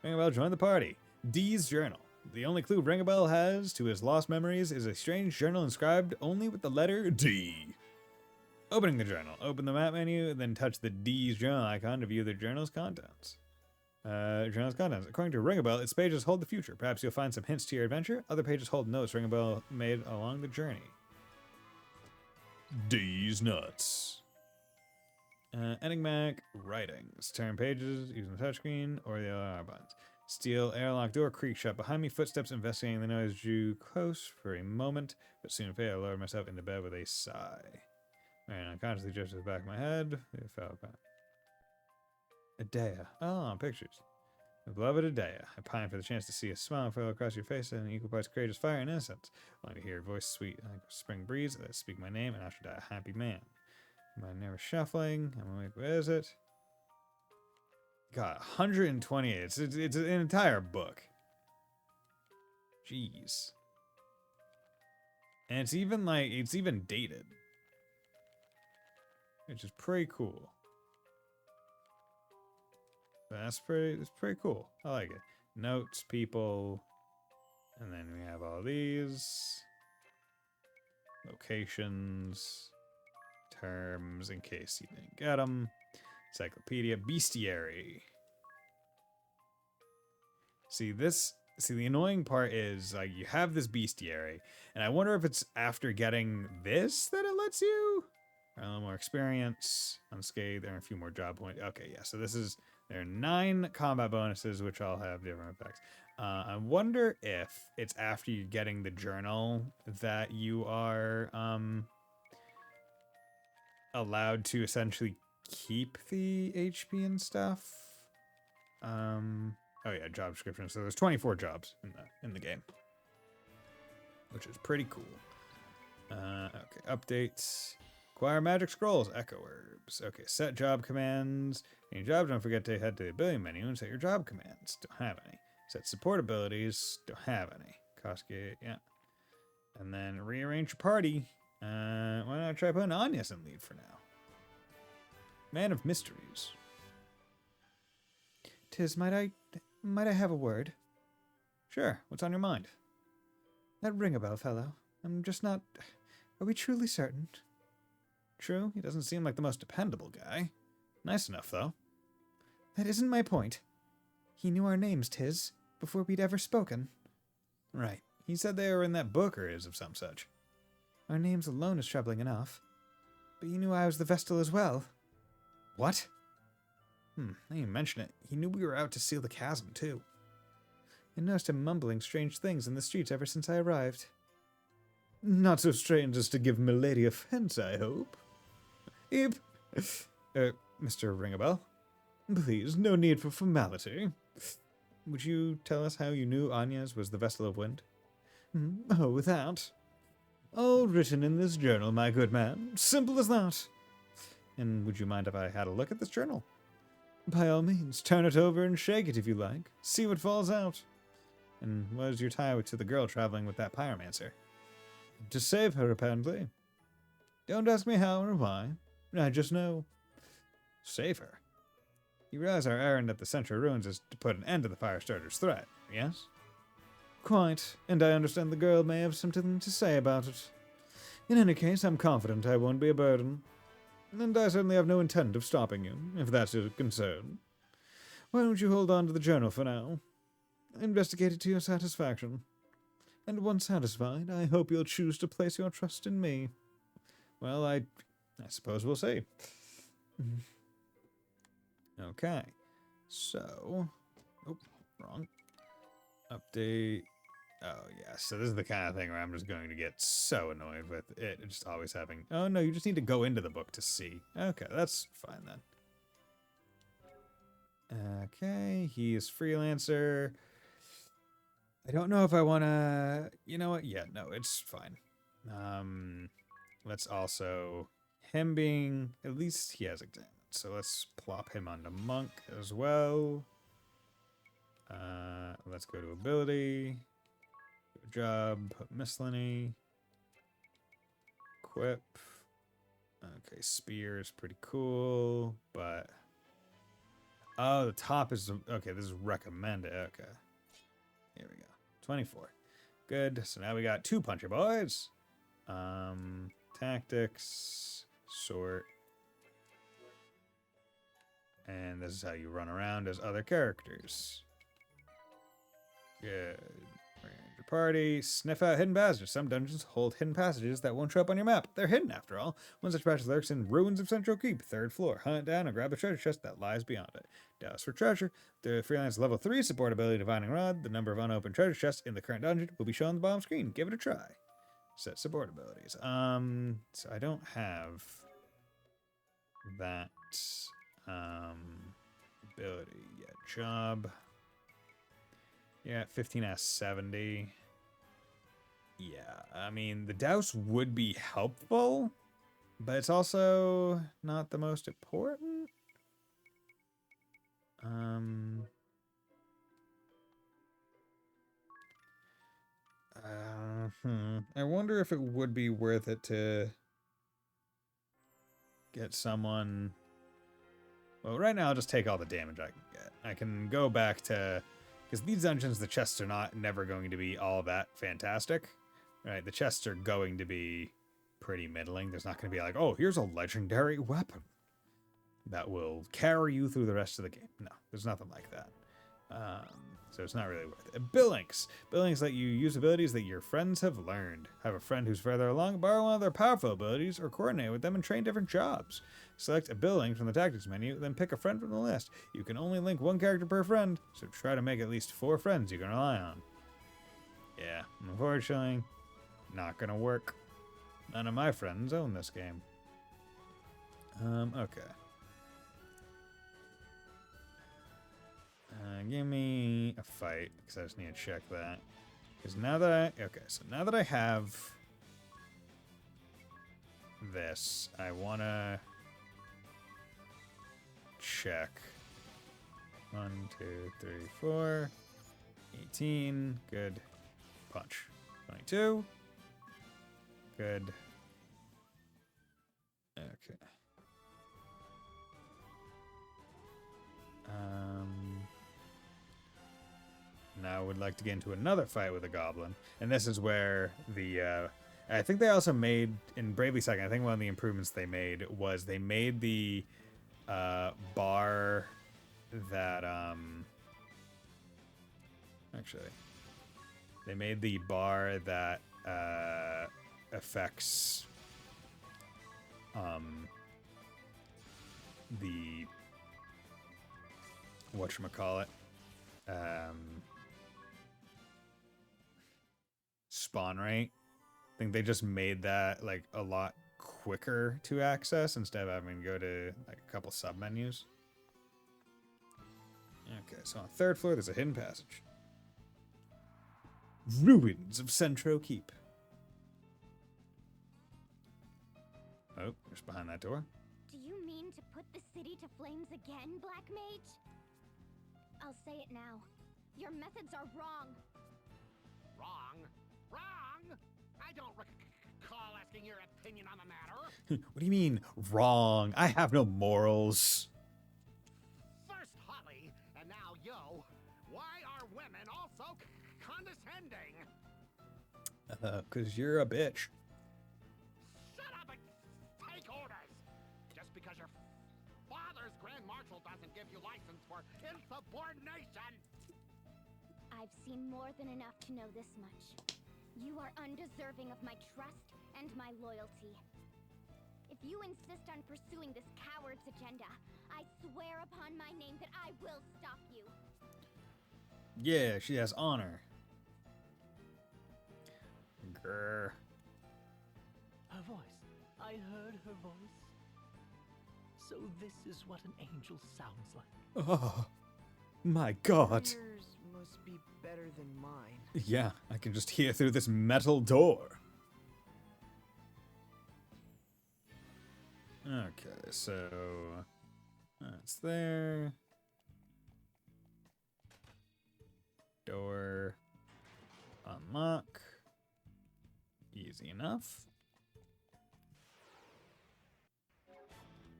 Ringabel, join the party. D's journal. The only clue Ringabel has to his lost memories is a strange journal inscribed only with the letter D. Opening the journal, open the map menu, then touch the D's journal icon to view the journal's contents. According to Ringabel, its pages hold the future. Perhaps you'll find some hints to your adventure. Other pages hold notes Ringabel made along the journey. D's nuts. Enigmatic writings. Turn pages using the touchscreen or the LR buttons. Steel airlock door creak shut behind me. Footsteps investigating the noise drew close for a moment, but soon faded. I lowered myself into bed with a sigh. And unconsciously just to the back of my head. It fell back. Adea. Oh, pictures. Beloved Adea. I pine for the chance to see a smile flow across your face and equal parts courageous fire and innocence. I want to hear your voice sweet like a spring breeze that speak my name, and I shall die a happy man. My never shuffling. I'm awake. Where is it? God, 128. It's an entire book. Jeez. And it's even dated. Which is pretty cool. It's pretty cool. I like it. Notes, people, and then we have all these. Locations, terms, in case you didn't get them. Encyclopedia, bestiary. See, the annoying part is, like, you have this bestiary, and I wonder if it's after getting this that it lets you? A little more experience, unscathed, there are a few more job points. Okay, yeah, so there are 9 combat bonuses, which all have different effects. I wonder if it's after you getting the journal that you are allowed to essentially keep the HP and stuff. Oh yeah, job description. So there's 24 jobs in the game, which is pretty cool. Okay, updates. Acquire magic scrolls, echo herbs. Okay, set job commands. Any job, don't forget to head to the ability menu and set your job commands. Don't have any. Set support abilities. Don't have any. Cascade, yeah. And then rearrange your party. Why not try putting Anya's in lead for now? Man of mysteries. Tis, might I have a word? Sure, what's on your mind? That ring a bell, fellow. I'm just not... Are we truly certain? True, he doesn't seem like the most dependable guy. Nice enough, though. That isn't my point. He knew our names, Tis, before we'd ever spoken. Right. He said they were in that book or is of some such. Our names alone is troubling enough. But he knew I was the Vestal as well. What? Now you mention it. He knew we were out to seal the chasm, too. I noticed him mumbling strange things in the streets ever since I arrived. Not so strange as to give Milady offense, I hope. Mr. Ringabell, please, no need for formality. Would you tell us how you knew Anya's was the Vestal of Wind? Oh, that. All written in this journal, my good man. Simple as that. And would you mind if I had a look at this journal? By all means, turn it over and shake it if you like. See what falls out. And what is your tie to the girl traveling with that pyromancer? To save her, apparently. Don't ask me how or why. I just know. Save her? You realize our errand at the Central Ruins is to put an end to the Firestarter's threat, yes? Quite, and I understand the girl may have something to say about it. In any case, I'm confident I won't be a burden. And I certainly have no intent of stopping you, if that's your concern. Why don't you hold on to the journal for now? Investigate it to your satisfaction. And once satisfied, I hope you'll choose to place your trust in me. Well, I suppose we'll see. Okay. So... Oh, wrong. Update... Oh, yeah. So this is the kind of thing where I'm just going to get so annoyed with it just always having... Oh, no, you just need to go into the book to see. Okay, that's fine then. Okay, he is freelancer. I don't know if I want to... You know what? Yeah, no, it's fine. Let's also... Him being... At least he has examined. So let's plop him onto Monk as well. Let's go to ability. Good job. Put miscellany. Equip. Okay, spear is pretty cool, but... Oh, the top is... Okay, this is recommended. Okay. Here we go. 24. Good. So now we got 2 puncher boys. Tactics. Sort. And this is how you run around as other characters. Good. Your party. Sniff out hidden passages. Some dungeons hold hidden passages that won't show up on your map. They're hidden, after all. One such passage lurks in Ruins of Central Keep, 3rd floor. Hunt it down and grab the treasure chest that lies beyond it. Douse for treasure. The freelance level 3 support ability Divining Rod. The number of unopened treasure chests in the current dungeon will be shown on the bottom screen. Give it a try. Set support abilities. So I don't have that ability yet. Job. Yeah, 15S70. Yeah, I mean, the douse would be helpful, but it's also not the most important. I wonder if it would be worth it to get someone... Well, right now I'll just take all the damage I can get. I can go back to... Because these dungeons, the chests are never going to be all that fantastic. Right, the chests are going to be pretty middling. There's not going to be like, oh, here's a legendary weapon that will carry you through the rest of the game. No, there's nothing like that. So it's not really worth it. Billings. Billings let you use abilities that your friends have learned. Have a friend who's further along, borrow one of their powerful abilities, or coordinate with them and train different jobs. Select a billing from the tactics menu, then pick a friend from the list. You can only link one character per friend, so try to make at least 4 friends you can rely on. Yeah, unfortunately, not gonna work. None of my friends own this game. Okay. Give me a fight, because I just need to check that. Because now that I have this, I want to check. 1, 2, 3, 4. 18. Good. Punch. 22. Good. Okay. Now I would like to get into another fight with a goblin. And this is where the, I think they also made, in Bravely Second, I think one of the improvements they made was they made the bar that, actually, they made the bar that affects the, whatchamacallit, spawn rate. I think they just made that like a lot quicker to access instead of having to go to like a couple sub menus. Okay, so on the 3rd floor there's a hidden passage. Ruins of Centro Keep. Oh, just behind that door. Do you mean to put the city to flames again, Black Mage? I'll say it now. Your methods are wrong. Wrong? Wrong? I don't recall asking your opinion on the matter. What do you mean, wrong? I have no morals. First Holly, and now Yo. Why are women also condescending? 'Cause you're a bitch. Shut up and take orders! Just because your father's Grand Marshal doesn't give you license for insubordination! I've seen more than enough to know this much. You are undeserving of my trust and my loyalty. If you insist on pursuing this coward's agenda, I swear upon my name that I will stop you. Yeah, she has honor. Grr. Her voice. I heard her voice. So this is what an angel sounds like. Oh, my God. Yours must be better than mine. Yeah, I can just hear through this metal door. Okay, so that's there. Door. Unlock. Easy enough.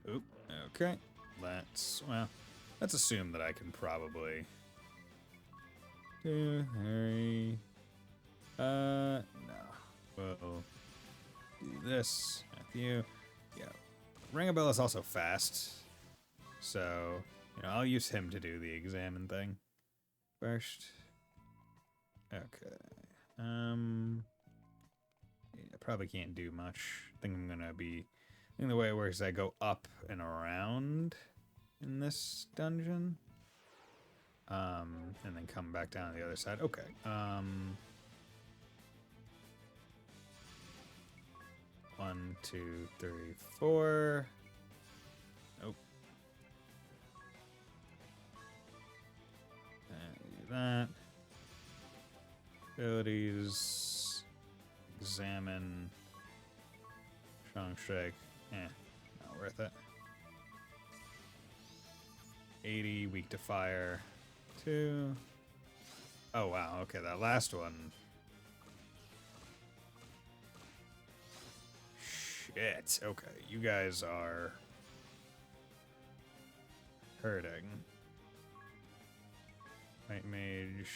Oop, okay. Let's assume that I can probably 2, 3. No. We'll do this with you. Yeah. Ring a Bell is also fast. So, I'll use him to do the examine thing first. Okay. I probably can't do much. I think the way it works is I go up and around in this dungeon. And then come back down to the other side. Okay. 1, 2, 3, 4. Nope. Do that. Abilities. Examine. Strong Strike. Not worth it. 80, weak to fire. 2. Oh, wow. Okay, that last one. Shit. Okay, you guys are hurting. White Mage.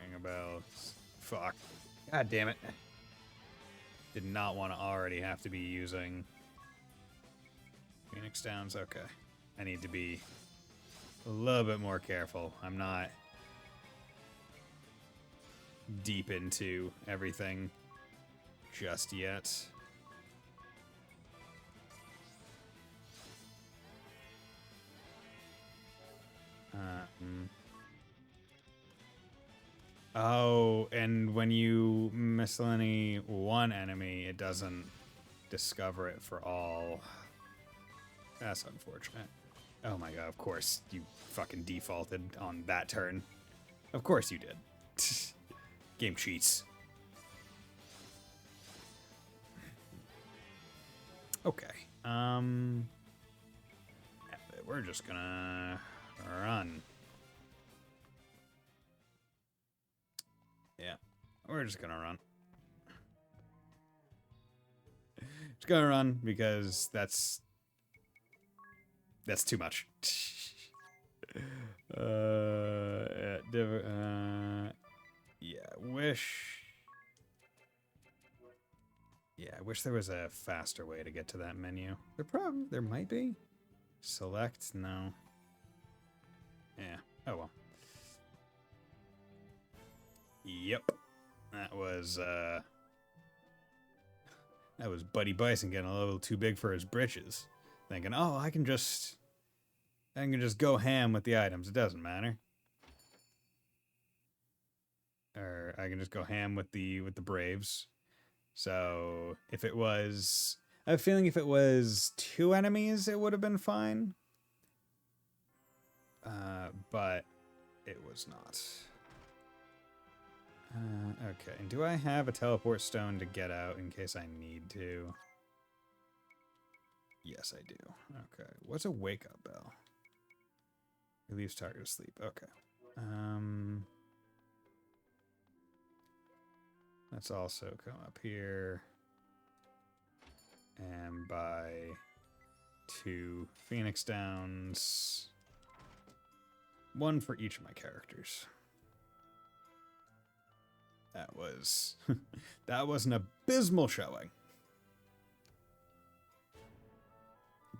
Ring a bell. Fuck. God damn it. Did not want to already have to be using Phoenix Downs. Okay. I need to be a little bit more careful. I'm not deep into everything just yet. Oh, and when you miscellany one enemy, it doesn't discover it for all. That's unfortunate. Oh my god, of course you fucking defaulted on that turn. Of course you did. Game cheats. Okay. We're just gonna run. Yeah, we're just gonna run. Just gonna run because that's too much. Yeah, I wish there was a faster way to get to that menu. There might be. Select, no. Yeah, oh well. Yep. That was Buddy Bison getting a little too big for his britches. Thinking, oh, I can just go ham with the items. It doesn't matter. Or I can just go ham with the Braves. So if it was, I have a feeling if it was 2 enemies, it would have been fine. But it was not. Okay, and do I have a teleport stone to get out in case I need to? Yes, I do. Okay, what's a wake-up bell? Relieves target asleep. Okay. Let's also come up here and buy 2 Phoenix Downs. 1 for each of my characters. That was an abysmal showing.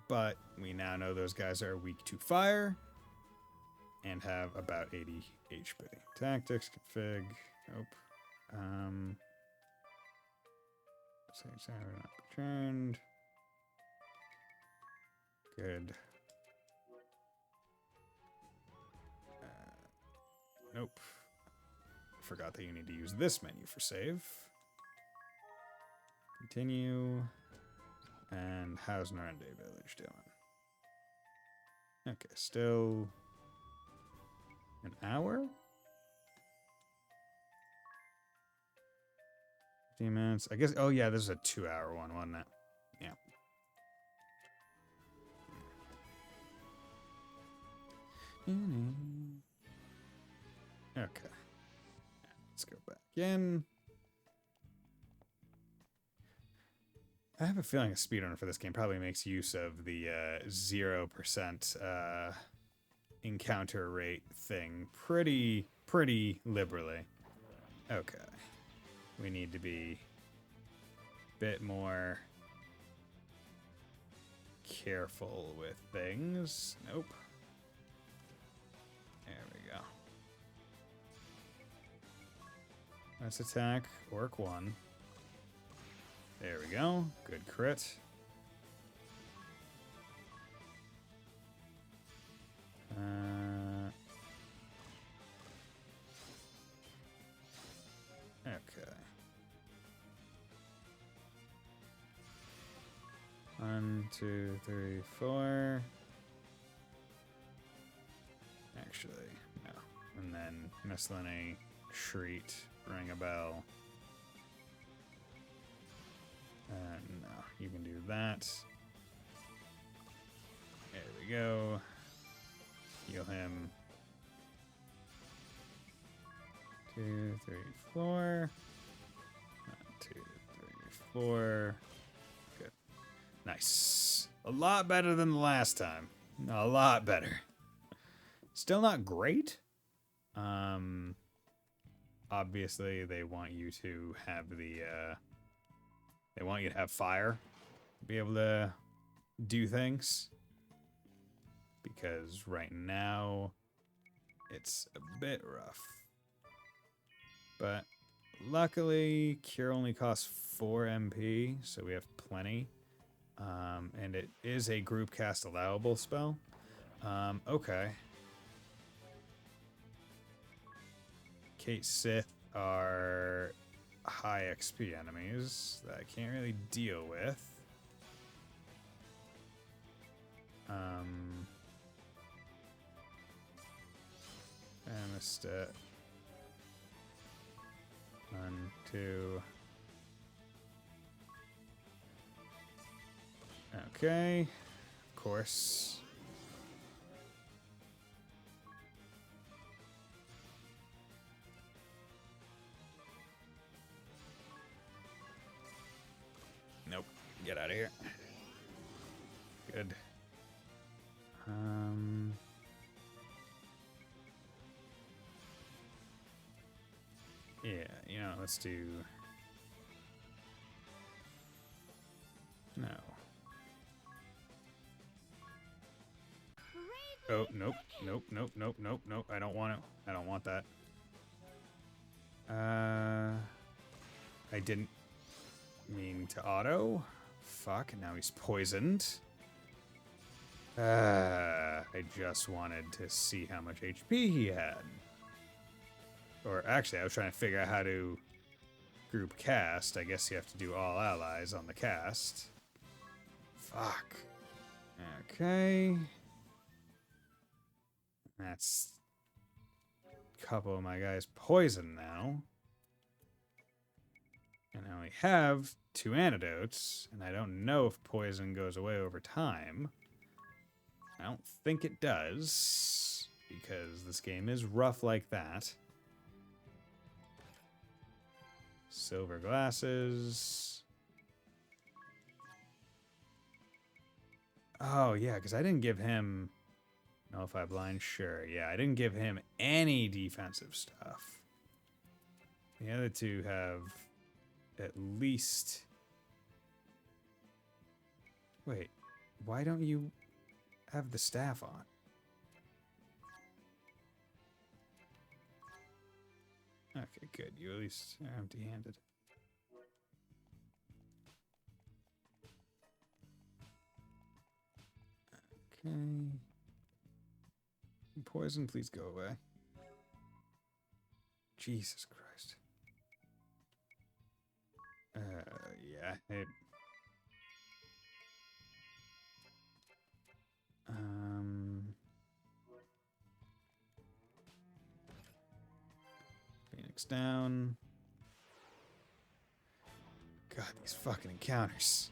But we now know those guys are weak to fire and have about 80 HP. Tactics, config, nope. Say not returned. Good. Nope. Forgot that you need to use this menu for save. Continue. And how's Narande Village doing? Okay, still an hour? 15 minutes. I guess, oh yeah, this is a 2-hour one, wasn't it? Yeah. Okay. Let's go back in. I have a feeling a speedrunner for this game probably makes use of the 0% encounter rate thing pretty liberally. Okay. We need to be a bit more careful with things. Nope. There we go. Let's attack Orc 1. There we go. Good crit. Okay. 1, 2, 3, 4. Actually, no. And then miscellany, shriek, ring a bell. No, you can do that. There we go. Heal him. 2, 3, 4. 1, 2, 3, 4. Good. Nice. A lot better than the last time. A lot better. Still not great. obviously they want you to have the they want you to have fire, be able to do things, because right now it's a bit rough. But luckily cure only costs 4 MP, so we have plenty. And it is a group cast allowable spell. Okay. Kate Sith are high XP enemies that I can't really deal with. I missed it. 1, 2. Okay. Of course. Nope. Get out of here. Good. Yeah, you know, let's do... No. Oh, nope, nope, nope, nope, nope, nope. I don't want it. I don't want that. I didn't mean to auto. Fuck, now he's poisoned. I just wanted to see how much HP he had. Or actually, I was trying to figure out how to group cast. I guess you have to do all allies on the cast. Fuck. Okay. That's a couple of my guys poisoned now. And I only have 2 antidotes, and I don't know if poison goes away over time. I don't think it does, because this game is rough like that. Silver glasses. Oh, yeah, because I didn't give him... Nullify blind, sure. Yeah, I didn't give him any defensive stuff. The other two have at least... Wait, why don't you have the staff on? Okay, good. You at least are empty-handed. Okay. Poison, please go away. Jesus Christ. Yeah. Phoenix down. God, these fucking encounters.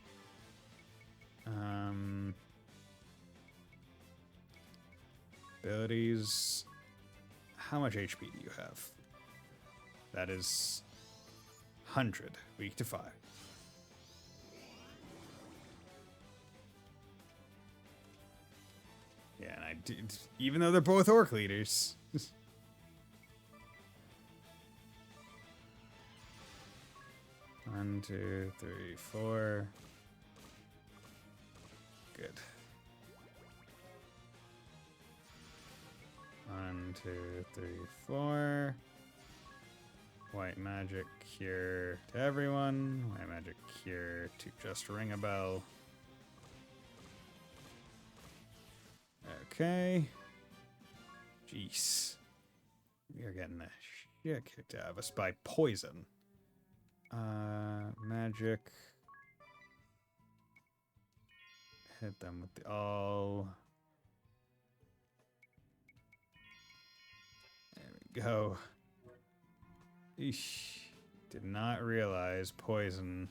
Abilities. How much HP do you have? That is 100. Weak to fire. Yeah, and I did, even though they're both orc leaders. 1, 2, 3, 4. Good. 1, 2, 3, 4. White magic cure to everyone. White magic cure to just ring a bell. Okay. Jeez. We are getting the shit kicked out of us by poison. Magic. Hit them with the all. There we go. Eesh. Did not realize poison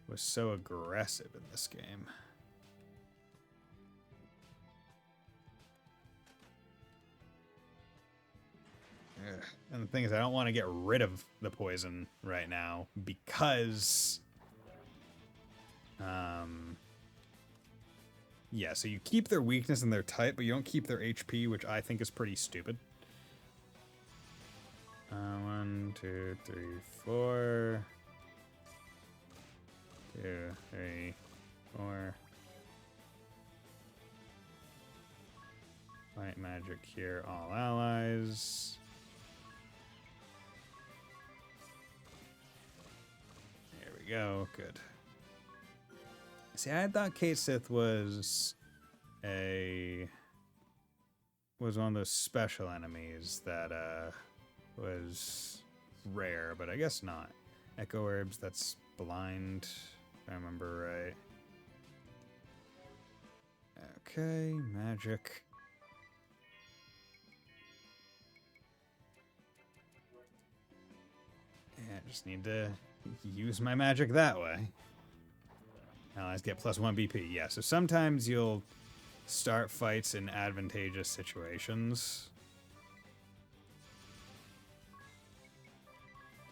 was so aggressive in this game. Ugh. And the thing is, I don't want to get rid of the poison right now because... yeah, so you keep their weakness and their type, but you don't keep their HP, which I think is pretty stupid. 1, 1, 2, 3, 4. 2, 3, 4. White magic here, all allies. There we go, good. See, I thought Kate Sith was one of those special enemies that was rare, but I guess not. Echo Herbs, that's blind, if I remember right. Okay, magic. Yeah, I just need to use my magic that way. Allies get +1 BP. Yeah, so sometimes you'll start fights in advantageous situations.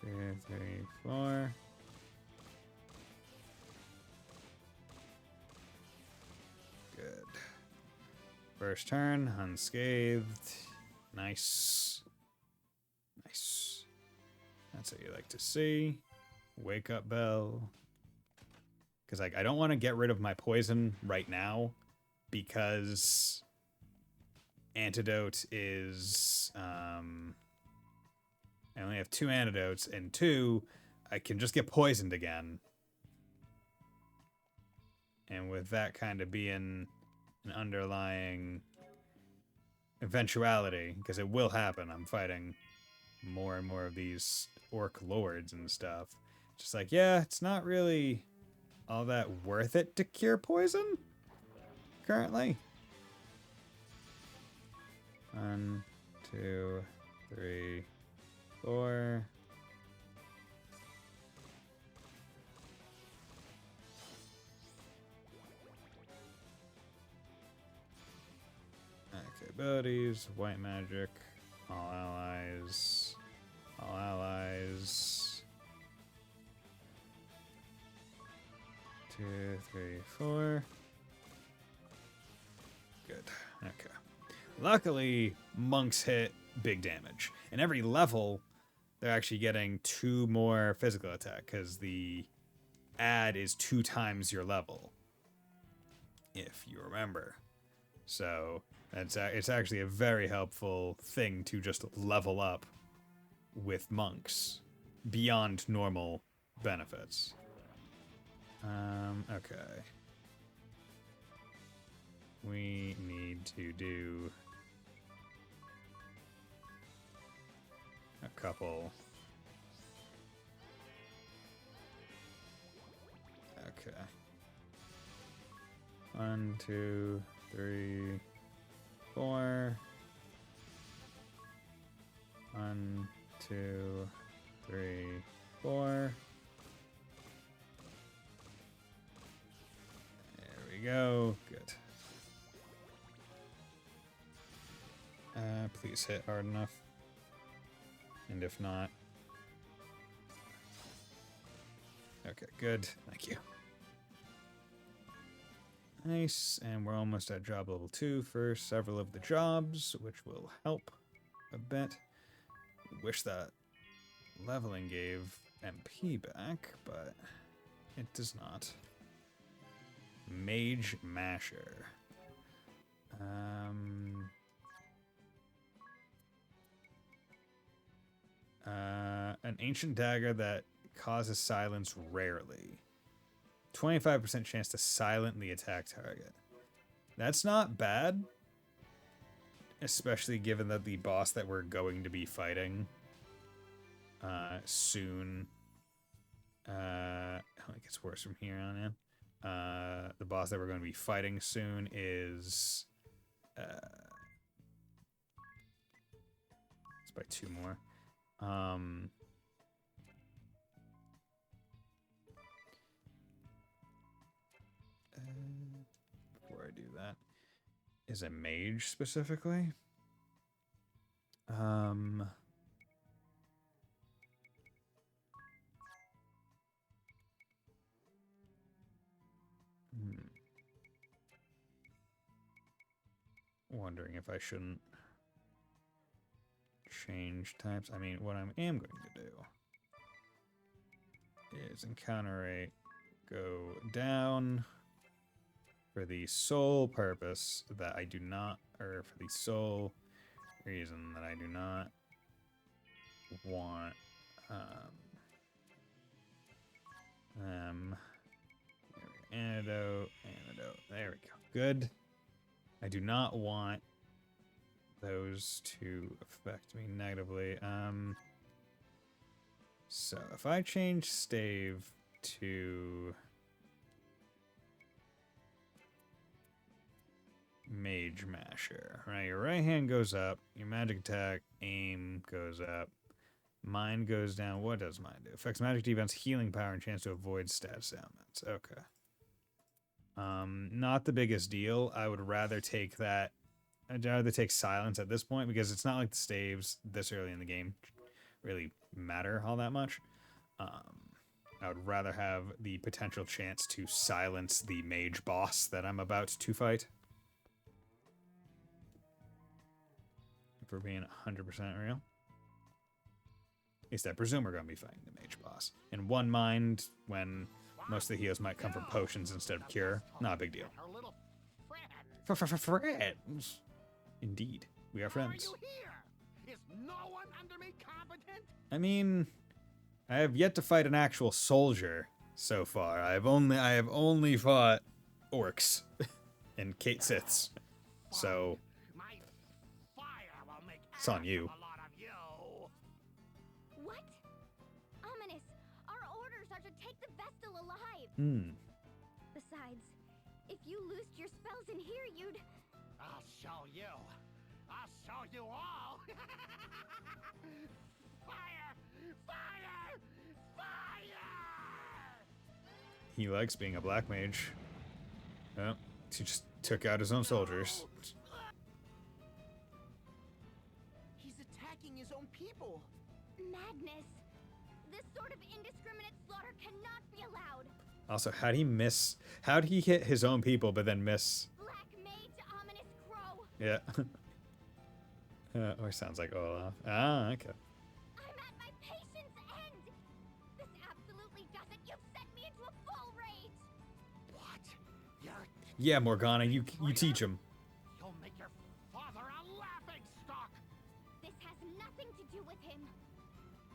2, 3, 4. Good. First turn, unscathed. Nice. Nice. That's what you like to see. Wake up bell. Because I don't want to get rid of my poison right now, because antidote is I only have 2 antidotes, and 2 I can just get poisoned again. And with that kind of being an underlying eventuality, because it will happen, I'm fighting more and more of these orc lords and stuff. Just like, yeah, it's not really all that worth it to cure poison currently. 1, 2, 3, 4. Okay, abilities, white magic, all allies, all allies. 2, 3, 4. Good. Okay. Luckily, monks hit big damage. And every level, they're actually getting 2 more physical attack, because the add is 2 times your level, if you remember. So it's actually a very helpful thing to just level up with monks beyond normal benefits. Okay. We need to do a couple. Okay. 1, 2, 3, 4. 1, 2, 3, 4. There we go. Good. Please hit hard enough. And if not... Okay, good. Thank you. Nice, and we're almost at job level 2 for several of the jobs, which will help a bit. Wish that leveling gave MP back, but it does not. Mage Masher. An ancient dagger that causes silence rarely. 25% chance to silent the attack target. That's not bad, especially given that the boss that we're going to be fighting soon, it gets worse from here on in. The boss that we're going to be fighting soon is it's by 2 more. Before I do that, is a mage specifically. Wondering if I shouldn't change types. I mean, what I am going to do is encounter rate go down for the sole purpose that I do not, or for the sole reason that I do not want antidote, there we go. Good. I do not want those to affect me negatively. So if I change stave to Mage Masher, right? Your right hand goes up, your magic attack, aim goes up, mine goes down. What does mine do? Affects magic defense, healing power, and chance to avoid stat ailments. Okay. Not the biggest deal. I would rather take that. I'd rather take silence at this point because it's not like the staves this early in the game really matter all that much. I would rather have the potential chance to silence the mage boss that I'm about to fight. If we're being 100% real. At least I presume we're going to be fighting the mage boss. In one mind, when most of the heals might come from potions instead of cure, not a big deal. Friends. Indeed, we are friends. Is no one under me competent? I mean, I have yet to fight an actual soldier so far. I have only fought orcs and Kate Siths. So it's on you. What? Ominous. Our orders are to take the Vestal alive. Besides, if you loosed your spells in here, you'd... I'll show you. I'll show you all. Fire! Fire! Fire! He likes being a black mage. Oh, he just took out his own soldiers. He's attacking his own people. Madness. This sort of indiscriminate slaughter cannot be allowed. Also, how'd he miss? How'd he hit his own people but then miss? Black mage, ominous crow. Yeah. Or sounds like Olaf. Ah, okay. I'm at my patience end. This absolutely does it. You've sent me into a full rage. What? You're... Yeah, Morgana, you teach him. You'll make your father a laughing stock. This has nothing to do with him.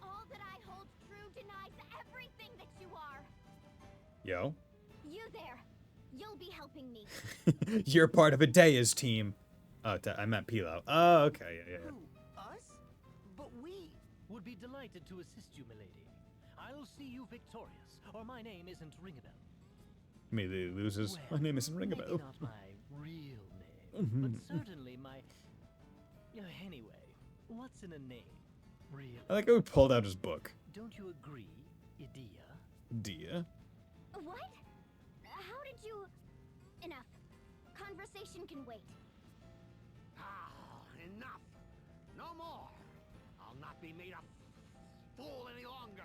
All that I hold true denies everything that you are. Yo. You there. You'll be helping me. You're part of Adea's team. Oh, I meant Pilo. Oh, okay, yeah. Who? Us? But we... Would be delighted to assist you, milady. I'll see you victorious, or my name isn't Ringabell. Immediately loses. Well, My name isn't Ringabell. maybe not my real name, but certainly my... Anyway, what's in a name? Really? I like how he pulled out his book. Don't you agree, Idea? Dia? What? How did you... Enough. Conversation can wait. Enough. No more. I'll not be made a fool any longer.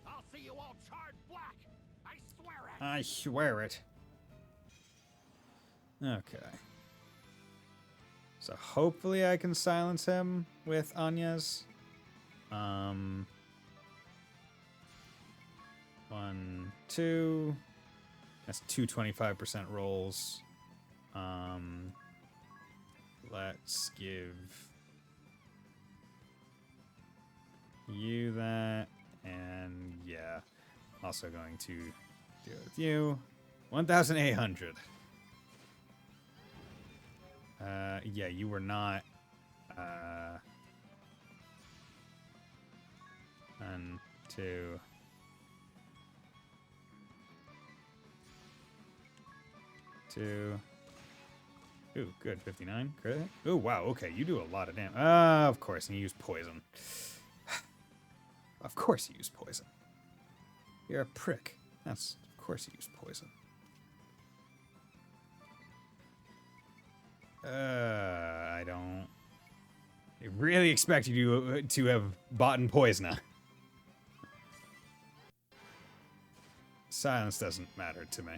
I'll see you all charred black. I swear it. I swear it. Okay. So hopefully I can silence him with Anya's. 1, 2. That's 2 25% rolls. Let's give you that, and yeah, also going to deal with you. 1,800. Yeah, you were not. 1, 2. 2. Ooh, good. 59. Crit. Ooh, wow. Okay, you do a lot of damage. Of course, and you use poison. Of course you use poison. You're a prick. Of course you use poison. I don't... I really expect you to have bought in poison. Silence doesn't matter to me.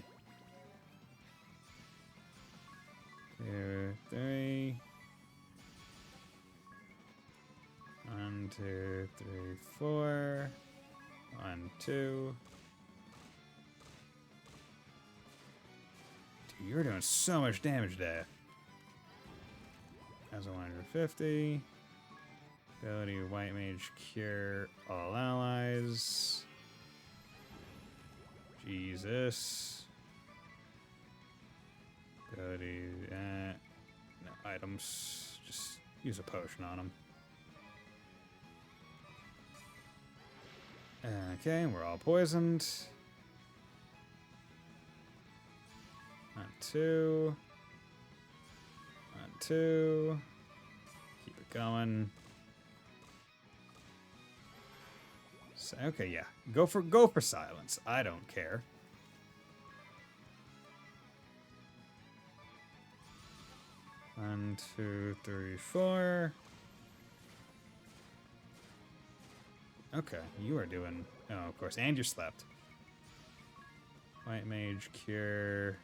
2, 3. 2, 3, 4. 1, 2. Dude, you're doing so much damage there. That's a 150. Ability White Mage Cure all allies. Jesus. Ability, no items. Just use a potion on him. Okay, we're all poisoned. 1, 2. 1, 2. Keep it going. So, okay, yeah. Go for silence. I don't care. One, 2, 3, 4. Okay, you are doing... Oh, of course, and you slept. White Mage Cure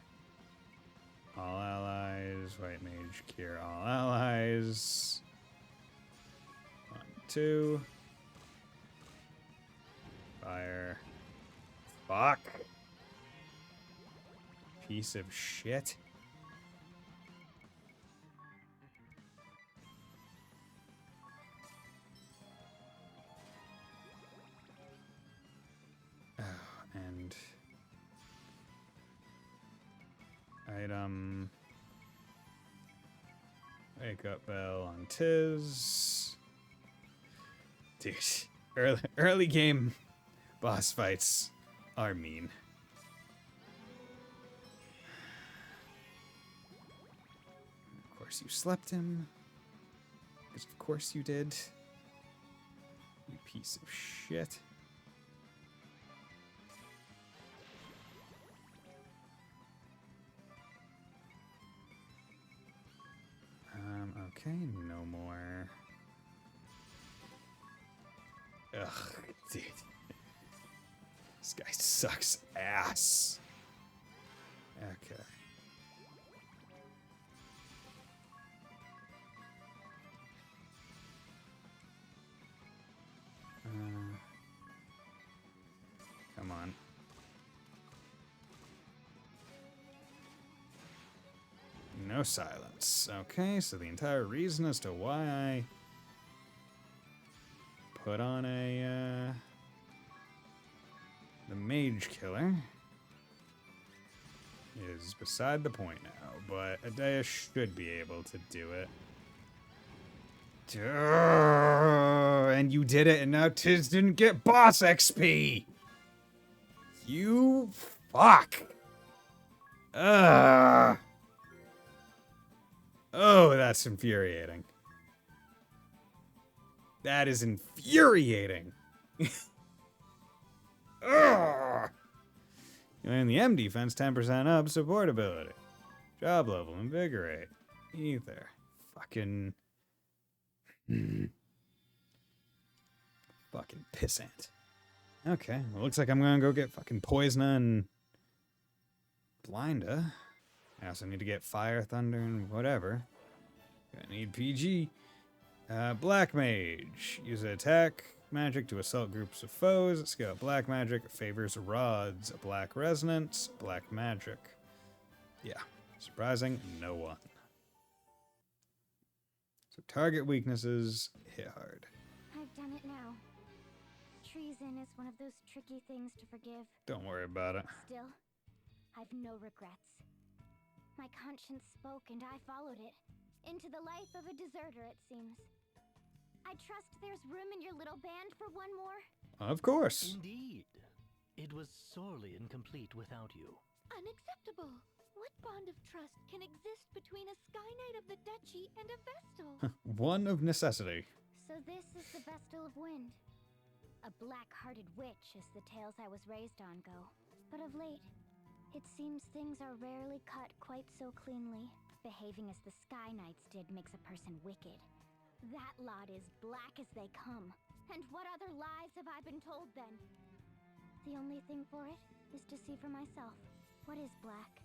all allies. White Mage Cure all allies. 1, 2. Fire. Fuck. Piece of shit. And item wake up bell on Tiz. Dude, early game boss fights are mean. Of course you slept him. Because of course you did. You piece of shit. Okay, no more. Ugh, dude. This guy sucks ass. Okay. Come on. No silence. Okay, so the entire reason as to why I put on the Mage Killer is beside the point now, but Adea should be able to do it. And you did it, and now Tiz didn't get boss XP! You fuck! Ugh! Oh, that's infuriating. That is infuriating. Ugh. And the M defense 10% up, support ability. Job level, invigorate. Ether. Fucking. Fucking pissant. Okay, well, looks like I'm gonna go get fucking Poisona and Blinda. I also need to get Fire, Thunder, and whatever. Gonna need PG. Black Mage. Use an attack magic to assault groups of foes. Skill Black Magic favors rods. Black Resonance. Black Magic. Yeah. Surprising, no one. So target weaknesses, hit hard. I've done it now. Treason is one of those tricky things to forgive. Don't worry about it. Still, I've no regrets. My conscience spoke and I followed it. Into the life of a deserter, it seems. I trust there's room in your little band for one more? Of course. Indeed. It was sorely incomplete without you. Unacceptable. What bond of trust can exist between a Sky Knight of the Duchy and a Vestal? One of necessity. So this is the Vestal of Wind. A black-hearted witch, as the tales I was raised on go. But of late, it seems things are rarely cut quite so cleanly. Behaving as the Sky Knights did makes a person wicked. That lot is black as they come. And what other lies have I been told then? The only thing for it is to see for myself. What is black?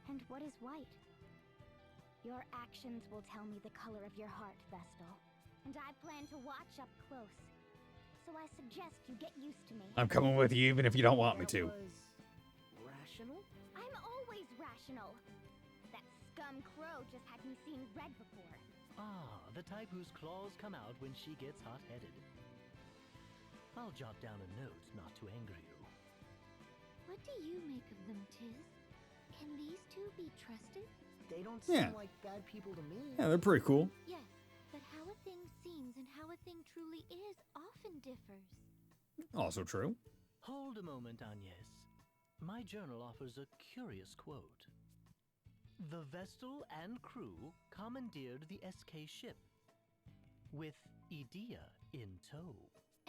And what is white? Your actions will tell me the color of your heart, Vestal. and I plan to watch up close. So I suggest you get used to me. I'm coming with you even if you don't want me to. Was rational? I'm always rational. That scum crow just had me seeing red before. Ah, the type whose claws come out when she gets hot-headed. I'll jot down a note not to anger you. What do you make of them, Tiz? Can these two be trusted? They don't seem Yeah. like bad people to me. Yeah, they're pretty cool. Yes, but how a thing seems and how a thing truly is often differs. Also true. Hold a moment, Agnes. My journal offers a curious quote. The Vestal and crew commandeered the SK ship, with Idea in tow.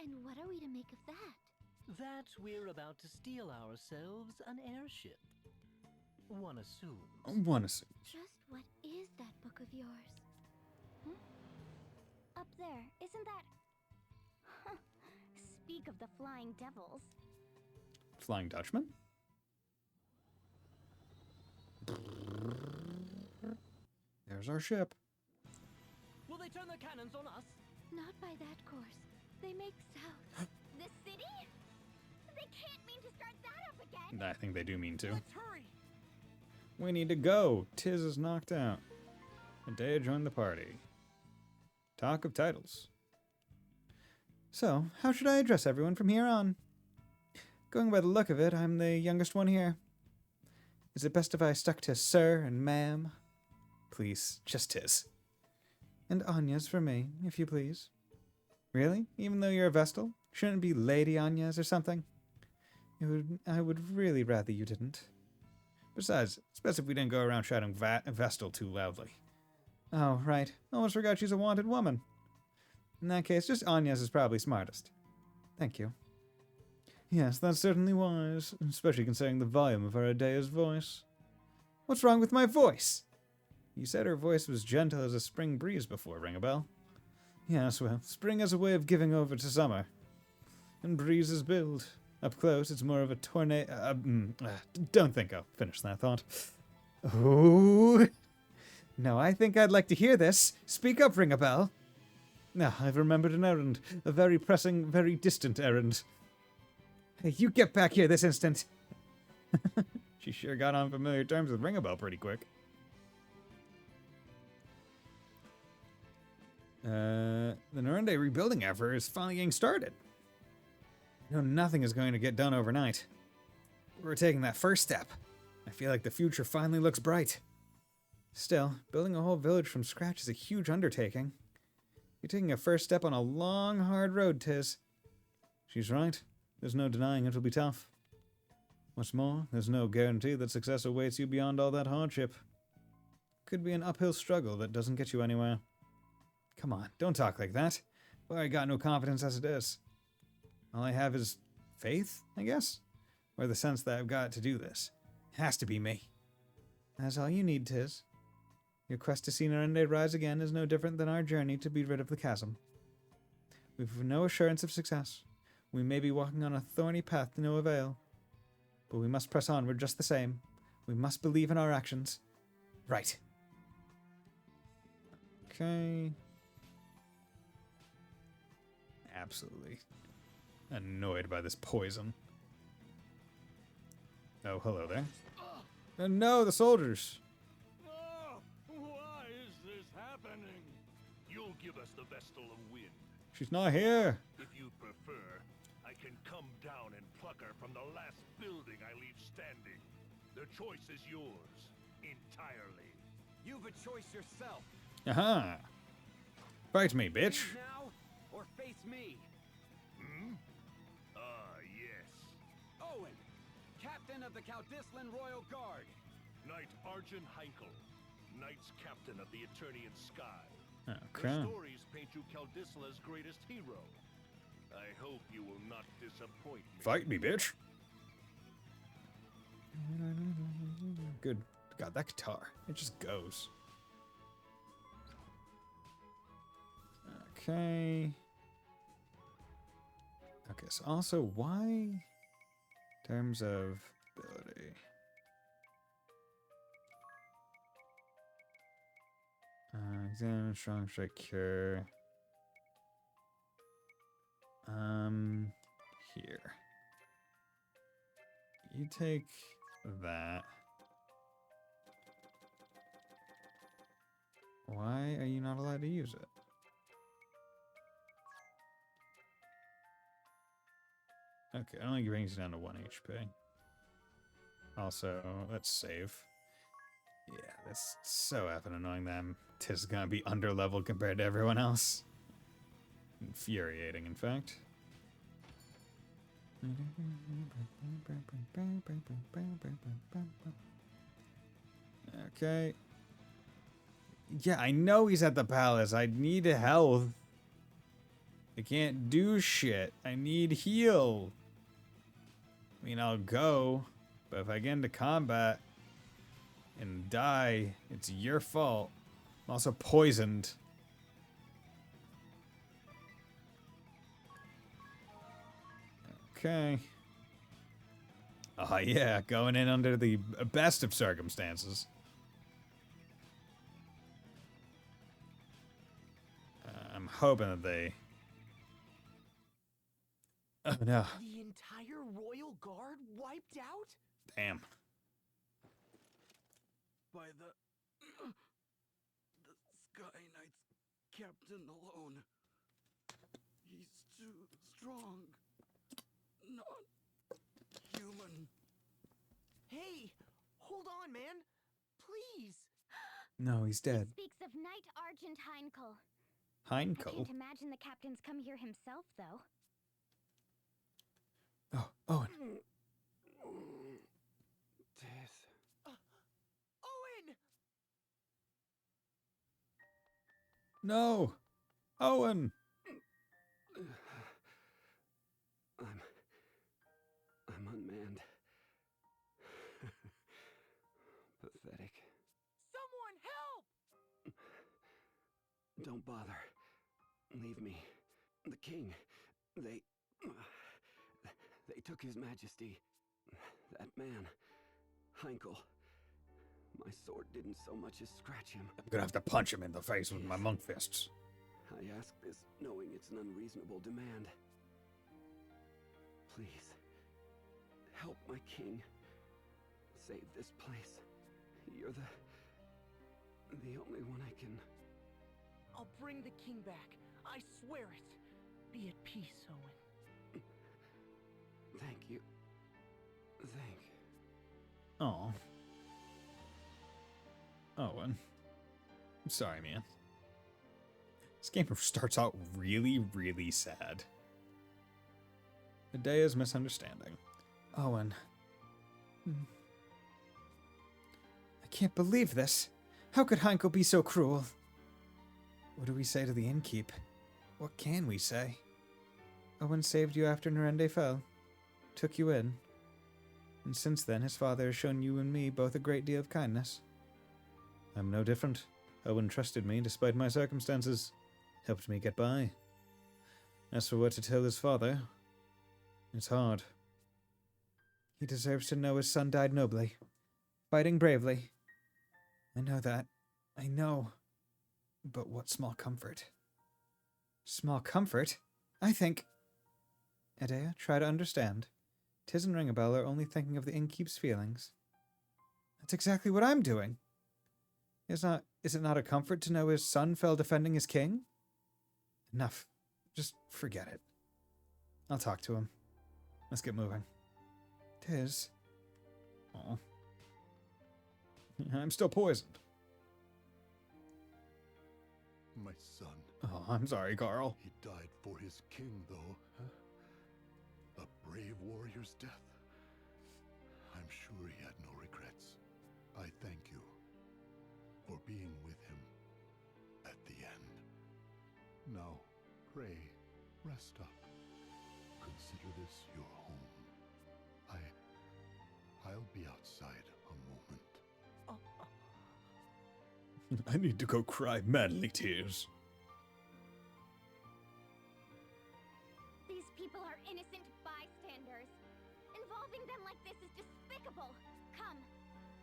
And what are we to make of that? That we're about to steal ourselves an airship. One assumes. One assumes. Just what is that book of yours? Up there, isn't that... Speak of the flying devils. Flying Dutchman? There's our ship. Will they turn their cannons on us? Not by that course. They make south. The city? They can't mean to start that up again. I think they do mean to. Let's hurry! We need to go. Tiz is knocked out. Medea joined the party. Talk of titles. So, how should I address everyone from here on? Going by the look of it, I'm the youngest one here. Is it best if I stuck to sir and ma'am? Please, just Tiz. And Anya's for me, if you please. Really? Even though you're a Vestal? Shouldn't it be Lady Anya's or something? I would really rather you didn't. Besides, it's best if we didn't go around shouting Vestal too loudly. Oh, right. Almost forgot she's a wanted woman. In that case, just Anya's is probably smartest. Thank you. Yes, that's certainly wise, especially considering the volume of our Adea's voice. What's wrong with my voice? You said her voice was gentle as a spring breeze before, ring a bell? Yes, well, spring has a way of giving over to summer. And breezes build. Up close, it's more of a tornado. Don't think I'll finish that thought. Oh. No, I think I'd like to hear this. Speak up, ring a bell. Now, I've remembered an errand. A very pressing, very distant errand. Hey, you get back here this instant. She sure got on familiar terms with Ringabel pretty quick. The Norende rebuilding effort is finally getting started. No, nothing is going to get done overnight. We're taking that first step. I feel like the future finally looks bright. Still, building a whole village from scratch is a huge undertaking. You're taking a first step on a long, hard road, Tiz. She's right. There's no denying it'll be tough. What's more, there's no guarantee that success awaits you beyond all that hardship. Could be an uphill struggle that doesn't get you anywhere. Come on, don't talk like that. Well, I got no confidence as it is. All I have is faith, I guess? Or the sense that I've got to do this. It has to be me. That's all you need, Tiz. Your quest to see Norende rise again is no different than our journey to be rid of the chasm. We've no assurance of success. We may be walking on a thorny path to no avail. But we must press onward just the same. We must believe in our actions. Right. Okay. Absolutely annoyed by this poison. Oh, hello there. No, the soldiers. Oh, why is this happening? You'll give us the Vestal of Wind. She's not here. If you prefer, I can come down and pluck her from the last building I leave standing. The choice is yours, entirely. You've a choice yourself. Aha. Fight me, bitch. Leave now, or face me. Yes. Owen, captain of the Caldislan Royal Guard. Knight Arjun Heinkel, Knights Captain of the Eternian Sky. Okay. The stories paint you Caldisla's greatest hero. I hope you will not disappoint me. Fight me, bitch. Good. God, that guitar. It just goes. Okay. Okay, so also, why? In terms of ability. Examine, strong strike, cure. here. You take that. Why are you not allowed to use it? Okay, it only brings you down to 1 HP. Also, let's save. Yeah, that's so effing annoying that Tiz is gonna be under leveled compared to everyone else. Infuriating, in fact. Okay. Yeah, I know he's at the palace. I need health. I can't do shit. I need heal. I mean, I'll go, but if I get into combat and die, it's your fault. I'm also poisoned. Okay. Oh yeah, going in under the best of circumstances. I'm hoping that they... Oh no. The entire royal guard wiped out? Damn. By the Sky Knight's captain alone. He's too strong. Not human. Hey, hold on, man. Please. No, he's dead. He speaks of Knight Argent Heinkel. I Heinkel? can't imagine the captain's come here himself, though. Oh, Owen. Tiz. Owen! No! Owen! I'm unmanned. Pathetic. Someone help! Don't bother. Leave me. The king. They took his majesty. That man. Heinkel. My sword didn't so much as scratch him. I'm gonna have to punch him in the face with my monk fists. I ask this knowing it's an unreasonable demand. Please. Help my king. Save this place. You're the only one I can... I'll bring the king back. I swear it. Be at peace, Owen. Thank you. Oh. Owen. I'm sorry, man. This game starts out really, really sad. Medea's misunderstanding. Owen. I can't believe this. How could Heinkel be so cruel? What do we say to the innkeep? What can we say? Owen saved you after Nerende fell. Took you in. And since then, his father has shown you and me both a great deal of kindness. I'm no different. Owen trusted me despite my circumstances. Helped me get by. As for what to tell his father, it's hard. He deserves to know his son died nobly, fighting bravely. I know that. I know. But what small comfort? Small comfort? I think... Medea, try to understand. Tiz and Ringabel are only thinking of the innkeep's feelings. That's exactly what I'm doing. Is it not a comfort to know his son fell defending his king? Enough. Just forget it. I'll talk to him. Let's get moving. Tiz. Oh. I'm still poisoned. My son. Oh, I'm sorry, Carl. He died for his king, though. Huh? A brave warrior's death. I'm sure he had no regrets. I thank you for being with him at the end. Now, pray, rest up. Consider this your home. I'll be outside a moment. I need to go cry manly tears. These people are innocent bystanders. Involving them like this is despicable. Come,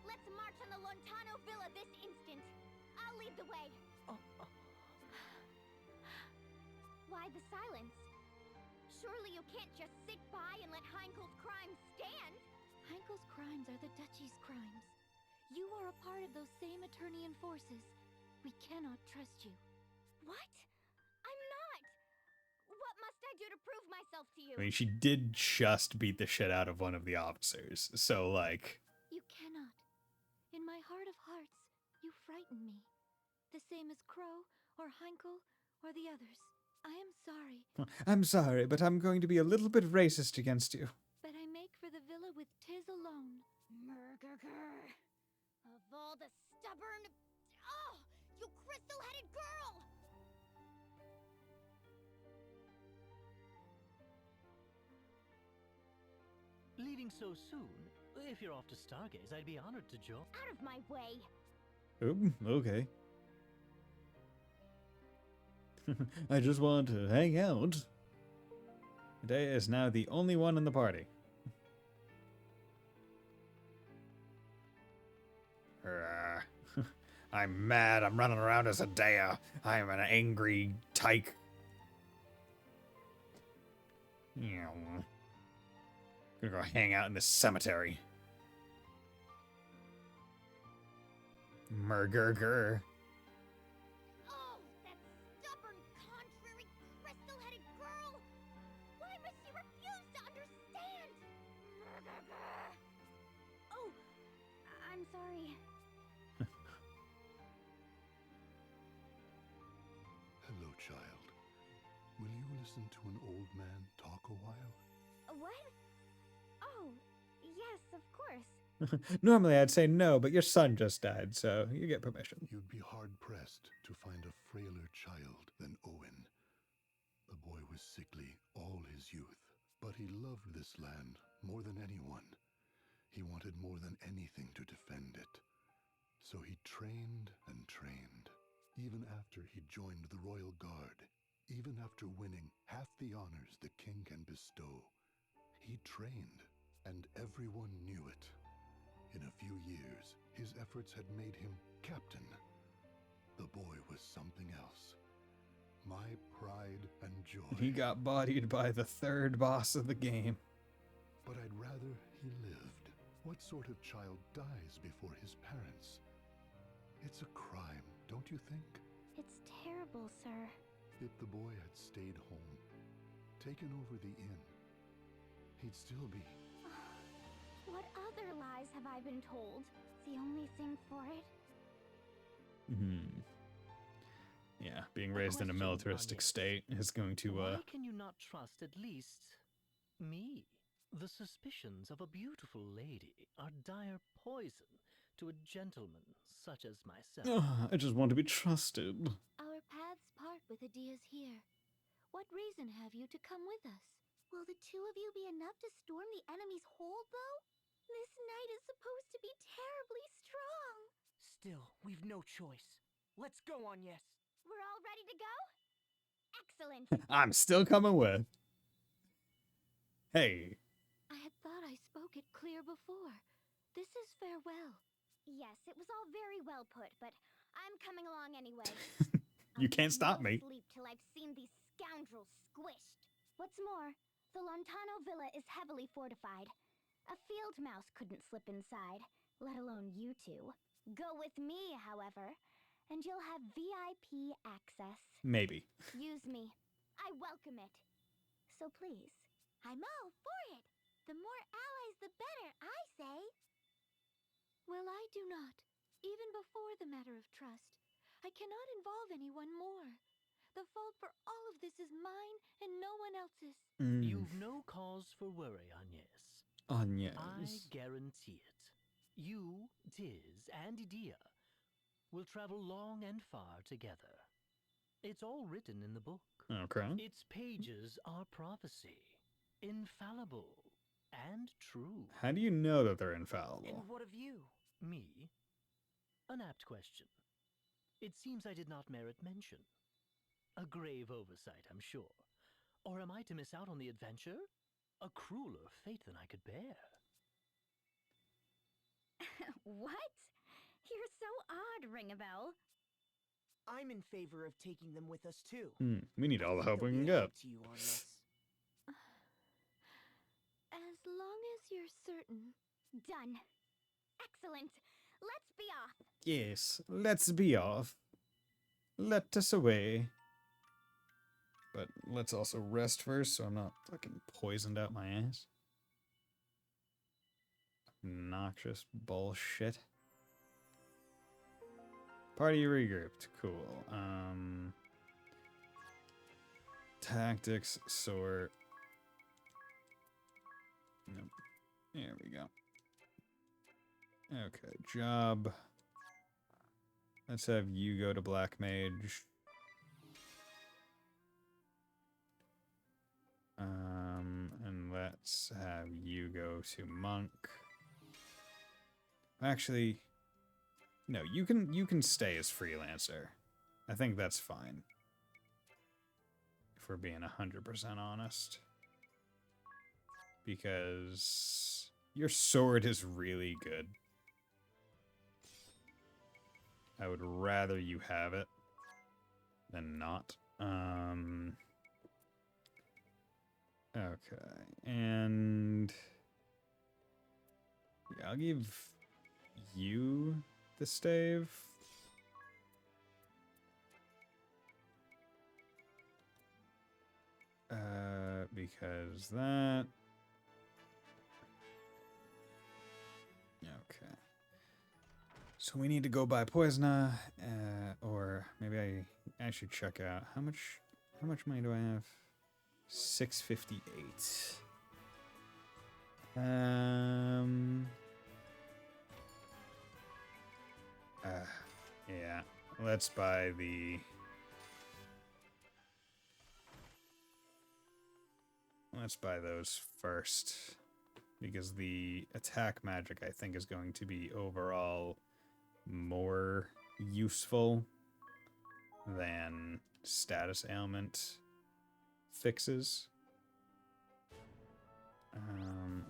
let's march on the Lontano Villa this instant. I'll lead the way. Why the silence? Surely you can't just sit by and let Heinkel's crimes stand! Heinkel's crimes are the Duchy's crimes. You are a part of those same Eternian forces. We cannot trust you. What? I'm not! What must I do to prove myself to you? I mean, she did just beat the shit out of one of the officers, so, like... You cannot. In my heart of hearts, you frighten me. The same as Crow, or Heinkel, or the others. I am sorry. I'm sorry, but I'm going to be a little bit racist against you. But I make for the villa with Tiz alone. Murgurgur. Of all the stubborn... Oh! You crystal-headed girl! Leaving so soon? If you're off to Stargaze, I'd be honored to join. Out of my way! Oh, okay. I just want to hang out. Today is now the only one in the party. I'm mad. I'm running around as a dare. I am an angry tyke. Gonna go hang out in this cemetery. Murgurgur. Oh, that stubborn, contrary, crystal-headed girl! Why must she refuse to understand? Oh, I'm sorry. Hello, child. Will you listen to an old man talk a while? What? Oh, yes, of course. Normally I'd say no, but your son just died, so you get permission. You'd be hard-pressed to find a frailer child than Owen. The boy was sickly all his youth, but he loved this land more than anyone. He wanted more than anything to defend it. So he trained and trained. Even after he joined the Royal Guard, even after winning half the honors the king can bestow, he trained, and everyone knew it. In a few years, his efforts had made him captain. The boy was something else. My pride and joy. He got bodied by the third boss of the game. But I'd rather he lived. What sort of child dies before his parents? It's a crime, don't you think? It's terrible, sir. If the boy had stayed home, taken over the inn, he'd still be... What other lies have I been told? The only thing for it? Yeah, being raised in a militaristic state is going to, Why can you not trust at least me? The suspicions of a beautiful lady are dire poison to a gentleman such as myself. I just want to be trusted. Our paths part with Adia's here. What reason have you to come with us? Will the two of you be enough to storm the enemy's hold, though? This night is supposed to be terribly strong. Still, we've no choice. Let's go, Agnes. We're all ready to go? Excellent. I'm still coming with. Hey. I had thought I spoke it clear before. This is farewell. Yes, it was all very well put, but I'm coming along anyway. You can't stop me. I'll sleep till I've seen these scoundrels squished. What's more, the Lontano Villa is heavily fortified. A field mouse couldn't slip inside, let alone you two. Go with me, however, and you'll have VIP access. Maybe. Use me. I welcome it. So please. I'm all for it. The more allies, the better, I say. Well, I do not. Even before the matter of trust. I cannot involve anyone more. The fault for all of this is mine and no one else's. You've no cause for worry, Agnes. Agnes. I guarantee it. You, Tiz, and Idia will travel long and far together. It's all written in the book. Okay. Its pages are prophecy. Infallible and true. How do you know that they're infallible? And what of you? Me? An apt question. It seems I did not merit mention. A grave oversight, I'm sure. Or am I to miss out on the adventure? A crueler fate than I could bear. What? You're so odd, Ring-a-Bell. I'm in favor of taking them with us, too. We need all the help we They'll can be a get. help to you, Agnes. certain. Done. Excellent. Let's be off. Yes, let's be off. Let us away. But let's also rest first so I'm not fucking poisoned out my ass. Noxious bullshit. Party regrouped. Cool. Tactics, sort. Nope. There we go. Okay, job. Let's have you go to Black Mage. And let's have you go to Monk. Actually, no, you can stay as freelancer. I think that's fine. If we're being 100% honest. Because your sword is really good. I would rather you have it than not. Okay, and yeah, I'll give you the stave. Because that. Okay. So we need to go buy Poisona, or maybe I should check out how much money do I have? 658. Yeah. Let's buy the. Let's buy those first, because the attack magic I think is going to be overall more useful than status ailment fixes.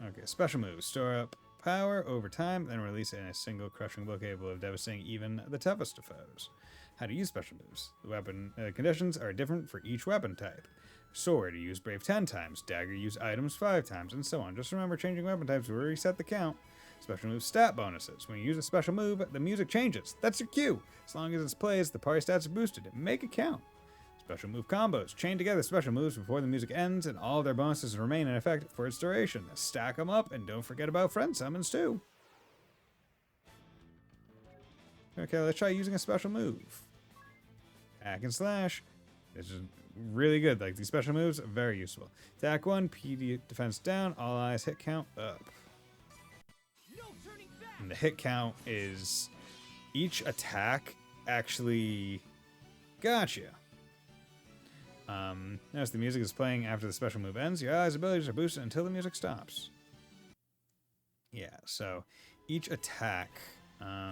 Okay, special moves. Store up power over time, then release it in a single crushing blow capable of devastating even the toughest of foes. How to use special moves. The weapon conditions are different for each weapon type. Sword, you use Brave 10 times. Dagger, use items 5 times, and so on. Just remember, changing weapon types will reset the count. Special move stat bonuses. When you use a special move, the music changes. That's your cue. As long as it plays, the party stats are boosted. Make it count. Special move combos. Chain together special moves before the music ends, and all their bonuses remain in effect for its duration. Stack them up, and don't forget about friend summons too. Okay, let's try using a special move. Hack and slash. This is really good. Like, these special moves are very useful. Attack 1, PD defense down, all eyes hit count up. And the hit count is each attack actually gotcha. Notice the music is playing after the special move ends. Your allies' abilities are boosted until the music stops. Yeah, so each attack,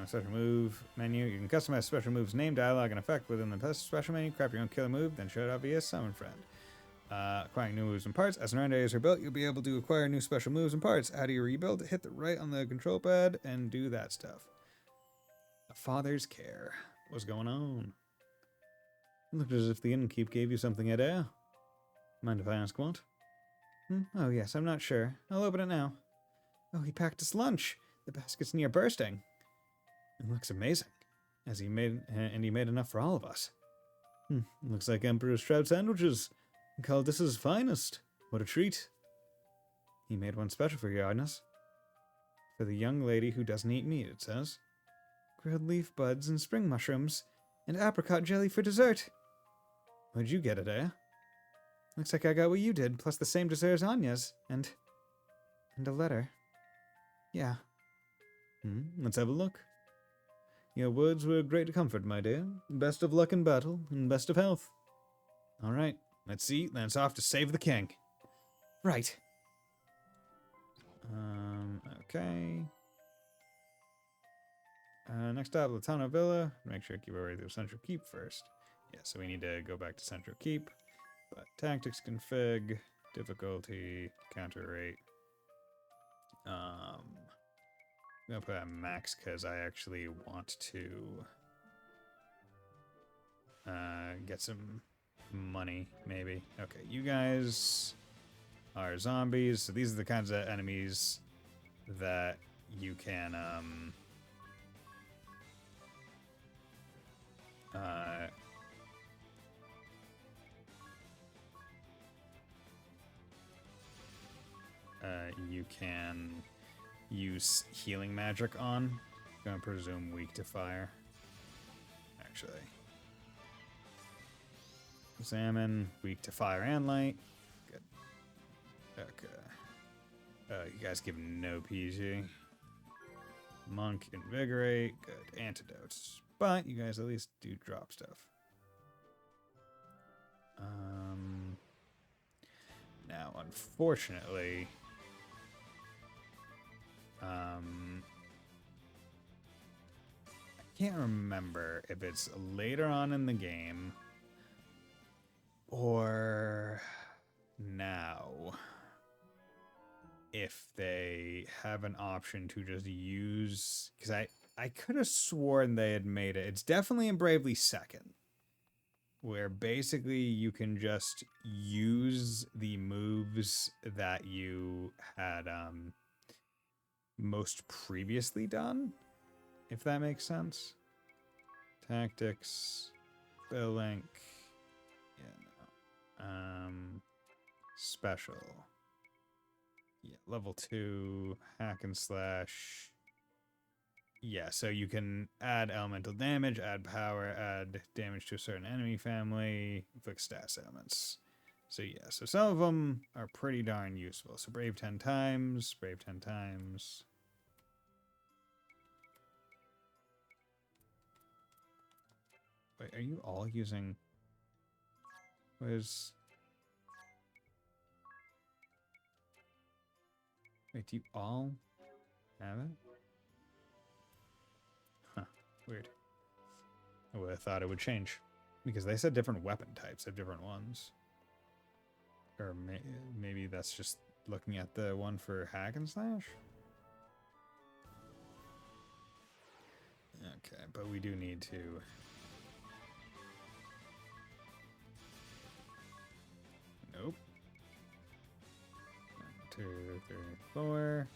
special move menu, you can customize special moves, name, dialogue, and effect within the special menu. Craft your own killer move, then show it off via summon friend. Acquiring new moves and parts. As an areas are built, you'll be able to acquire new special moves and parts. How do you rebuild? Hit the right on the control pad and do that stuff. A father's care. What's going on? It looked as if the innkeep gave you something at air. Mind if I ask what? Oh yes, I'm not sure. I'll open it now. Oh, he packed us lunch. The basket's near bursting. It looks amazing. He made enough for all of us. Looks like Emperor's trout sandwiches. Caldis's finest. What a treat. He made one special for your highness. For the young lady who doesn't eat meat, it says. Grilled leaf buds and spring mushrooms, and apricot jelly for dessert. Where'd you get it, eh? Looks like I got what you did, plus the same dessert as Anya's, and a letter. Yeah. Let's have a look. Your words were a great comfort, my dear. Best of luck in battle, and best of health. All right, let's eat, then it's off to save the king. Right. Okay. Next up, Latano Villa. Make sure to keep our way through Central Keep first. Yeah, so we need to go back to Central Keep. But tactics config, difficulty, counter rate. I'm gonna put at max because I actually want to get some money, maybe. Okay, you guys are zombies, so these are the kinds of enemies that you can you can use healing magic on. I'm gonna presume weak to fire. Actually. Examine, weak to fire and light. Good. Okay. You guys give no PG. Monk, invigorate. Good. Antidotes. But you guys at least do drop stuff. Now, unfortunately, I can't remember if it's later on in the game or now if they have an option to just use, because I could have sworn they had made it. It's definitely in Bravely Second, where basically you can just use the moves that you had most previously done, if that makes sense. Tactics, Bill Link, yeah, no. Special, yeah, level 2, hack and slash. Yeah, so you can add elemental damage, add power, add damage to a certain enemy family, inflict stats elements. So yeah, so some of them are pretty darn useful. So brave 10 times, brave 10 times. Wait, are you all using... Where's... Wait, do you all have it? Huh, weird. I would have thought it would change. Because they said different weapon types have different ones. Or maybe that's just looking at the one for hack and slash? Okay, but we do need to... Nope. 1, 2, 3, 4.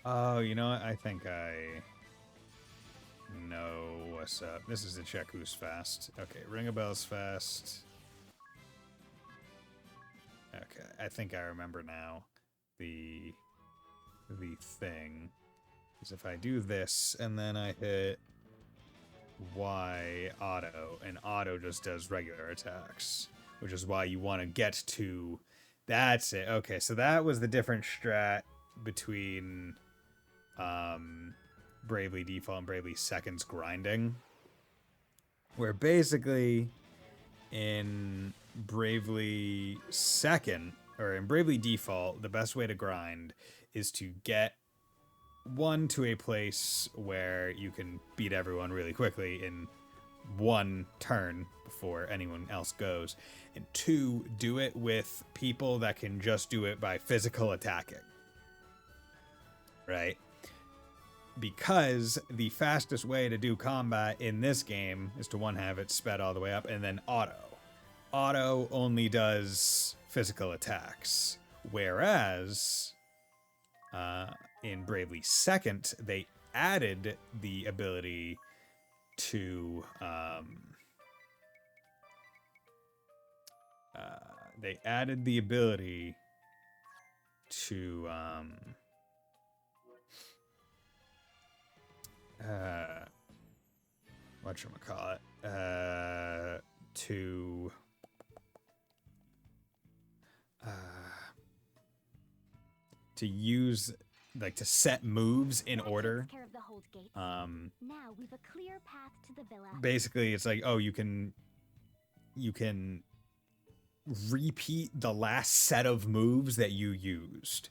Oh, you know what? I think I know what's up. This is to check who's fast. Okay, ring a bell's fast. Okay, I think I remember now. The thing is if I do this and then I hit Y auto, and auto just does regular attacks, which is why you want to get to... That's it. Okay, so that was the different strat between Bravely Default and Bravely Second's grinding. Where basically in Bravely Second, or in Bravely Default, the best way to grind is to get one to a place where you can beat everyone really quickly in one turn before anyone else goes, and 2, do it with people that can just do it by physical attacking, right? Because the fastest way to do combat in this game is to have it sped all the way up, and then auto only does physical attacks, whereas in Bravely Second they added the ability to whatchamacallit, to use, like, to set moves in order. Now we've a clear path to the villa. Basically, it's like, oh, you can repeat the last set of moves that you used.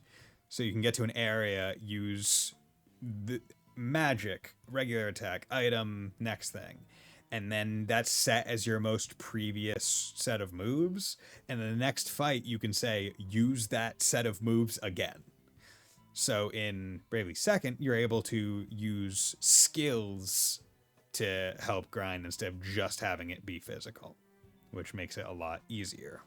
So you can get to an area, use the magic, regular attack, item, next thing. And then that's set as your most previous set of moves. And in the next fight, you can say, use that set of moves again. So in Bravely Second, you're able to use skills to help grind instead of just having it be physical, which makes it a lot easier.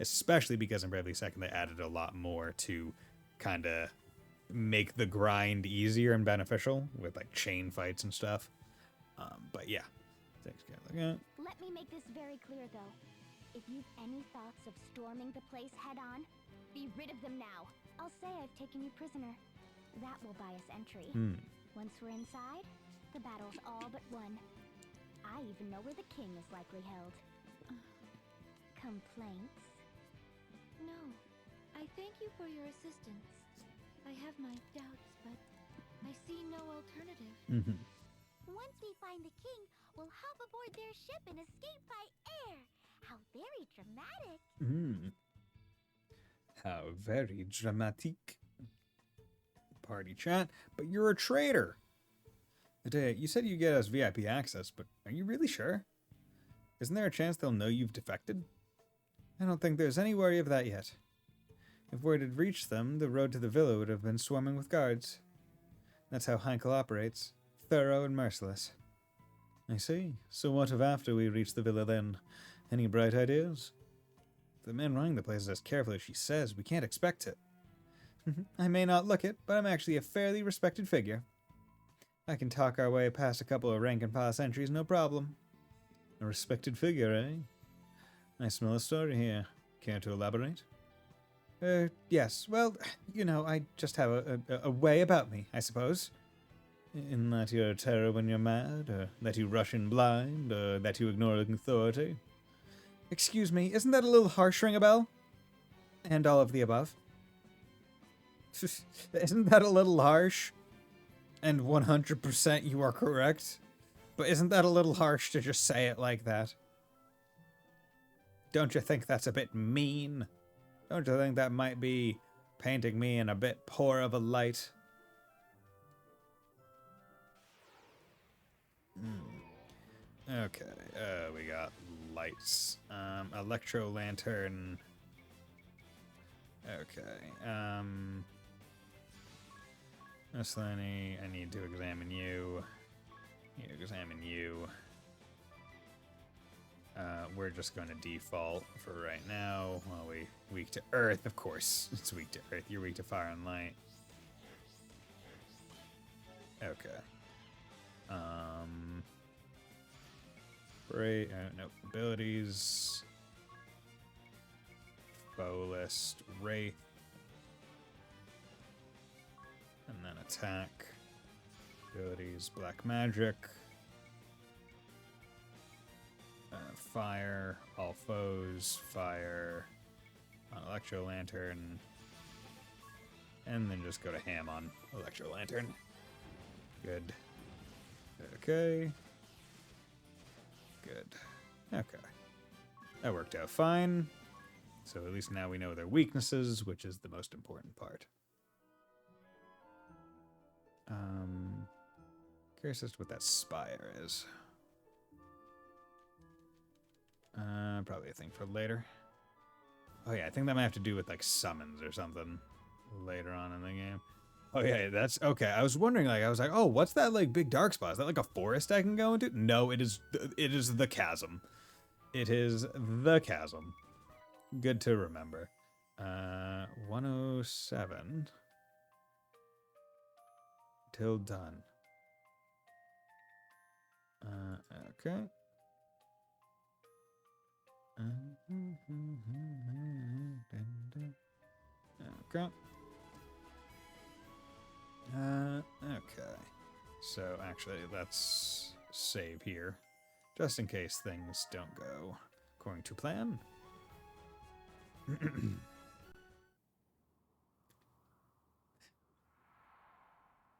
Especially because in Bravely Second, they added a lot more to kind of make the grind easier and beneficial with like chain fights and stuff. But yeah, thanks, Kat. Let me make this very clear, though. If you've any thoughts of storming the place head-on, be rid of them now. I'll say I've taken you prisoner. That will buy us entry. Once we're inside, the battle's all but won. I even know where the king is likely held. Complaints? No. I thank you for your assistance. I have my doubts, but I see no alternative. Once we find the king, we'll hop aboard their ship and escape by air. How very dramatic. How very dramatic. Party chat, but you're a traitor. You said you get us VIP access, but are you really sure? Isn't there a chance they'll know you've defected? I don't think there's any worry of that yet. If word had reached them, the road to the villa would have been swarming with guards. That's how Heinkel operates. Thorough and merciless. I see. So what of after we reach the villa then? Any bright ideas? If the man running the place is as careful as she says, we can't expect it. I may not look it, but I'm actually a fairly respected figure. I can talk our way past a couple of rank-and-file sentries, no problem. A respected figure, eh? I smell a story here. Care to elaborate? Yes. Well, you know, I just have a way about me, I suppose. In that you're a terror when you're mad, or that you rush in blind, or that you ignore authority. Excuse me, isn't that a little harsh, ring a bell? And all of the above. Isn't that a little harsh? And 100% you are correct. But isn't that a little harsh to just say it like that? Don't you think that's a bit mean? Don't you think that might be painting me in a bit poor of a light? Okay, we got lights. Electro lantern. Okay, Miscellany, I need to examine you. We're just going to default for right now. Well, we weak to earth, of course. It's weak to earth. You're weak to fire and light. Okay. Great. Nope. Abilities. Foe Wraith. And then attack. Abilities, Black Magic. Fire, all foes, fire on Electro Lantern. And then just go to ham on Electro Lantern. Good. Okay. Good. Okay. That worked out fine. So at least now we know their weaknesses, which is the most important part. Curious as to what that spire is. Probably a thing for later. Oh yeah, I think that might have to do with like summons or something later on in the game. Oh yeah, that's okay. I was wondering, like, I was like, oh, what's that like big dark spot? Is that like a forest I can go into? No, it is the chasm. It is the chasm. Good to remember. 107 till done. Okay. Okay. Okay. So actually, let's save here, just in case things don't go according to plan.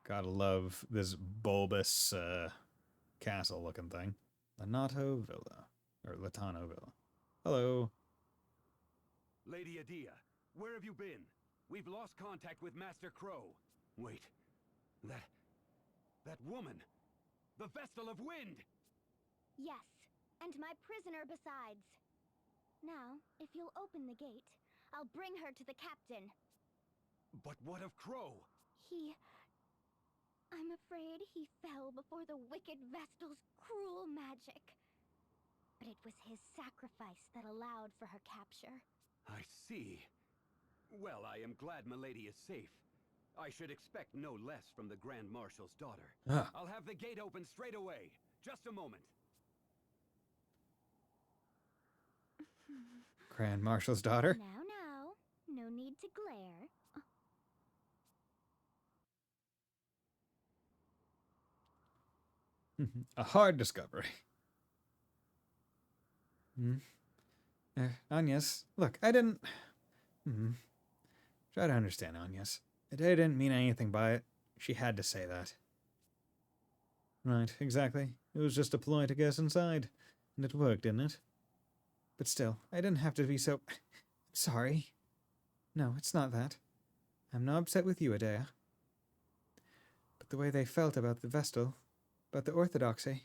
Gotta love this bulbous castle-looking thing. Lanato Villa, or Latano Villa. Hello. Lady Adia, where have you been? We've lost contact with Master Crow. Wait, that woman, the Vestal of Wind! Yes, and my prisoner besides. Now, if you'll open the gate, I'll bring her to the captain. But what of Crow? I'm afraid he fell before the wicked Vestal's cruel magic. But it was his sacrifice that allowed for her capture. I see. Well, I am glad Milady is safe. I should expect no less from the Grand Marshal's daughter. Ah. I'll have the gate open straight away. Just a moment. Grand Marshal's daughter? Now, no need to glare. A hard discovery. Agnes, look, I didn't... Try to understand, Agnes. I didn't mean anything by it. She had to say that. Right, exactly. It was just a ploy to get us inside. And it worked, didn't it? But still, I didn't have to be so... sorry. No, it's not that. I'm not upset with you, Adea. But the way they felt about the Vestal, about the Orthodoxy,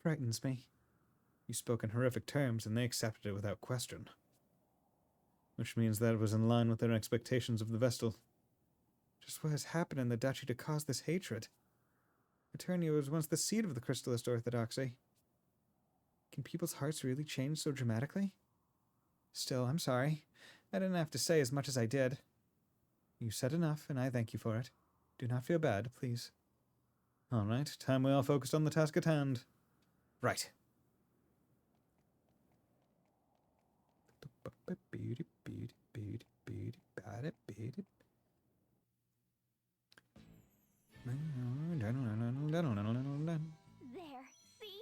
frightens me. You spoke in horrific terms, and they accepted it without question. Which means that it was in line with their expectations of the Vestal. Just what has happened in the Duchy to cause this hatred? Eternia was once the seat of the Crystalist Orthodoxy. Can people's hearts really change so dramatically? Still, I'm sorry. I didn't have to say as much as I did. You said enough, and I thank you for it. Do not feel bad, please. All right, time we all focused on the task at hand. Right. There, see?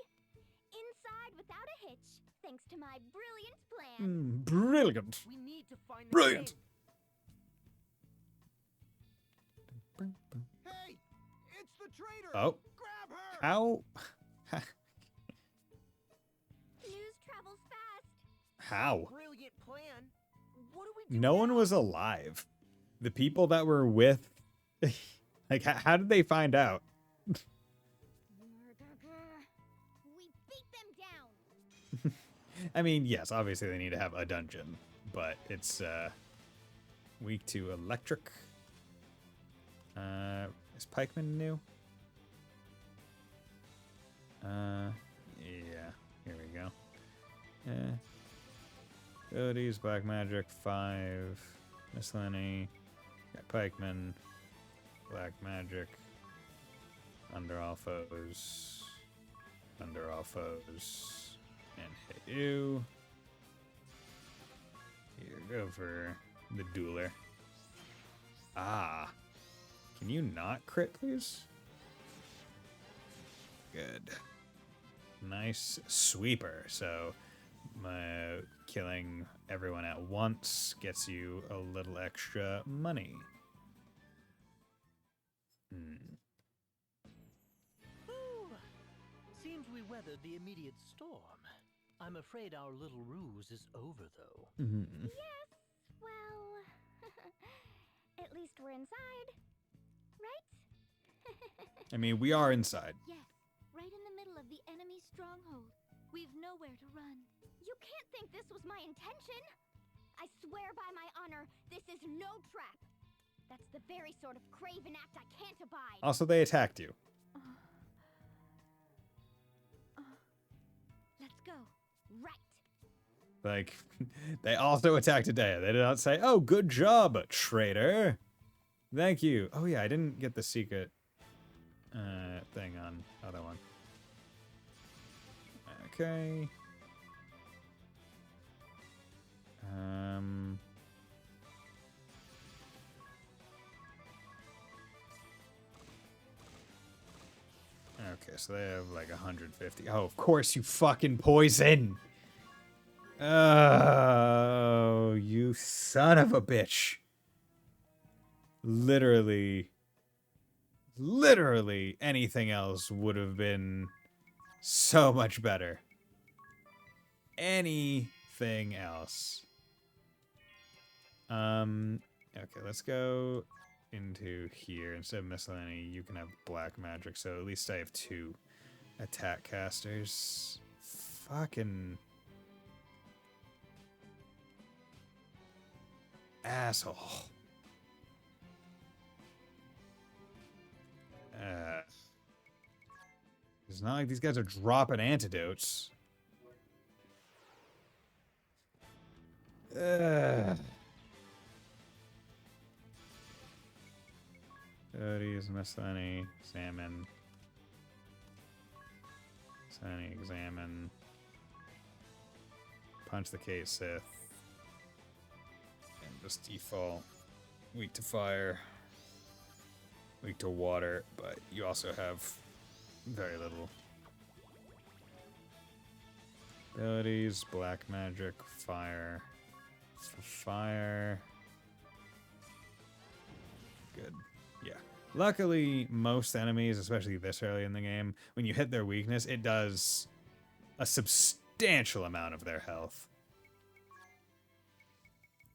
Inside without a hitch, thanks to my brilliant plan. Brilliant. We need to find the Brilliant. king. Hey, it's the traitor. Oh. Grab her. How? News travels fast. How? Brilliant plan. What do we do No now? one was alive. The people that were with... like, how did they find out? We beat them down. I mean, yes, obviously they need to have a dungeon, but it's weak to electric. Is Pikeman new? Yeah, here we go. Abilities, Black Magic, 5. Miscellany. Got Pikeman. Black Magic. Under all foes. Under all foes. And hit you. Here, go for the dueler. Ah. Can you not crit, please? Good. Nice sweeper. So, killing everyone at once gets you a little extra money. Ooh, seems we weathered the immediate storm. I'm afraid our little ruse is over, though. Yes, well, at least we're inside, right? I mean, we are inside. Yes, right in the middle of the enemy's stronghold. We've nowhere to run. You can't think this was my intention. I swear by my honor, this is no trap. That's the very sort of craven act I can't abide. Also, they attacked you. Let's go. Right. Like, they also attacked Adea. They did not say, oh, good job, traitor. Thank you. Oh, yeah, I didn't get the secret thing on other one. Okay. Okay, so they have like 150. Oh, of course, you fucking poison. Oh, you son of a bitch. Literally anything else would have been so much better. Anything else. Okay, let's go into here. Instead of miscellany, you can have black magic, so at least I have 2 attack casters. Fucking asshole. It's not like these guys are dropping antidotes. Abilities, Miscellany, Examine. Miscellany, Examine. Punch the Case Sith. And just default. Weak to fire. Weak to water, but you also have very little. Abilities, black magic, fire. For fire. Good. Yeah. Luckily, most enemies, especially this early in the game, when you hit their weakness, it does a substantial amount of their health.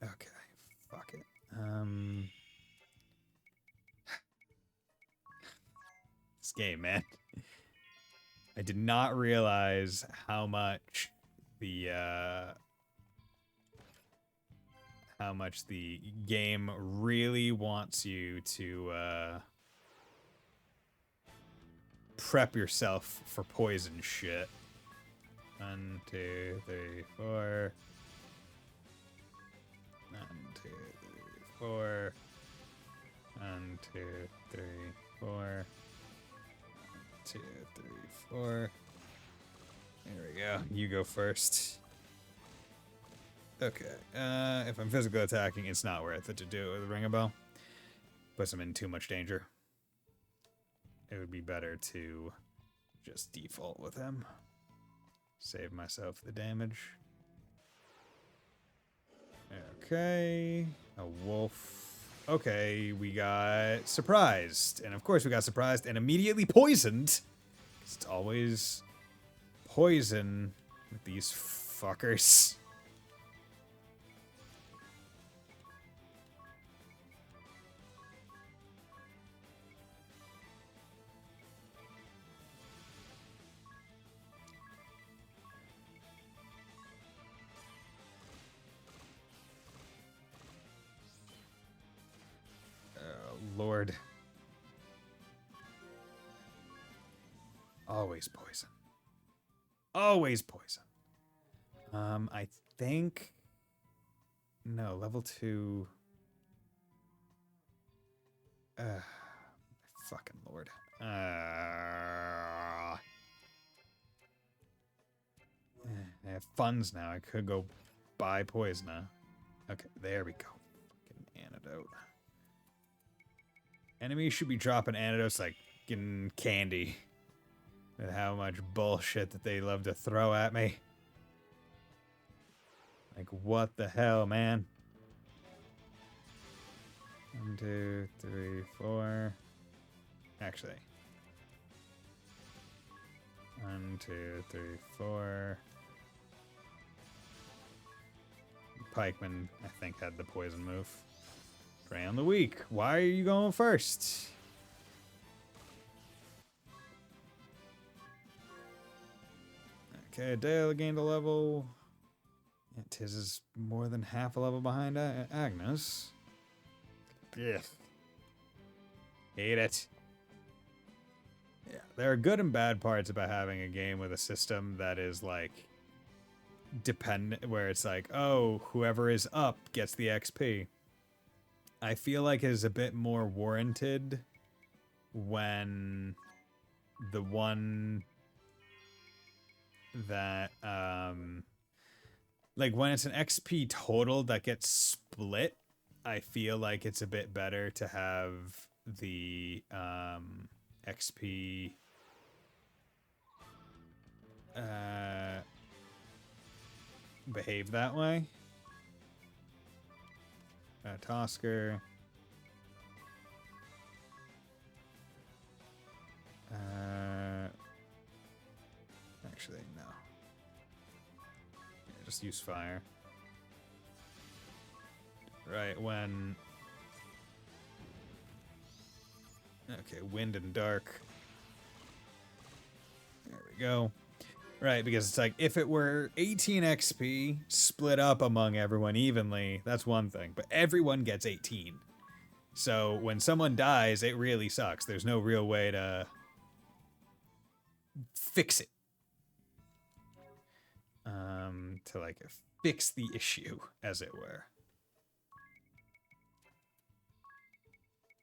Okay. Fuck it. This game, man. I did not realize how much the game really wants you to prep yourself for poison shit. 1, 2, 3, 4. 1, 2, 3, 4. 1, 2, 3, 4. 2, 3, 4. There we go. You go first. Okay. If I'm physically attacking, it's not worth it to do it with a ring a bell. Puts him in too much danger. It would be better to just default with him. Save myself the damage. Okay. A wolf. Okay, we got surprised. And of course we got surprised and immediately poisoned. It's always poison with these fuckers. Lord. Always poison. Always poison. I think... No, level 2... fucking Lord. I have funds now. I could go buy poison now. Okay, there we go. Fucking antidote. Enemies should be dropping antidotes like getting candy. With how much bullshit that they love to throw at me. Like, what the hell, man? 1, 2, 3, 4. Actually. 1, 2, 3, 4. Pikeman, I think, had the poison move. Prey on the weak. Why are you going first? Okay, Dale gained a level. Yeah, Tiz is more than half a level behind Agnes. Ugh. Hate it. Yeah, there are good and bad parts about having a game with a system that is like dependent, where it's like, oh, whoever is up gets the XP. I feel like it is a bit more warranted when the one that like when it's an XP total that gets split, I feel like it's a bit better to have the XP behave that way. Tosker. Actually, no. Yeah, just use fire. Right, when... Okay, wind and dark. There we go. Right, because it's like, if it were 18 XP split up among everyone evenly, that's one thing. But everyone gets 18. So when someone dies, it really sucks. There's no real way to fix it. To like fix the issue, as it were.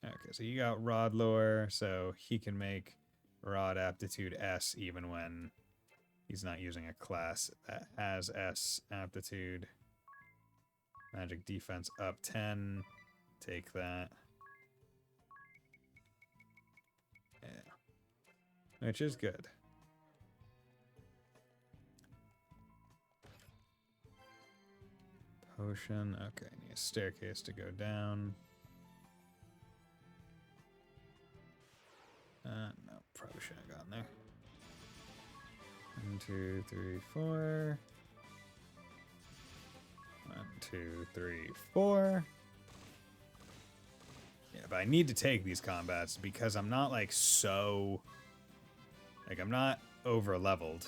Okay, so you got Rod Lore, so he can make Rod Aptitude S even when he's not using a class that has S Aptitude. Magic defense up 10. Take that. Yeah. Which is good. Potion. Okay, need a staircase to go down. No, probably shouldn't have gone there. 1, 2, 3, 4. 1, 2, 3, 4. Yeah, but I need to take these combats because I'm not like so. Like, I'm not over leveled.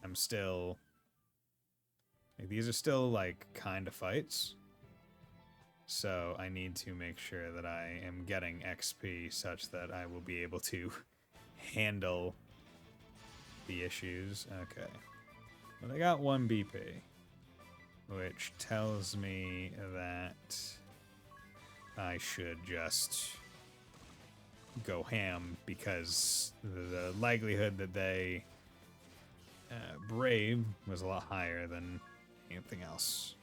I'm still. Like, these are still like kind of fights. So I need to make sure that I am getting XP such that I will be able to handle the issues. Okay. Well, they got 1 BP, which tells me that I should just go ham because the likelihood that they brave was a lot higher than anything else.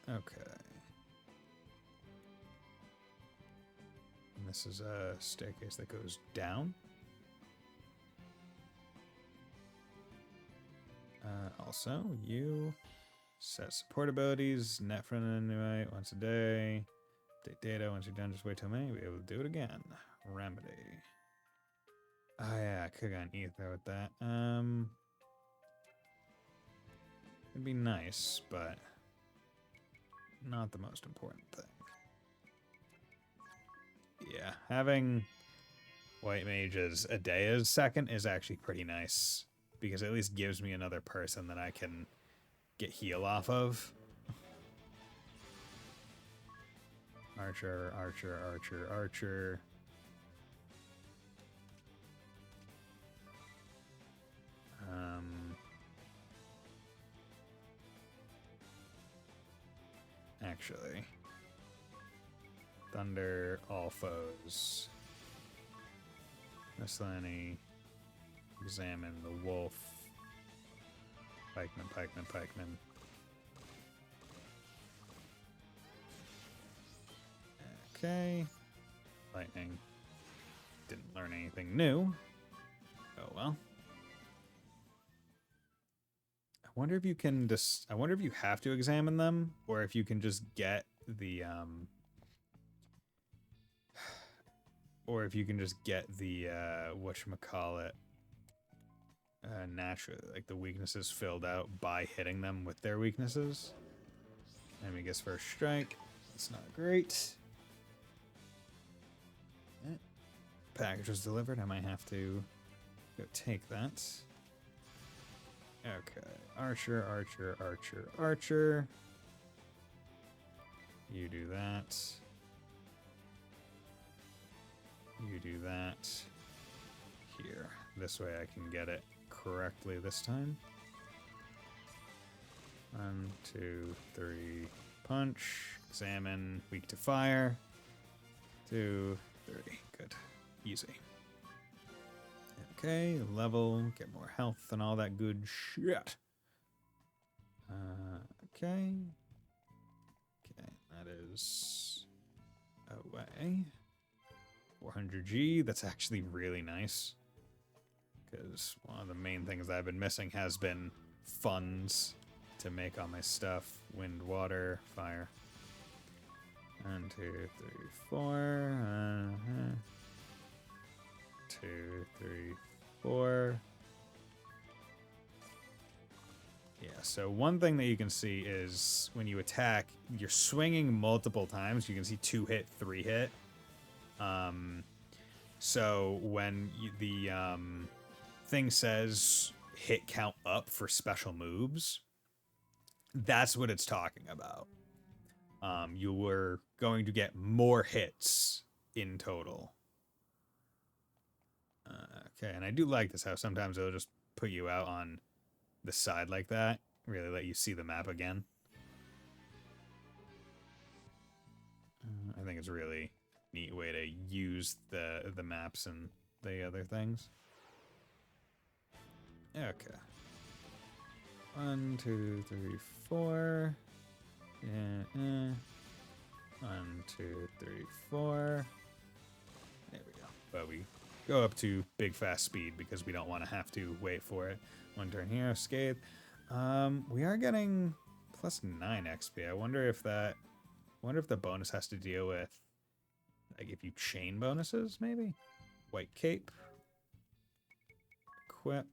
Okay. And this is a staircase that goes down. Also, you set support abilities, net front anyway, once a day. Update data, once you're done, just wait till May, you'll be able to do it again. Remedy. Oh yeah, I could've gotten ether with that. It'd be nice, but not the most important thing. Yeah, having White Mage as a day as second is actually pretty nice, because it at least gives me another person that I can get heal off of. Archer, archer, archer, archer. Actually, Thunder, all foes. Miscellany, examine the wolf. Pikeman, pikeman, pikeman. Okay. Lightning. Didn't learn anything new. Oh well. I wonder if you can just. I wonder if you have to examine them, or if you can just get the or if you can just get the whatchamacallit, naturally, like the weaknesses filled out by hitting them with their weaknesses. Enemy gets first strike. It's not great. Package was delivered. I might have to go take that. Okay. Archer, archer, archer, archer. You do that. You do that. Here. This way I can get it correctly this time. 1, 2, 3. Punch. Examine. Weak to fire. 2, 3. Good. Easy. Okay, level, get more health and all that good shit. Okay. Okay, that is away. 400G, that's actually really nice. Because one of the main things that I've been missing has been funds to make all my stuff. Wind, water, fire. 1, 2, 3, 4. 2, 3, 4. Yeah, so one thing that you can see is when you attack, you're swinging multiple times. You can see 2 hit, 3 hit. So when the thing says hit count up for special moves, that's what it's talking about. You were going to get more hits in total. Okay, and I do like this, how sometimes it'll just put you out on the side like that. Really let you see the map again. I think it's a really neat way to use the maps and the other things. Okay. 1, 2, 3, 4. Yeah. 1, 2, 3, 4. There we go. But we go up to big fast speed because we don't want to have to wait for it. 1 turn here, Scathe. We are getting plus 9 XP. I wonder if the bonus has to deal with, like, if you chain bonuses, maybe? White Cape. Equip.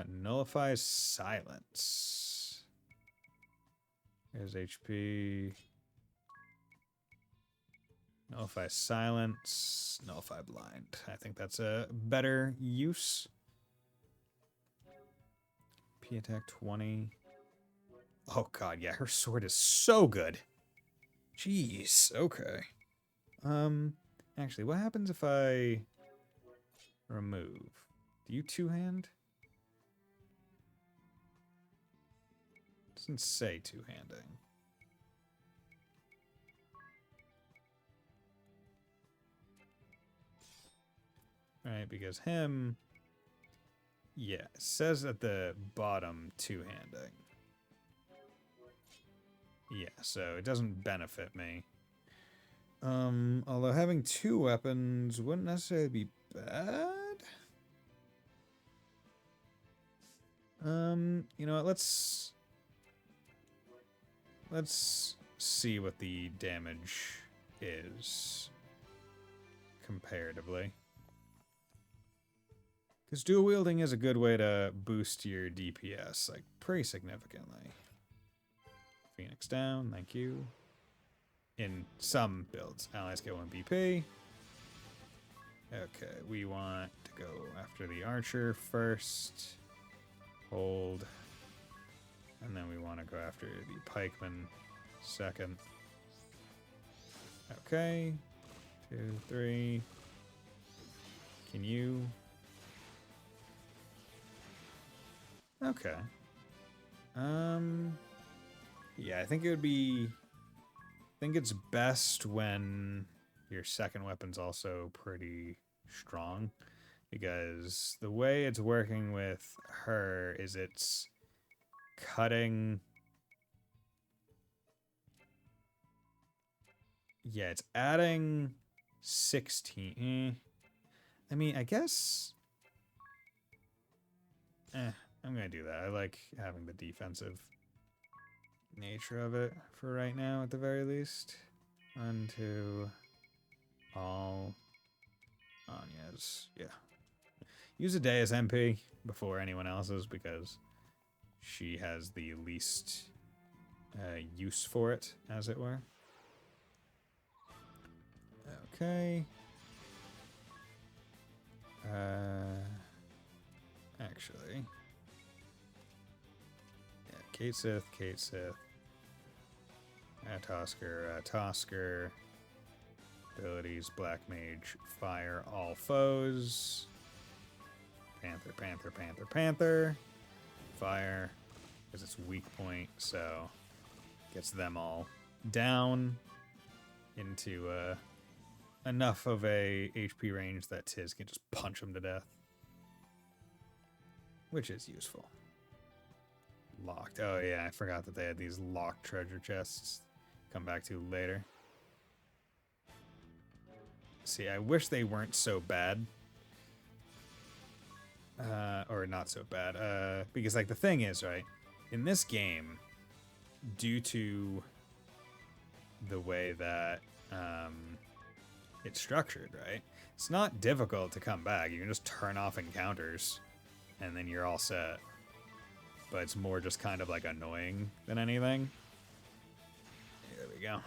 Nullifies silence. Here's HP. Nullify silence. Nullify blind. I think that's a better use. P attack 20. Oh god, yeah, her sword is so good. Jeez, okay. Actually, what happens if I remove? Do you two-hand? Doesn't say two-handing. Right, because him... Yeah, it says at the bottom two-handing. Yeah, so it doesn't benefit me. Although having 2 weapons wouldn't necessarily be bad. You know what, let's see what the damage is comparatively. Because dual wielding is a good way to boost your DPS, like, pretty significantly. Phoenix down, thank you. In some builds, allies get 1 BP. Okay, we want to go after the archer first. Hold. And then we want to go after the pikeman second. Okay. 2, 3. Can you... Okay. Yeah, I think it would be... I think it's best when your second weapon's also pretty strong. Because the way it's working with her is it's cutting... Yeah, it's adding 16. I mean, I guess... I'm gonna do that. I like having the defensive nature of it for right now, at the very least. 1, 2, all Anya's. Yeah. Use a day as MP before anyone else's because she has the least use for it, as it were. Okay. Actually. Yeah, Kate Sith. Tosker. Abilities, Black Mage, Fire all foes. Panther. Fire, because it's weak point, so gets them all down into enough of a HP range that Tiz can just punch them to death. Which is useful. Locked. Oh yeah, I forgot that they had these locked treasure chests. Come back to later. See, I wish they weren't so bad. Or not so bad. Because, like, the thing is, right? In this game, due to the way that it's structured, right? It's not difficult to come back. You can just turn off encounters, and then you're all set. But it's more just kind of, like, annoying than anything. There we go.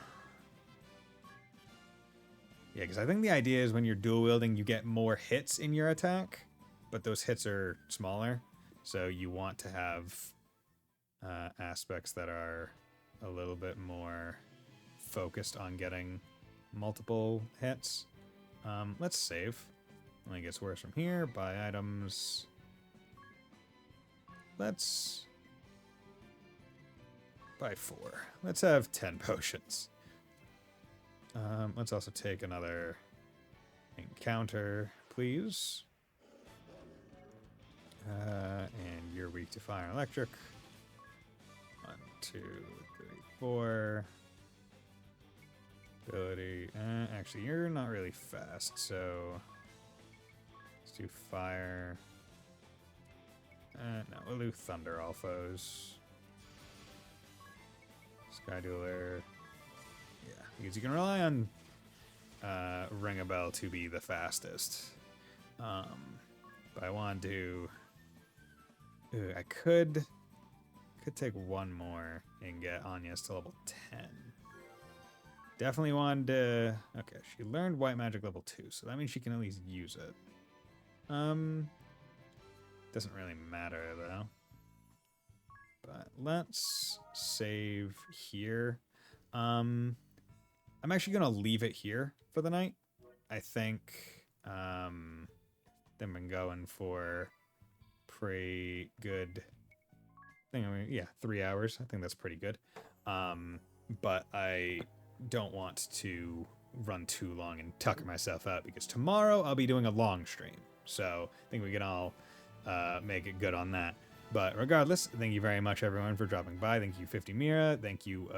Yeah, because I think the idea is when you're dual wielding, you get more hits in your attack, but those hits are smaller. So you want to have aspects that are a little bit more focused on getting multiple hits. Let's save. Only gets worse from here. Buy items. Let's by 4. Let's have 10 potions. Let's also take another encounter, please. And you're weak to fire and electric. 1, 2, 3, 4. Ability. Actually, you're not really fast, so let's do fire. No, we'll do thunder all foes. Sky Dueler. Yeah, because you can rely on Ring a Bell to be the fastest. But I want to. I could take one more and get Anya's to level 10. Definitely wanted to. Okay, she learned White Magic level 2, so that means she can at least use it. Doesn't really matter though. But let's save here. I'm actually gonna leave it here for the night. I think then we're going for pretty good thing. I mean, yeah, 3 hours. I think that's pretty good. But I don't want to run too long and tucker myself out because tomorrow I'll be doing a long stream. So I think we can all make it good on that. But regardless, thank you very much, everyone, for dropping by. Thank you, 50 Mira. Thank you,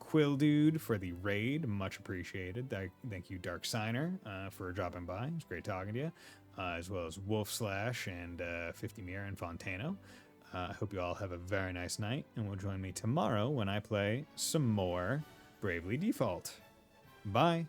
Quill Dude, for the raid. Much appreciated. Thank you, Dark Signer, for dropping by. It was great talking to you. As well as Wolf Slash and 50 Mira and Fontano. I hope you all have a very nice night, and will join me tomorrow when I play some more Bravely Default. Bye.